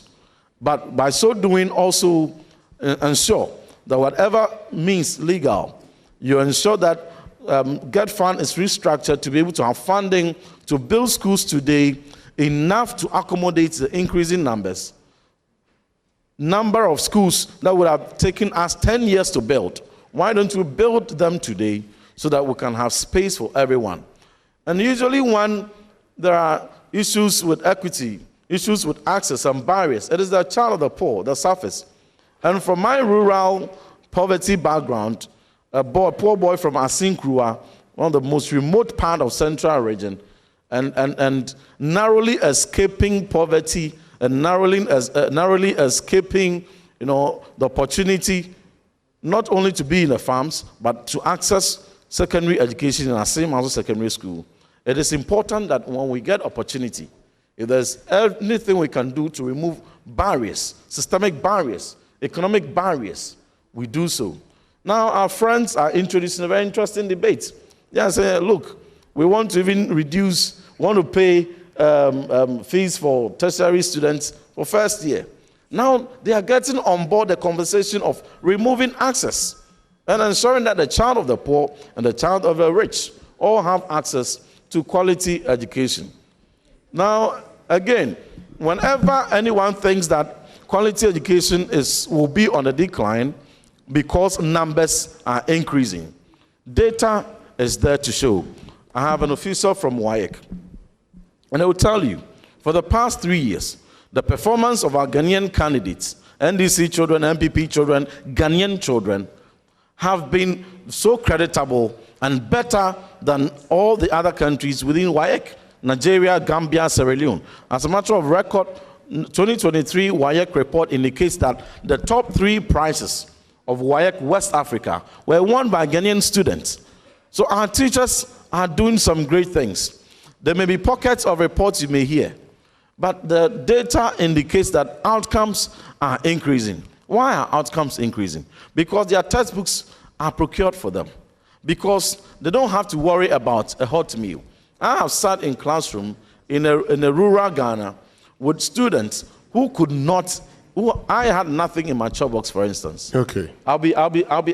But by so doing, also ensure that whatever means legal, you ensure that Get Fund is restructured to be able to have funding to build schools today enough to accommodate the increasing number of schools that would have taken us 10 years to build. Why don't we build them today so that we can have space for everyone? And usually when there are issues with equity, issues with access and barriers, it is the child of the poor that suffers. And from my rural poverty background, a poor boy from Asinkrua, one of the most remote part of central region, and narrowly escaping poverty and narrowly escaping, the opportunity not only to be in the farms, but to access secondary education in our same house secondary school. It is important that when we get opportunity, if there's anything we can do to remove barriers, systemic barriers, economic barriers, we do so. Now our friends are introducing a very interesting debate. They are saying, look, we want to even want to pay fees for tertiary students for first year. Now they are getting on board the conversation of removing access and ensuring that the child of the poor and the child of the rich all have access to quality education. Now, again, whenever anyone thinks that quality education will be on the decline because numbers are increasing, data is there to show. I have an officer from WAEC, and I will tell you, For the past 3 years, the performance of our Ghanaian candidates, NDC children, MPP children, Ghanaian children, have been so creditable and better than all the other countries within WAEC, Nigeria, Gambia, Sierra Leone. As a matter of record, 2023 WAEC report indicates that the top 3 prizes of WAEC West Africa were won by Ghanaian students. So our teachers are doing some great things. There may be pockets of reports you may hear, but the data indicates that outcomes are increasing. Why are outcomes increasing? Because their textbooks are procured for them. Because they don't have to worry about a hot meal. I have sat in classroom in a rural Ghana with students who could not, I had nothing in my chalk box, for instance. Okay. I'll be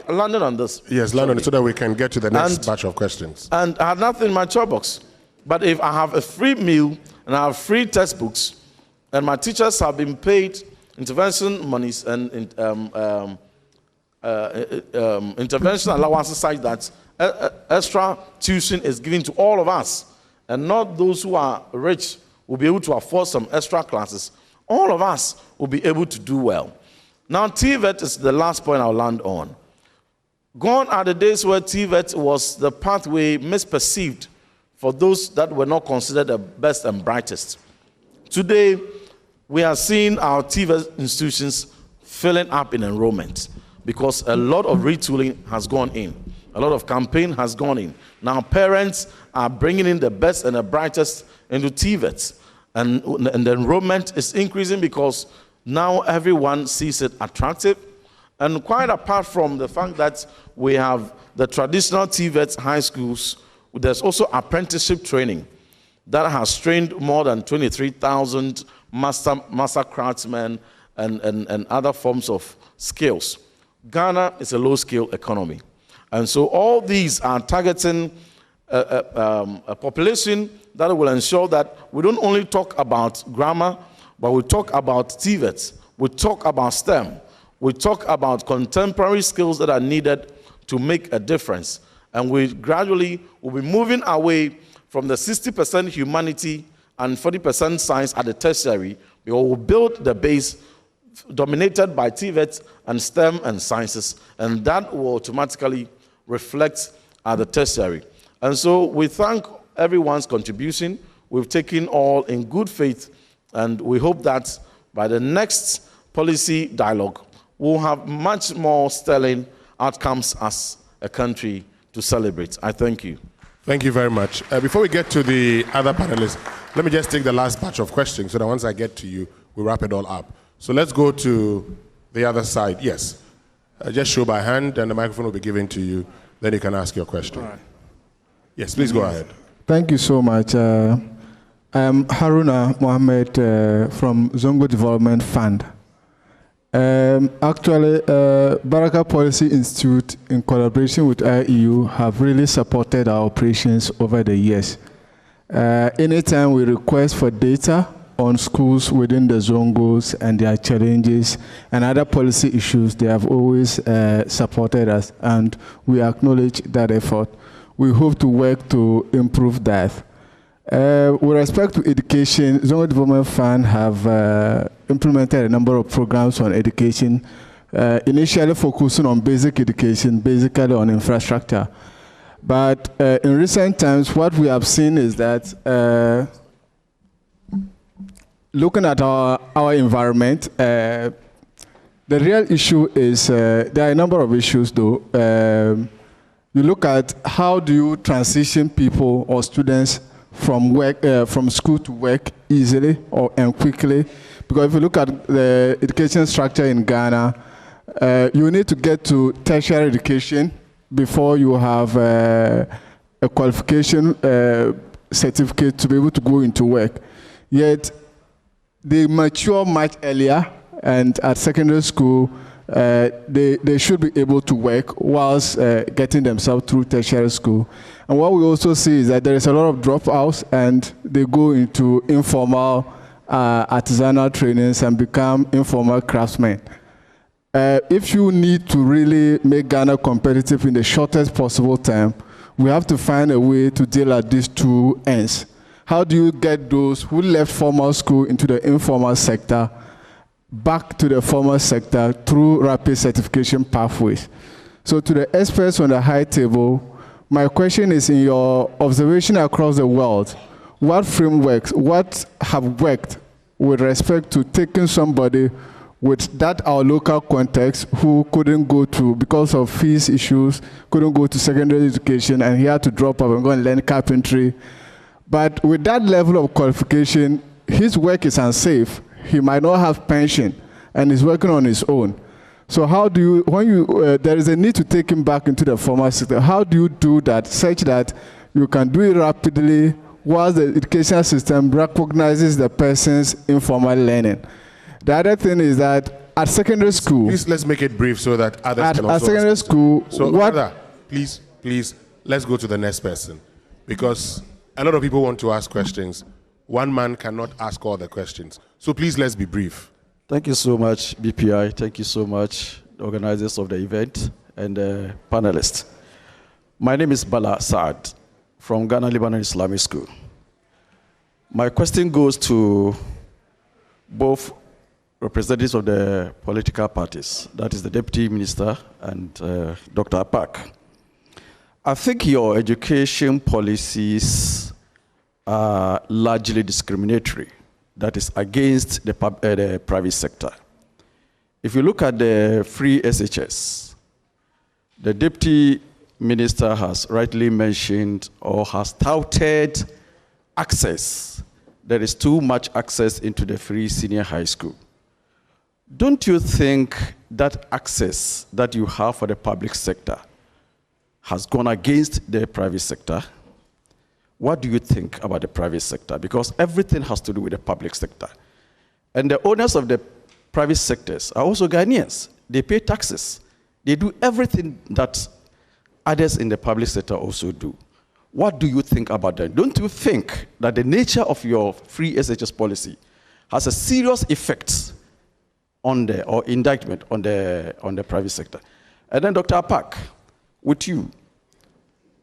landing on this. Yes, land on it so that we can get to the next batch of questions. And I had nothing in my chalk box. But if I have a free meal and I have free textbooks, and my teachers have been paid intervention monies and intervention allowances such that extra tuition is given to all of us, and not those who are rich will be able to afford some extra classes. All of us will be able to do well. Now, TVET is the last point I'll land on. Gone are the days where TVET was the pathway misperceived for those that were not considered the best and brightest. Today, we are seeing our TVET institutions filling up in enrollment because a lot of retooling has gone in. A lot of campaign has gone in. Now parents are bringing in the best and the brightest into TVET. And the enrollment is increasing because now everyone sees it attractive. And quite apart from the fact that we have the traditional TVET high schools, there's also apprenticeship training that has trained more than 23,000 master craftsmen and other forms of skills. Ghana is a low-skill economy. And so all these are targeting a population that will ensure that we don't only talk about grammar, but we talk about TVET, we talk about STEM, we talk about contemporary skills that are needed to make a difference. And we gradually will be moving away from the 60% humanity and 40% science at the tertiary. We will build the base dominated by TVET and STEM and sciences, and that will automatically reflect at the tertiary. And so we thank everyone's contribution. We've taken all in good faith, and we hope that by the next policy dialogue, we'll have much more sterling outcomes as a country to celebrate. I thank you. Thank you very much. Before we get to the other panelists, let me just take the last batch of questions so that once I get to you, we wrap it all up. So let's go to the other side. Yes. Just show by hand, and the microphone will be given to you. Then you can ask your question. All right. Yes, please go ahead. Thank you so much. I am Haruna Mohammed from Zongo Development Fund. Actually, Baraka Policy Institute, in collaboration with IEU, have really supported our operations over the years. Anytime we request for data on schools within the Zongos and their challenges and other policy issues, they have always supported us, and we acknowledge that effort. We hope to work to improve that. With respect to education, Zongo Development Fund have implemented a number of programs on education, initially focusing on basic education, basically on infrastructure. But in recent times, what we have seen is that looking at our environment, the real issue is, there are a number of issues though. You look at how do you transition people or students from work, from school to work easily and quickly. Because if you look at the education structure in Ghana, you need to get to tertiary education before you have a qualification certificate to be able to go into work. Yet, they mature much earlier, and at secondary school, they should be able to work whilst getting themselves through tertiary school. And what we also see is that there is a lot of dropouts, and they go into informal artisanal trainings and become informal craftsmen. If you need to really make Ghana competitive in the shortest possible time, we have to find a way to deal at these two ends. how do you get those who left formal school into the informal sector back to the formal sector through rapid certification pathways? So to the experts on the high table, my question is, in your observation across the world, what frameworks, what have worked with respect to taking somebody with that our local context who couldn't go to, because of fees issues, couldn't go to secondary education, and he had to drop off and go and learn carpentry. But with that level of qualification, his work is unsafe. He might not have pension, and he's working on his own. So how do you, when you, there is a need to take him back into the formal sector, how do you do that such that you can do it rapidly whilst the educational system recognizes the person's informal learning? The other thing is that at secondary school... Please, let's make it brief so that others can also... At secondary school... So, brother, please, let's go to the next person. Because a lot of people want to ask questions. One man cannot ask all the questions. So please, let's be brief. Thank you so much, BPI. Thank you so much, the organizers of the event and the panelists. My name is Bala Saad from Ghana Lebanon Islamic School. My question goes to both representatives of the political parties, that is the Deputy Minister and Dr. Apak. I think your education policies are largely discriminatory, that is against the private sector. If you look at the free SHS, the Deputy Minister has rightly mentioned or has touted access. There is too much access into the free senior high school. Don't you think that access that you have for the public sector has gone against the private sector? What do you think about the private sector? Because everything has to do with the public sector. And the owners of the private sectors are also Ghanaians. They pay taxes. They do everything that others in the public sector also do. What do you think about that? Don't you think that the nature of your free SHS policy has a serious effect on the, or indictment on the private sector? And then Dr. Apak, with you,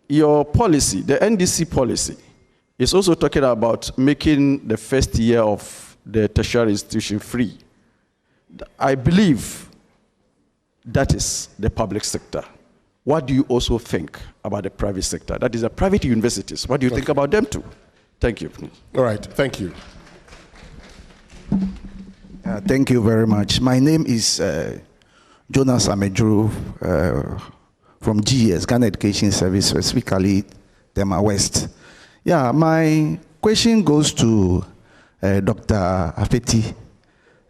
your policy, the NDC policy, is also talking about making the first year of the tertiary institution free. I believe that is the public sector. What do you also think about the private sector? That is the private universities. What do you think about them too? Thank you. All right, thank you. Thank you very much. My name is Jonas Amedru from GES, Ghana Education Service, specifically Tema West. Yeah, my question goes to Dr. Afeti.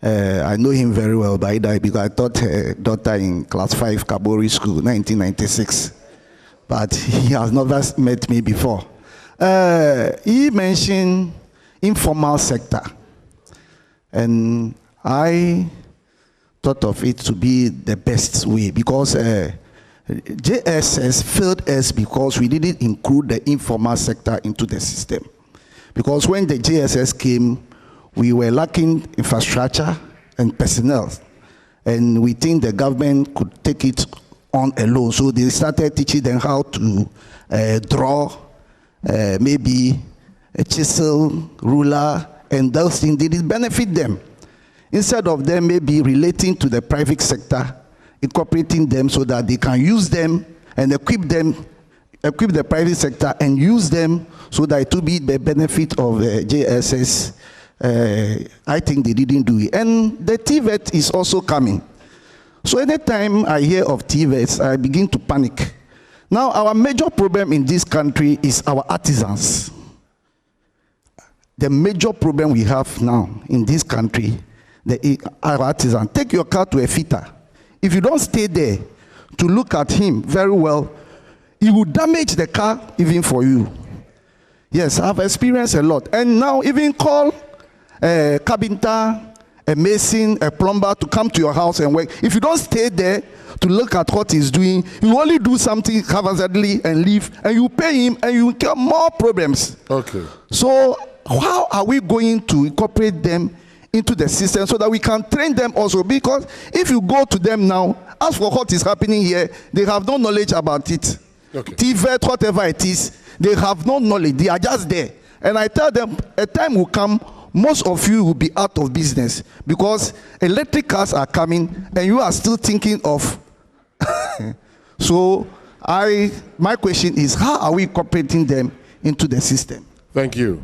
I know him very well by that because I taught a daughter in class 5 Kabori School, 1996. But he has never met me before. He mentioned informal sector. And I thought of it to be the best way because JSS failed us because we didn't include the informal sector into the system. Because when the JSS came, we were lacking infrastructure and personnel. And we think the government could take it on alone. So they started teaching them how to draw, maybe a chisel, ruler, and those things didn't benefit them. Instead of them maybe relating to the private sector, incorporating them so that they can use them and equip the private sector and use them so that it will be the benefit of JSS. I think they didn't do it. And the TVET is also coming. So anytime I hear of TVETs, I begin to panic. Now, our major problem in this country is our artisans. The major problem we have now in this country, our artisan. Take your car to a fitter. If you don't stay there to look at him very well, he will damage the car even for you. Yes, I've experienced a lot. And now even call a carpenter, a mason, a plumber to come to your house and work. If you don't stay there to look at what he's doing, you only do something haphazardly and leave, and you pay him and you get more problems. Okay. So how are we going to incorporate them into the system so that we can train them also? Because if you go to them now, as for what is happening here, they have no knowledge about it. Okay. TVET, whatever it is, they have no knowledge. They are just there. And I tell them, a time will come, most of you will be out of business because electric cars are coming and you are still thinking of. So my question is, how are we incorporating them into the system? Thank you.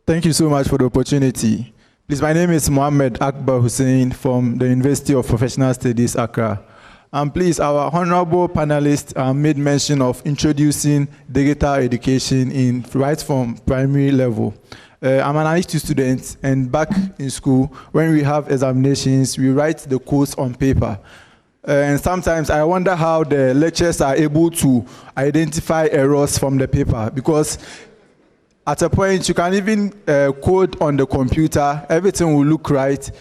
Thank you so much for the opportunity. Please, my name is Mohammed Akbar Hussein from the University of Professional Studies, Accra. Please, our honorable panelists made mention of introducing digital education right from primary level. I'm an IT student, and back in school, when we have examinations, we write the codes on paper. And sometimes I wonder how the lecturers are able to identify errors from the paper, because at a point, you can even code on the computer, everything will look right,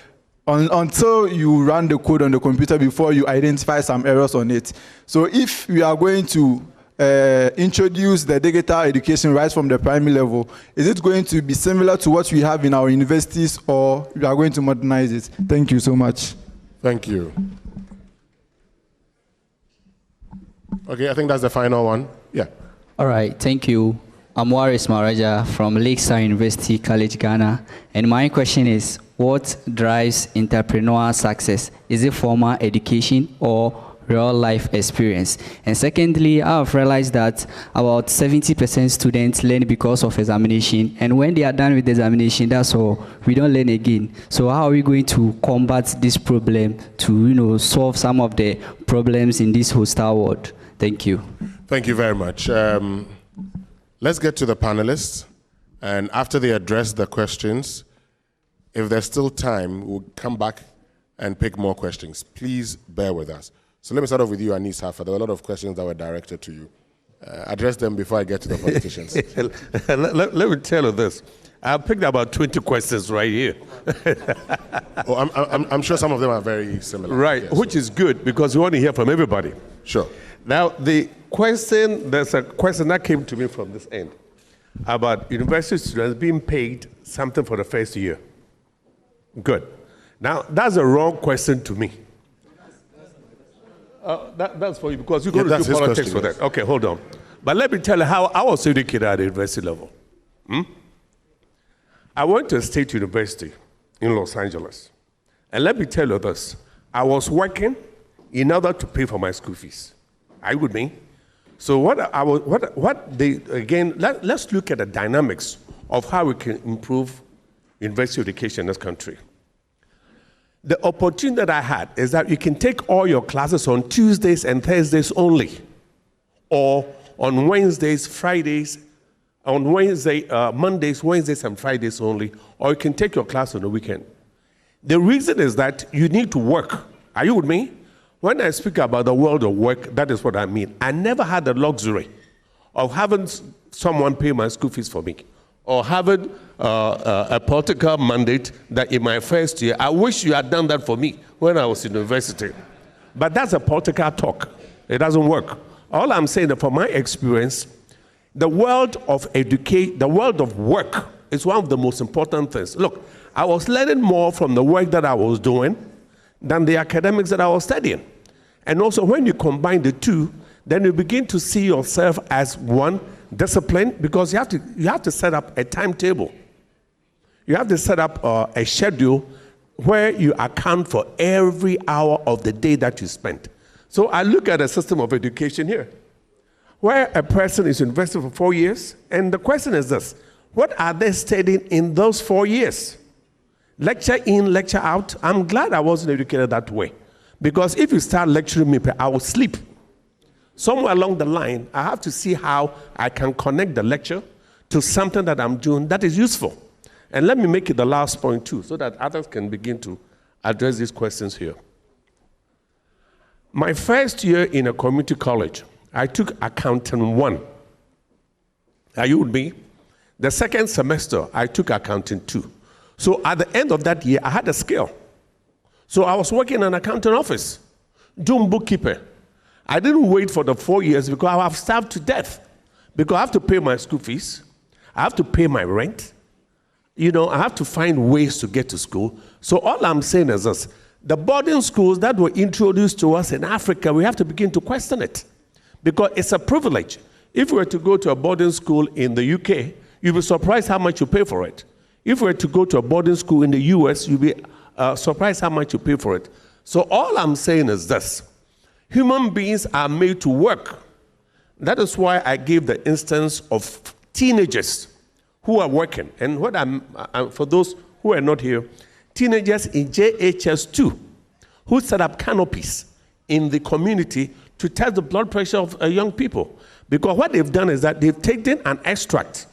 until you run the code on the computer before you identify some errors on it. So if we are going to introduce the digital education right from the primary level, is it going to be similar to what we have in our universities, or we are going to modernize it? Thank you so much. Thank you. Okay, I think that's the final one. Yeah. All right, thank you. I'm Waris Maraja from Lakeside University College, Ghana. And my question is, what drives entrepreneurial success? Is it formal education or real life experience? And secondly, I've realized that about 70% students learn because of examination. And when they are done with the examination, that's all. We don't learn again. So how are we going to combat this problem to, solve some of the problems in this hostile world? Thank you. Thank you very much. Let's get to the panelists. And after they address the questions, if there's still time, we'll come back and pick more questions. Please bear with us. So let me start off with you, Anis Hafa. There were a lot of questions that were directed to you. Address them before I get to the politicians. let me tell you this. I picked about 20 questions right here. I'm sure some of them are very similar. Right, yes. Which is good because we want to hear from everybody. Sure. Now, there's a question that came to me from this end about university students being paid something for the first year. Good. Now, that's a wrong question to me. That's for you because you're going to do politics for that. Okay, hold on. But let me tell you how I was educated at the university level. I went to a state university in Los Angeles. And let me tell you this. I was working in order to pay for my school fees. Are you with me? So let's look at the dynamics of how we can improve university education in this country. The opportunity that I had is that you can take all your classes on Tuesdays and Thursdays only, or on Wednesdays, Fridays, on Mondays, Wednesdays, and Fridays only, or you can take your class on the weekend. The reason is that you need to work. Are you with me? When I speak about the world of work, that is what I mean. I never had the luxury of having someone pay my school fees for me, or having a political mandate that in my first year, I wish you had done that for me when I was in university. But that's a political talk. It doesn't work. All I'm saying that from my experience, the world of education, the world of work is one of the most important things. Look, I was learning more from the work that I was doing than the academics that I was studying. And also when you combine the two, then you begin to see yourself as one discipline, because you have to set up a timetable. You have to set up a schedule where you account for every hour of the day that you spend. So I look at a system of education here, where a person is invested for 4 years, and the question is this: what are they studying in those 4 years? Lecture in, lecture out. I'm glad I wasn't educated that way, because if you start lecturing me, I will sleep. Somewhere along the line, I have to see how I can connect the lecture to something that I'm doing that is useful. And let me make it the last point too, so that others can begin to address these questions here. My first year in a community college, I took Accounting 1. Are you with me? The second semester, I took Accounting 2. So at the end of that year, I had a skill. So I was working in an accounting office, doing bookkeeping. I didn't wait for the 4 years because I have starved to death. Because I have to pay my school fees. I have to pay my rent. I have to find ways to get to school. So all I'm saying is this: the boarding schools that were introduced to us in Africa, we have to begin to question it. Because it's a privilege. If you were to go to a boarding school in the UK, you'll be surprised how much you pay for it. If you were to go to a boarding school in the US, you'll be surprised how much you pay for it. So all I'm saying is this. Human beings are made to work. That is why I gave the instance of teenagers who are working. And what for those who are not here, teenagers in JHS2 who set up canopies in the community to test the blood pressure of young people. Because what they've done is that they've taken an extract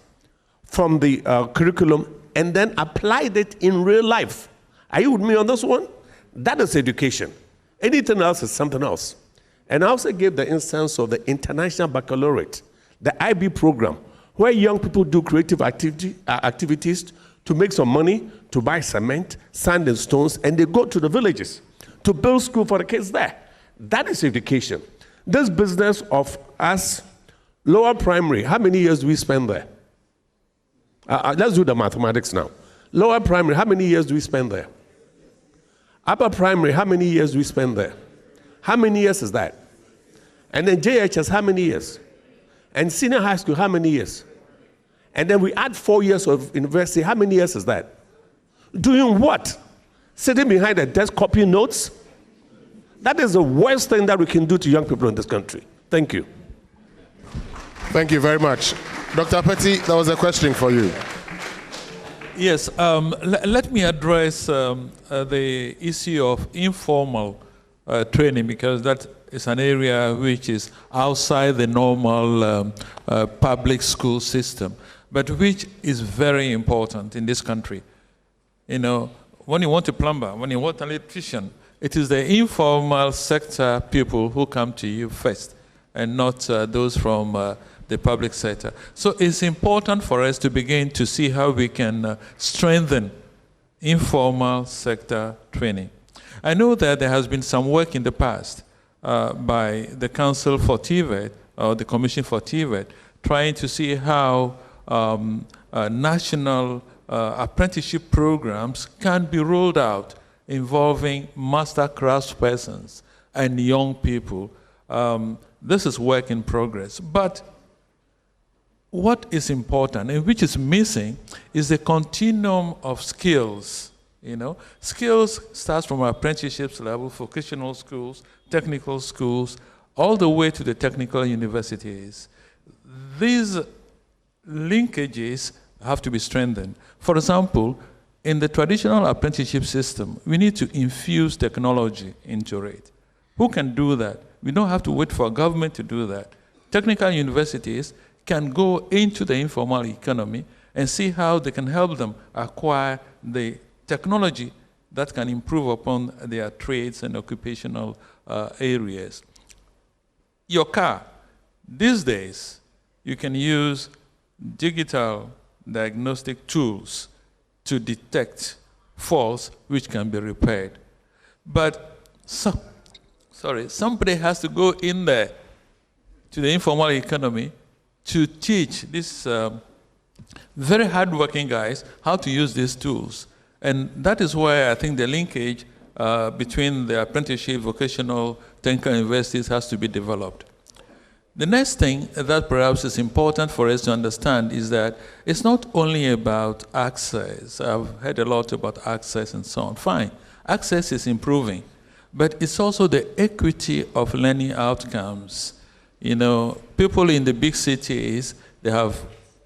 from the curriculum and then applied it in real life. Are you with me on this one? That is education. Anything else is something else. And I also gave the instance of the International Baccalaureate, the IB program, where young people do creative activities to make some money, to buy cement, sand and stones, and they go to the villages to build school for the kids there. That is education. This business of us, lower primary, how many years do we spend there? Let's do the mathematics now. Lower primary, how many years do we spend there? Upper primary, how many years do we spend there? How many years is that? And then JHS, how many years? And senior high school, how many years? And then we add 4 years of university, how many years is that? Doing what? Sitting behind a desk copying notes? That is the worst thing that we can do to young people in this country. Thank you. Thank you very much. Dr. Petty, that was a question for you. Yes, let me address the issue of informal training, because that is an area which is outside the normal public school system, but which is very important in this country. You know, when you want a plumber, when you want an electrician, it is the informal sector people who come to you first, and not those from the public sector. So it's important for us to begin to see how we can strengthen informal sector training. I know that there has been some work in the past by the Council for TVET, or the Commission for TVET, trying to see how national apprenticeship programs can be rolled out involving master craftspersons and young people. This is work in progress. But what is important and which is missing is the continuum of skills. You know, skills starts from apprenticeships level, vocational schools, technical schools, all the way to the technical universities. These linkages have to be strengthened. For example, in the traditional apprenticeship system, we need to infuse technology into it. Who can do that? We don't have to wait for government to do that. Technical universities can go into the informal economy and see how they can help them acquire the technology that can improve upon their trades and occupational areas. Your car, these days, you can use digital diagnostic tools to detect faults which can be repaired. But somebody has to go in there to the informal economy to teach these very hardworking guys how to use these tools. And that is why I think the linkage between the apprenticeship, vocational, technical universities has to be developed. The next thing that perhaps is important for us to understand is that it's not only about access. I've heard a lot about access and so on. Fine, access is improving, but it's also the equity of learning outcomes. You know, people in the big cities, they have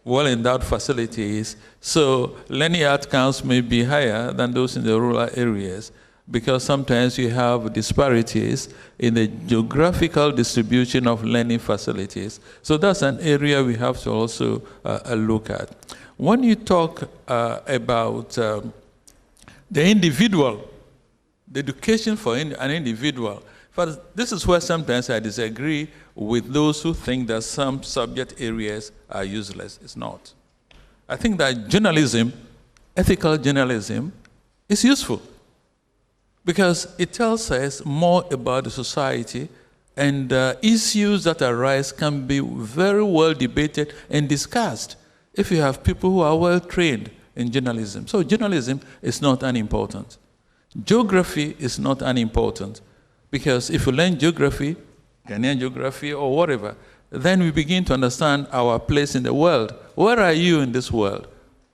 well-endowed facilities, so learning outcomes may be higher than those in the rural areas, because sometimes you have disparities in the geographical distribution of learning facilities. So that's an area we have to also look at. When you talk about the individual, the education for an individual, but this is where sometimes I disagree with those who think that some subject areas are useless. It's not. I think that journalism, ethical journalism, is useful because it tells us more about the society, and issues that arise can be very well debated and discussed if you have people who are well trained in journalism. So journalism is not unimportant. Geography is not unimportant. Because if you learn geography, Ghanaian geography or whatever, then we begin to understand our place in the world. Where are you in this world?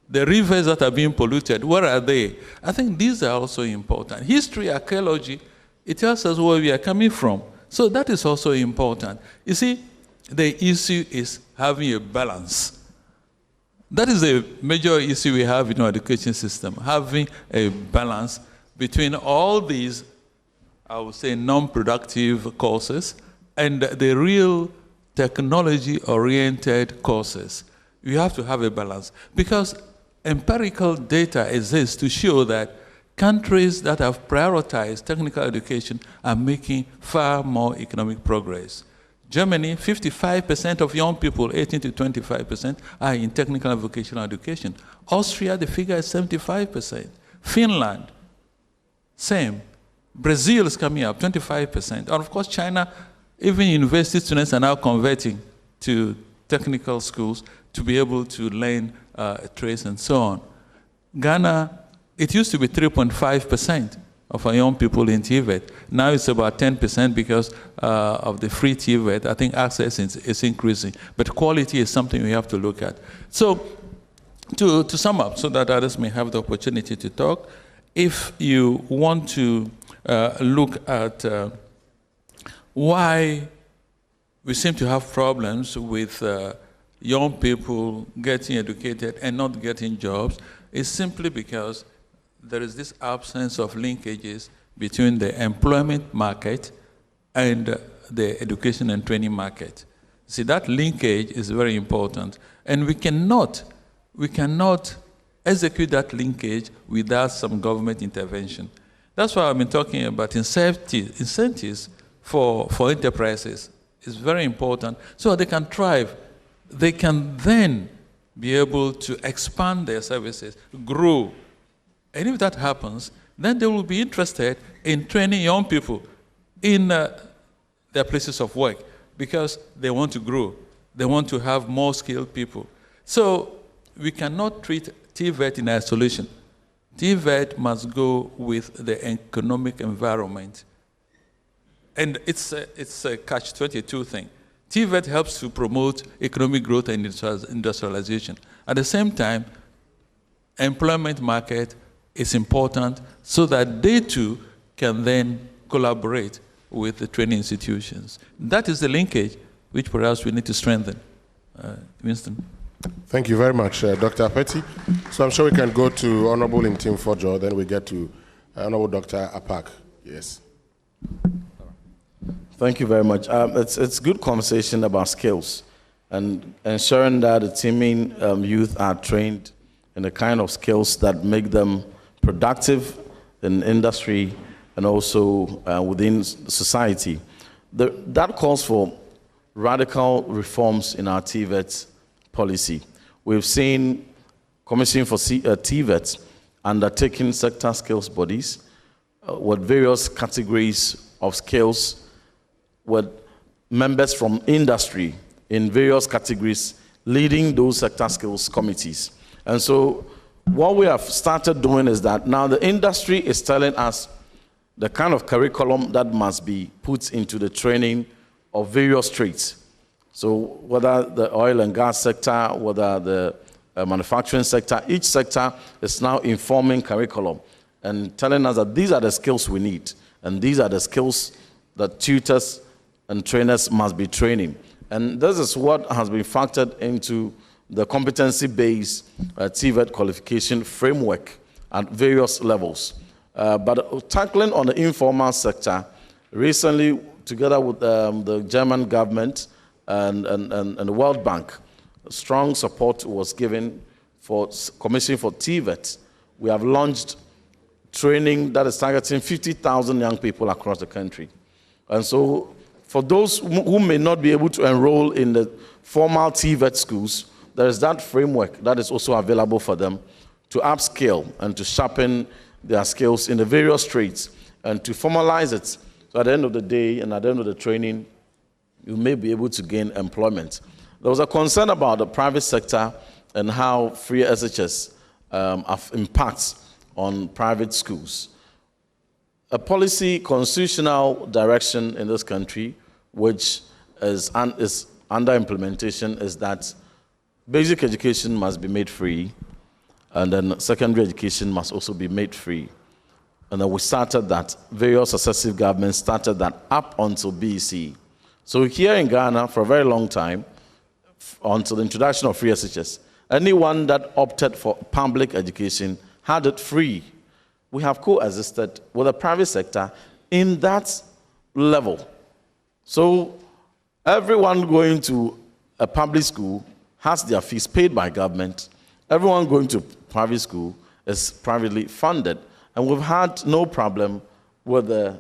The rivers that are being polluted, where are they? I think these are also important. History, archaeology, it tells us where we are coming from. So that is also important. You see, the issue is having a balance. That is a major issue we have in our education system, having a balance between all these, I would say, non-productive courses and the real technology-oriented courses. We have to have a balance because empirical data exists to show that countries that have prioritized technical education are making far more economic progress. Germany, 55% of young people, 18 to 25%, are in technical and vocational education. Austria, the figure is 75%. Finland, same. Brazil is coming up, 25%. And of course, China, even university students are now converting to technical schools to be able to learn trades and so on. Ghana, it used to be 3.5% of our young people in TVET. Now it's about 10% because of the free TVET. I think access is increasing, but quality is something we have to look at. So to sum up, so that others may have the opportunity to talk, if you want to look at why we seem to have problems with young people getting educated and not getting jobs, it's simply because there is this absence of linkages between the employment market and the education and training market. See, that linkage is very important. And we cannot execute that linkage without some government intervention. That's why I've been talking about incentives for enterprises. It's very important so they can thrive. They can then be able to expand their services, grow. And if that happens, then they will be interested in training young people in their places of work because they want to grow. They want to have more skilled people. So we cannot treat TVET in isolation. TVET must go with the economic environment. And it's a catch-22 thing. TVET helps to promote economic growth and industrialization. At the same time, employment market is important so that they too can then collaborate with the training institutions. That is the linkage which perhaps we need to strengthen. Winston. Thank you very much, Dr. Apeti. So I'm sure we can go to Honorable Intim Fojo, then we get to Honorable Dr. Apak. Yes. Thank you very much. It's good conversation about skills and ensuring that the teaming youth are trained in the kind of skills that make them productive in industry and also within society. That calls for radical reforms in our TVET policy. We've seen Commission for TVET undertaking sector skills bodies with various categories of skills with members from industry in various categories leading those sector skills committees. And so what we have started doing is that now the industry is telling us the kind of curriculum that must be put into the training of various trades. So whether the oil and gas sector, whether the manufacturing sector, each sector is now informing curriculum and telling us that these are the skills we need and these are the skills that tutors and trainers must be training. And this is what has been factored into the competency-based TVET qualification framework at various levels. But tackling on the informal sector, recently, together with the German government and the World Bank, strong support was given for Commission for TVET. We have launched training that is targeting 50,000 young people across the country. And so for those who may not be able to enroll in the formal TVET schools, there is that framework that is also available for them to upskill and to sharpen their skills in the various trades and to formalize it. So at the end of the day and at the end of the training, you may be able to gain employment. There was a concern about the private sector and how free SHS impacts on private schools. A policy constitutional direction in this country, which is under implementation is that basic education must be made free, and then secondary education must also be made free. And then we started that. Various successive governments started that up until BEC. So here in Ghana, for a very long time, until the introduction of free SHS, anyone that opted for public education had it free. We have coexisted with the private sector in that level. So everyone going to a public school has their fees paid by government. Everyone going to private school is privately funded. And we've had no problem with the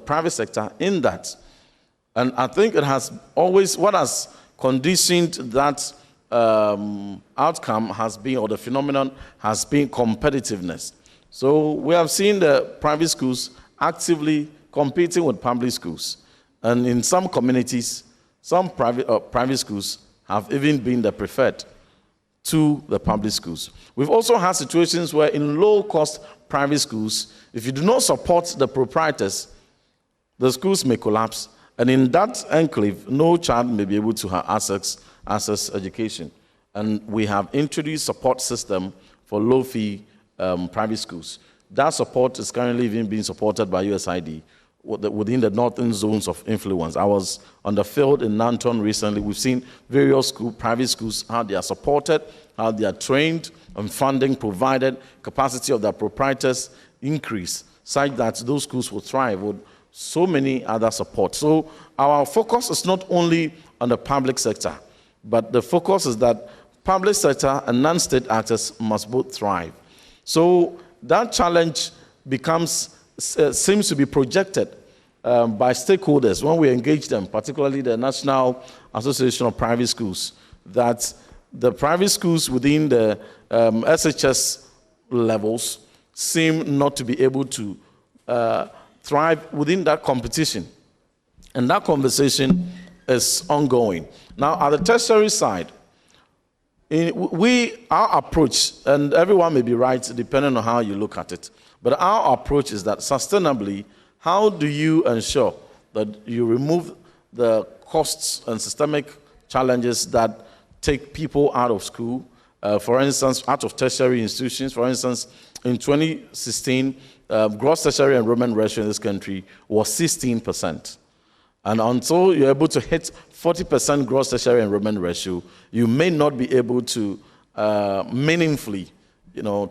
private sector in that. And I think it has always, what has conditioned that outcome has been, or the phenomenon has been, competitiveness. So we have seen the private schools actively competing with public schools. And in some communities, some private schools have even been the preferred to the public schools. We've also had situations where in low-cost private schools, if you do not support the proprietors, the schools may collapse. And in that enclave, no child may be able to have access education. And we have introduced support system for low-fee private schools. That support is currently even being supported by USAID within the northern zones of influence. I was on the field in Nanton recently. We've seen various private schools, how they are supported, how they are trained, and funding provided, capacity of their proprietors increase, such that those schools will thrive with so many other support. So our focus is not only on the public sector, but the focus is that public sector and non-state actors must both thrive. So that challenge seems to be projected by stakeholders when we engage them, particularly the National Association of Private Schools, that the private schools within the SHS levels seem not to be able to thrive within that competition. And that conversation is ongoing. Now, at the tertiary side, our approach, and everyone may be right depending on how you look at it, but our approach is that sustainably, how do you ensure that you remove the costs and systemic challenges that take people out of school, for instance, out of tertiary institutions? For instance, in 2016, gross tertiary enrollment ratio in this country was 16%. And until you're able to hit 40% gross tertiary enrollment ratio, you may not be able to meaningfully,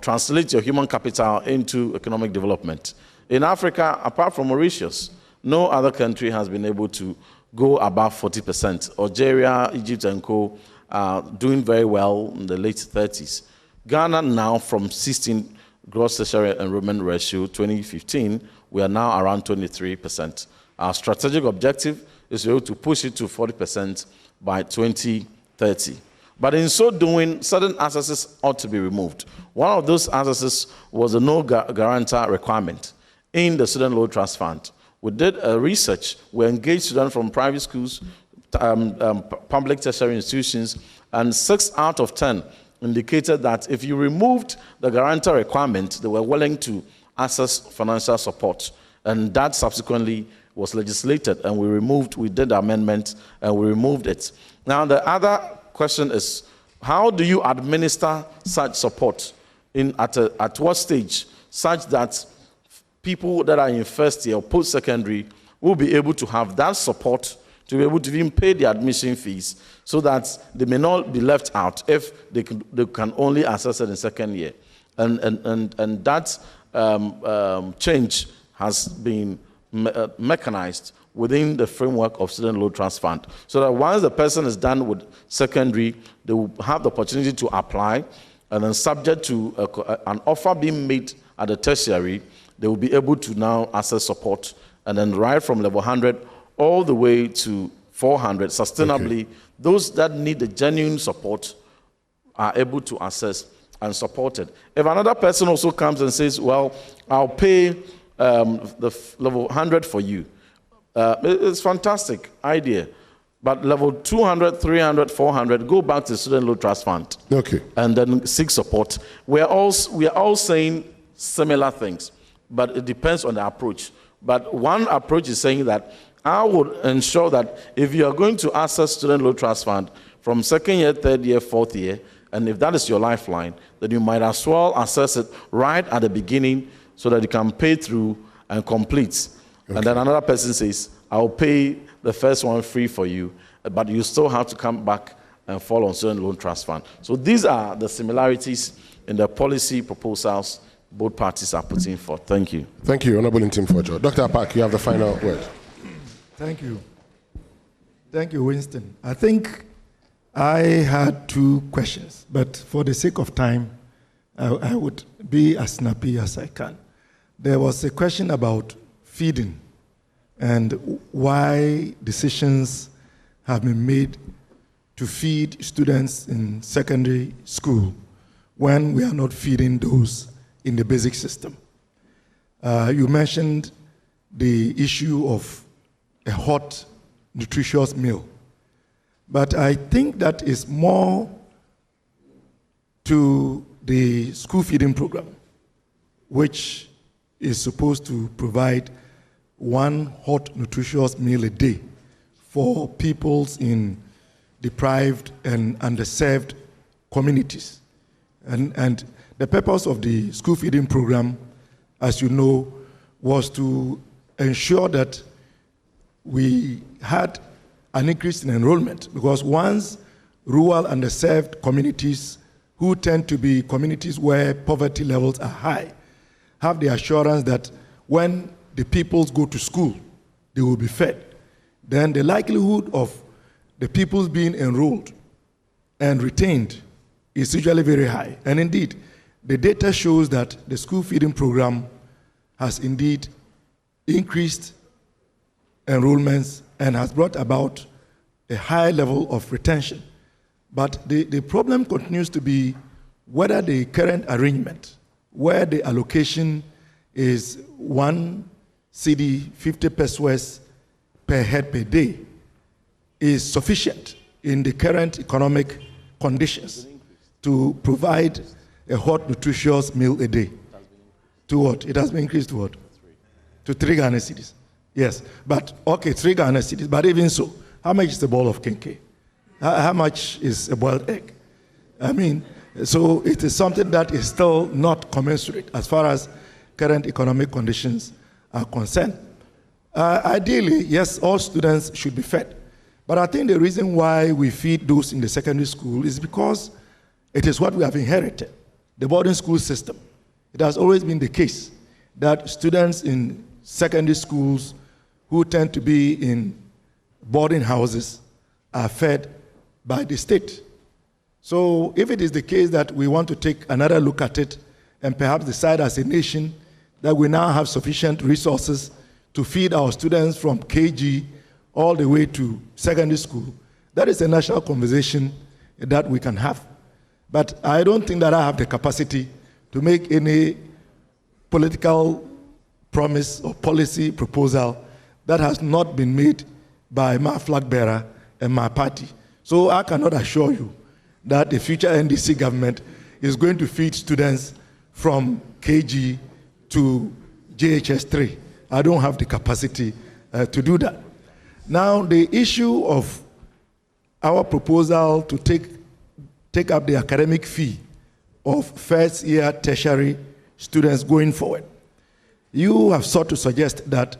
translate your human capital into economic development. In Africa, apart from Mauritius, no other country has been able to go above 40%. Algeria, Egypt, and co. are doing very well in the late 30s. Ghana now, from 16 gross tertiary enrollment ratio 2015, we are now around 23%. Our strategic objective is to push it to 40% by 2030. But in so doing, certain accesses ought to be removed. One of those accesses was the no guarantor requirement in the Student Loan Trust Fund. We did a research. We engaged students from private schools, public tertiary institutions, and 6 out of 10 indicated that if you removed the guarantor requirement, they were willing to access financial support. And that subsequently was legislated, and we did the amendment, and we removed it. Now, the other question is, how do you administer such support at what stage, such that people that are in first year or post-secondary will be able to have that support to be able to even pay the admission fees, so that they may not be left out if they can only access it in second year. And that change has been mechanized within the framework of Student Loan Trust Fund, so that once the person is done with secondary, they will have the opportunity to apply, and then subject to an offer being made at the tertiary, they will be able to now access support, and then right from level 100 all the way to 400 sustainably. Okay. Those that need the genuine support are able to access and support it. If another person also comes and says, well, I'll pay the level 100 for you, it's a fantastic idea. But level 200, 300, 400, go back to the Student Loan Trust Fund. Okay. And then seek support. We are all saying similar things, but it depends on the approach. But one approach is saying that I would ensure that if you are going to access student loan trust fund from second year, third year, fourth year, and if that is your lifeline, then you might as well access it right at the beginning so that you can pay through and complete. Okay. And then another person says, I'll pay the first one free for you, but you still have to come back and fall on student loan trust fund. So these are the similarities in the policy proposals both parties are putting forth. Thank you. Thank you, Honorable Intim Fojo. Dr. Park, you have the final word. Thank you. Thank you, Winston. I think I had 2 questions, but for the sake of time, I would be as snappy as I can. There was a question about feeding and why decisions have been made to feed students in secondary school when we are not feeding those in the basic system. You mentioned the issue of a hot, nutritious meal. But I think that is more to the school feeding program, which is supposed to provide 1 hot, nutritious meal a day for peoples in deprived and underserved communities. And the purpose of the school feeding program, as you know, was to ensure that we had an increase in enrollment, because once rural underserved communities, who tend to be communities where poverty levels are high, have the assurance that when the peoples go to school, they will be fed, then the likelihood of the peoples being enrolled and retained is usually very high. And indeed, the data shows that the school feeding program has indeed increased enrollments and has brought about a high level of retention. But the problem continues to be whether the current arrangement, where the allocation is 1 CD 50 pesos per head per day, is sufficient in the current economic conditions to provide a hot, nutritious meal a day. To what? It has been increased to what? To 3 Ghana cedis. Yes, but okay, 3 Ghana cedis, but even so, how much is a bowl of kenkey? How much is a boiled egg? I mean, so it is something that is still not commensurate as far as current economic conditions are concerned. Ideally, yes, all students should be fed. But I think the reason why we feed those in the secondary school is because it is what we have inherited, the boarding school system. It has always been the case that students in secondary schools who tend to be in boarding houses are fed by the state. So if it is the case that we want to take another look at it and perhaps decide as a nation that we now have sufficient resources to feed our students from KG all the way to secondary school, that is a national conversation that we can have. But I don't think that I have the capacity to make any political promise or policy proposal that has not been made by my flag bearer and my party. So I cannot assure you that the future NDC government is going to feed students from KG to JHS3. I don't have the capacity to do that. Now, the issue of our proposal to take up the academic fee of first-year tertiary students going forward. You have sought to suggest that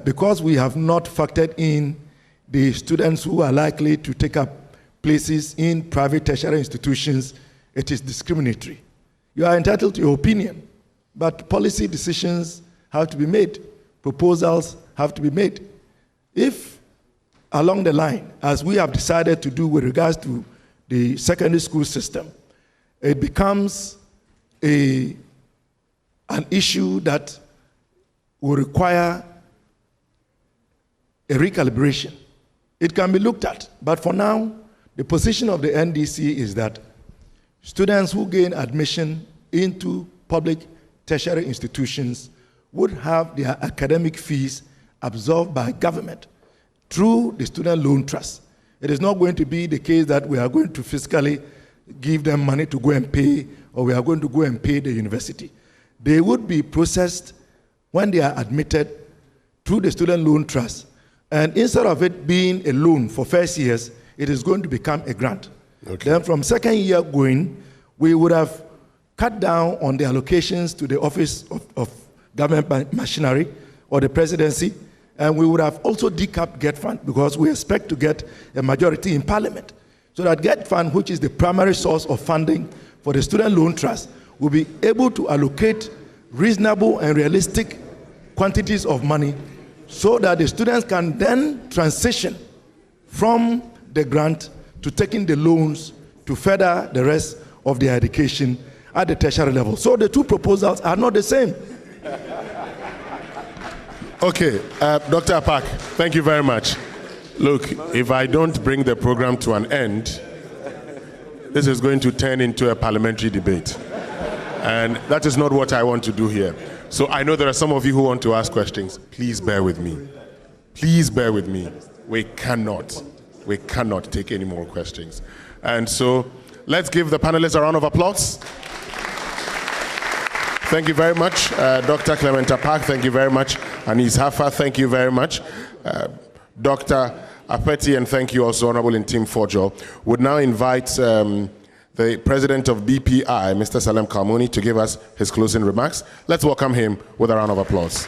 because we have not factored in the students who are likely to take up places in private tertiary institutions, it is discriminatory. You are entitled to your opinion, but policy decisions have to be made. Proposals have to be made. If along the line, as we have decided to do with regards to the secondary school system, it becomes an issue that will require a recalibration, it can be looked at. But for now, the position of the NDC is that students who gain admission into public tertiary institutions would have their academic fees absorbed by government through the student loan trust. It is not going to be the case that we are going to fiscally give them money to go and pay, or we are going to go and pay the university. They would be processed when they are admitted through the student loan trust, And instead of it being a loan for first years, it is going to become a grant. Okay. Then from second year going, we would have cut down on the allocations to the Office of Government Machinery or the Presidency, and we would have also decapped GET Fund because we expect to get a majority in Parliament. So that GET Fund, which is the primary source of funding for the Student Loan Trust, will be able to allocate reasonable and realistic quantities of money so that the students can then transition from the grant to taking the loans to further the rest of their education at the tertiary level. So the two proposals are not the same. Okay, Dr. Apak, thank you very much. Look, if I don't bring the program to an end, this is going to turn into a parliamentary debate. And that is not what I want to do here. So I know there are some of you who want to ask questions. Please bear with me. Please bear with me. We cannot take any more questions. And so let's give the panelists a round of applause. Thank you very much, Dr. Clement Apak. Thank you very much, Anis Hafa. Thank you very much, Dr. Apeti, and thank you also, Honorable Intim Fojo. Would now invite the President of BPI, Mr. Salem Kalmouni, to give us his closing remarks. Let's welcome him with a round of applause.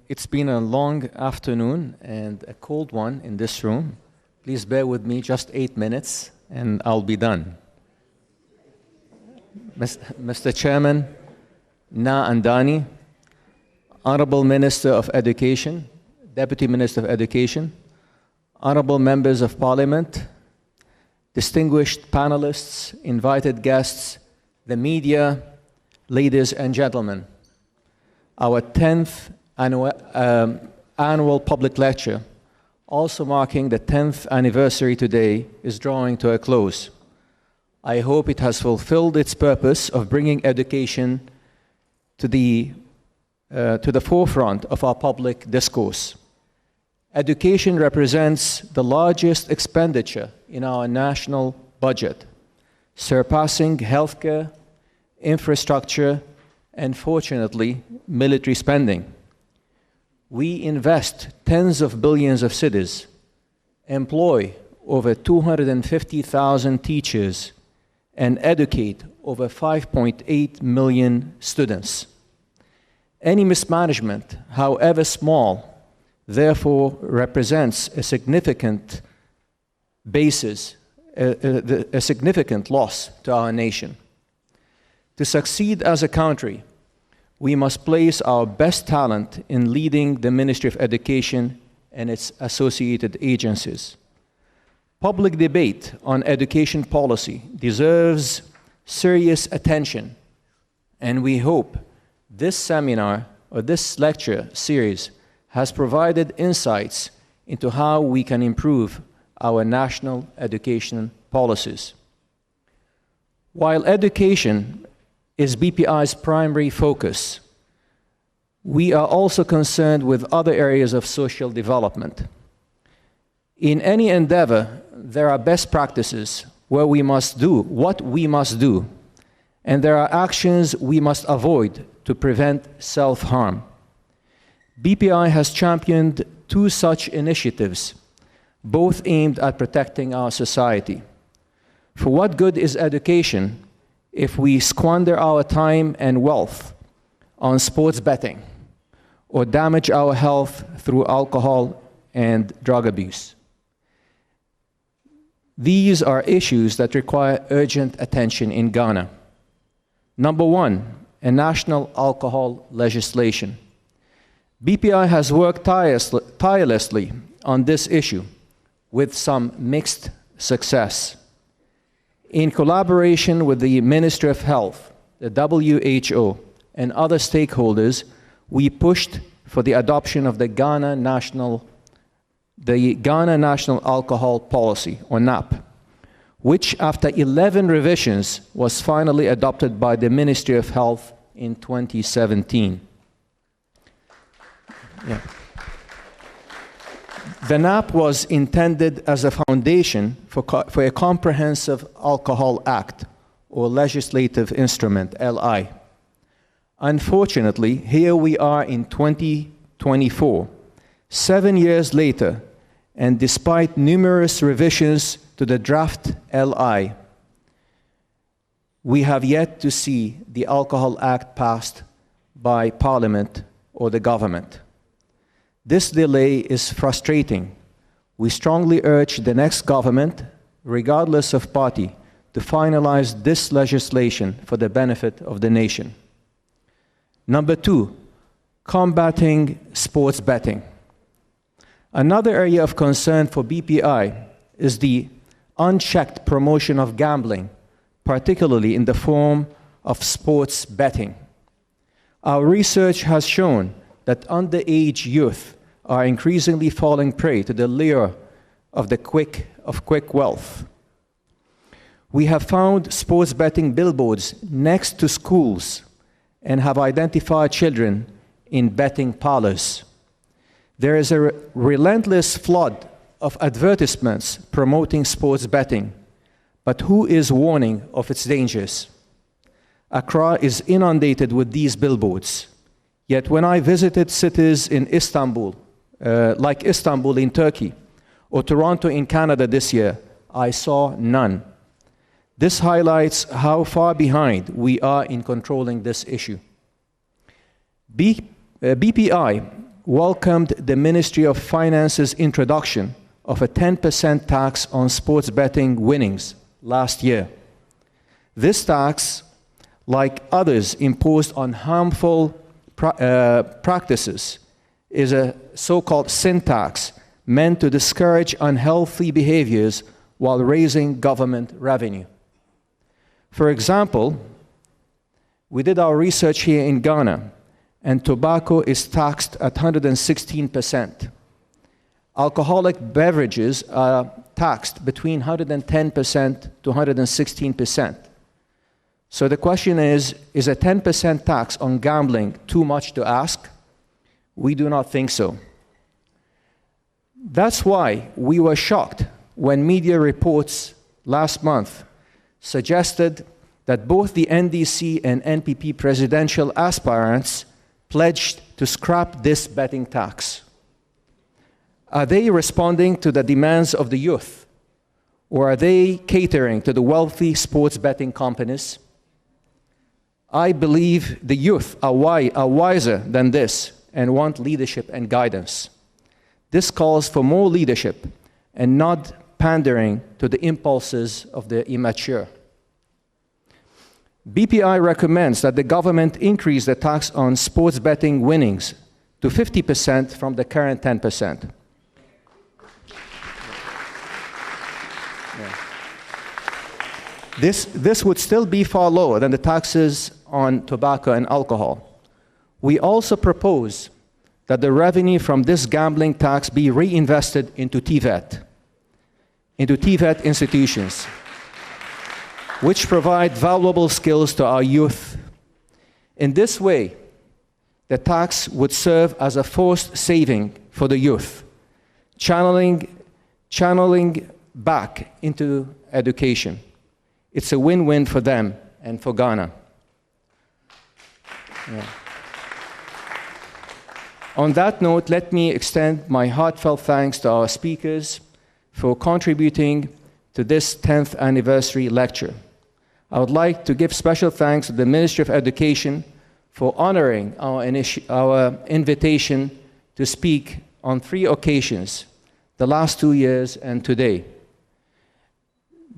It's been a long afternoon and a cold one in this room. Please bear with me just 8 minutes and I'll be done. Mr. Chairman, Na Andani, Honorable Minister of Education, Deputy Minister of Education, Honorable Members of Parliament, distinguished panelists, invited guests, the media, ladies and gentlemen. Our 10th annual public lecture, also marking the 10th anniversary today, is drawing to a close. I hope it has fulfilled its purpose of bringing education to the forefront of our public discourse. Education represents the largest expenditure in our national budget, surpassing healthcare, infrastructure, and fortunately, military spending. We invest tens of billions of cedis, employ over 250,000 teachers, and educate over 5.8 million students. Any mismanagement, however small, therefore represents a significant basis, a significant loss to our nation. To succeed as a country, we must place our best talent in leading the Ministry of Education and its associated agencies. Public debate on education policy deserves serious attention, and we hope this seminar or this lecture series has provided insights into how we can improve our national education policies. While education is BPI's primary focus, we are also concerned with other areas of social development. In any endeavor, there are best practices where we must do what we must do, and there are actions we must avoid to prevent self-harm. BPI has championed 2 such initiatives, both aimed at protecting our society. For what good is education if we squander our time and wealth on sports betting or damage our health through alcohol and drug abuse? These are issues that require urgent attention in Ghana. Number 1, a national alcohol legislation. BPI has worked tirelessly on this issue with some mixed success. In collaboration with the Ministry of Health, the WHO, and other stakeholders, we pushed for the adoption of the Ghana National Alcohol Policy, or NAP, which after 11 revisions was finally adopted by the Ministry of Health in 2017. Yeah. The NAP was intended as a foundation for a comprehensive Alcohol Act, or legislative instrument, LI. Unfortunately, here we are in 2024, 7 years later, and despite numerous revisions to the draft LI, we have yet to see the Alcohol Act passed by Parliament or the government. This delay is frustrating. We strongly urge the next government, regardless of party, to finalize this legislation for the benefit of the nation. Number 2, combating sports betting. Another area of concern for BPI is the unchecked promotion of gambling, particularly in the form of sports betting. Our research has shown that underage youth are increasingly falling prey to the lure of quick wealth. We have found sports betting billboards next to schools and have identified children in betting parlors. There is a relentless flood of advertisements promoting sports betting, but who is warning of its dangers? Accra is inundated with these billboards. Yet when I visited cities in Istanbul, like Istanbul in Turkey, or Toronto in Canada this year, I saw none. This highlights how far behind we are in controlling this issue. BPI welcomed the Ministry of Finance's introduction of a 10% tax on sports betting winnings last year. This tax, like others imposed on harmful practices, is a so-called sin tax meant to discourage unhealthy behaviors while raising government revenue. For example, we did our research here in Ghana, and tobacco is taxed at 116%. Alcoholic beverages are taxed between 110% to 116%. So the question is a 10% tax on gambling too much to ask? We do not think so. That's why we were shocked when media reports last month suggested that both the NDC and NPP presidential aspirants pledged to scrap this betting tax. Are they responding to the demands of the youth, or are they catering to the wealthy sports betting companies? I believe the youth are wiser than this and want leadership and guidance. This calls for more leadership and not pandering to the impulses of the immature. BPI recommends that the government increase the tax on sports betting winnings to 50% from the current 10%. This would still be far lower than the taxes on tobacco and alcohol. We also propose that the revenue from this gambling tax be reinvested into TVET institutions, which provide valuable skills to our youth. In this way, the tax would serve as a forced saving for the youth, channeling back into education. It's a win-win for them and for Ghana. Yeah. On that note, let me extend my heartfelt thanks to our speakers for contributing to this 10th anniversary lecture. I would like to give special thanks to the Ministry of Education for honoring our invitation to speak on 3 occasions, the last 2 years and today.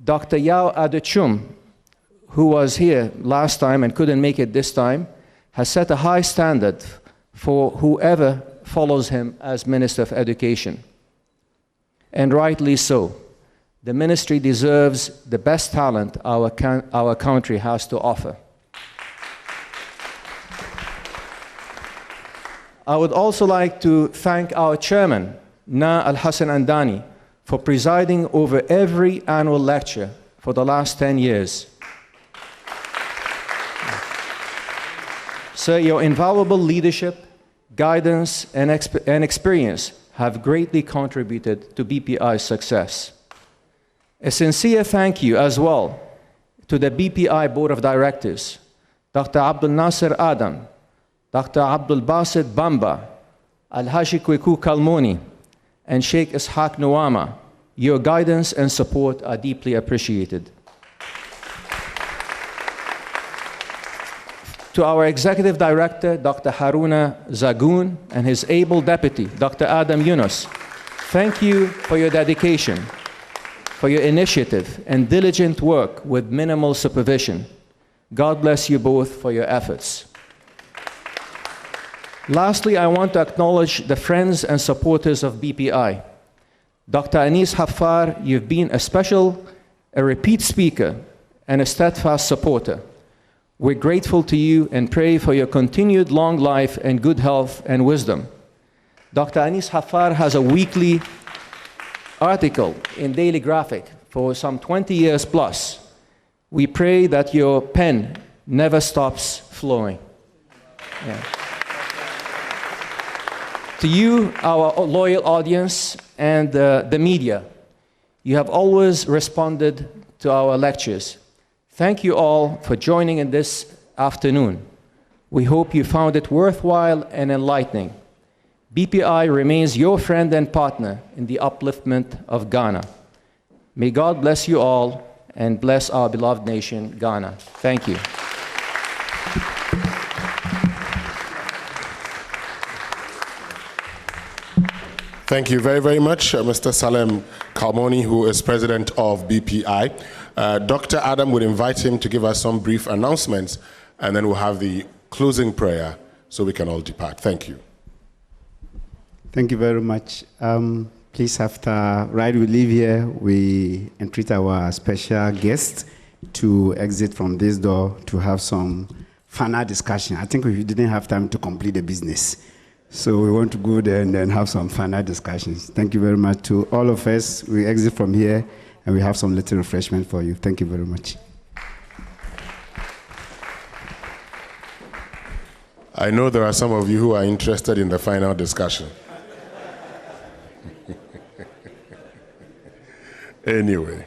Dr. Yao Adechum, who was here last time and couldn't make it this time, has set a high standard for whoever follows him as Minister of Education. And rightly so. The ministry deserves the best talent our country has to offer. I would also like to thank our chairman, Na Al-Hassan Andani, for presiding over every annual lecture for the last 10 years. Sir, your invaluable leadership, guidance, and experience have greatly contributed to BPI's success. A sincere thank you as well to the BPI Board of Directors, Dr. Abdul Nasser Adam, Dr. Abdul Basit Bamba, Al-Haji Kweku Kalmoni, and Sheikh Ishaq Nuama. Your guidance and support are deeply appreciated. To our Executive Director, Dr. Haruna Zagoon, and his able deputy, Dr. Adam Yunus, thank you for your dedication, for your initiative and diligent work with minimal supervision. God bless you both for your efforts. Lastly, I want to acknowledge the friends and supporters of BPI. Dr. Anis Haffar, you've been a repeat speaker and a steadfast supporter. We're grateful to you and pray for your continued long life and good health and wisdom. Dr. Anis Haffar has a weekly article in Daily Graphic for some 20 years plus. We pray that your pen never stops flowing. Yeah. To you, our loyal audience and the media, you have always responded to our lectures. Thank you all for joining in this afternoon. We hope you found it worthwhile and enlightening. BPI remains your friend and partner in the upliftment of Ghana. May God bless you all and bless our beloved nation, Ghana. Thank you. Thank you very, very much, Mr. Salem Kalmoni, who is president of BPI. Dr. Adam would invite him to give us some brief announcements, and then we'll have the closing prayer so we can all depart. Thank you. Thank you very much. Please, after we leave here, we entreat our special guest to exit from this door to have some final discussion. I think we didn't have time to complete the business. So we want to go there and then have some final discussions. Thank you very much to all of us. We exit from here and we have some little refreshment for you. Thank you very much. I know there are some of you who are interested in the final discussion. Anyway.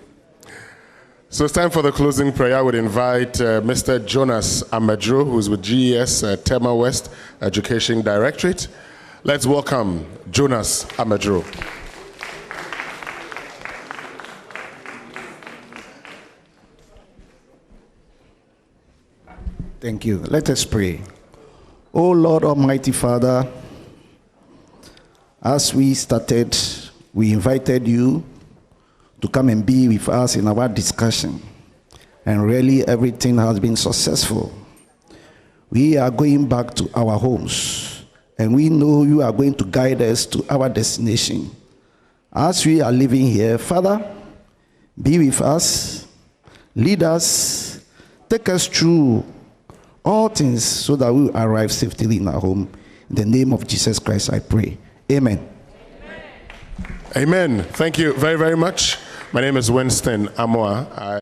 So it's time for the closing prayer. I would invite Mr. Jonas Amedro, who's with GES Tema West Education Directorate. Let's welcome Jonas Amedro. Thank you. Let us pray. Oh Lord Almighty Father, as we started, we invited you to come and be with us in our discussion. And really everything has been successful. We are going back to our homes, and we know you are going to guide us to our destination. As we are living here, Father, be with us, lead us, take us through all things so that we will arrive safely in our home. In the name of Jesus Christ, I pray. Amen. Amen. Thank you very, very much. My name is Winston Amoa.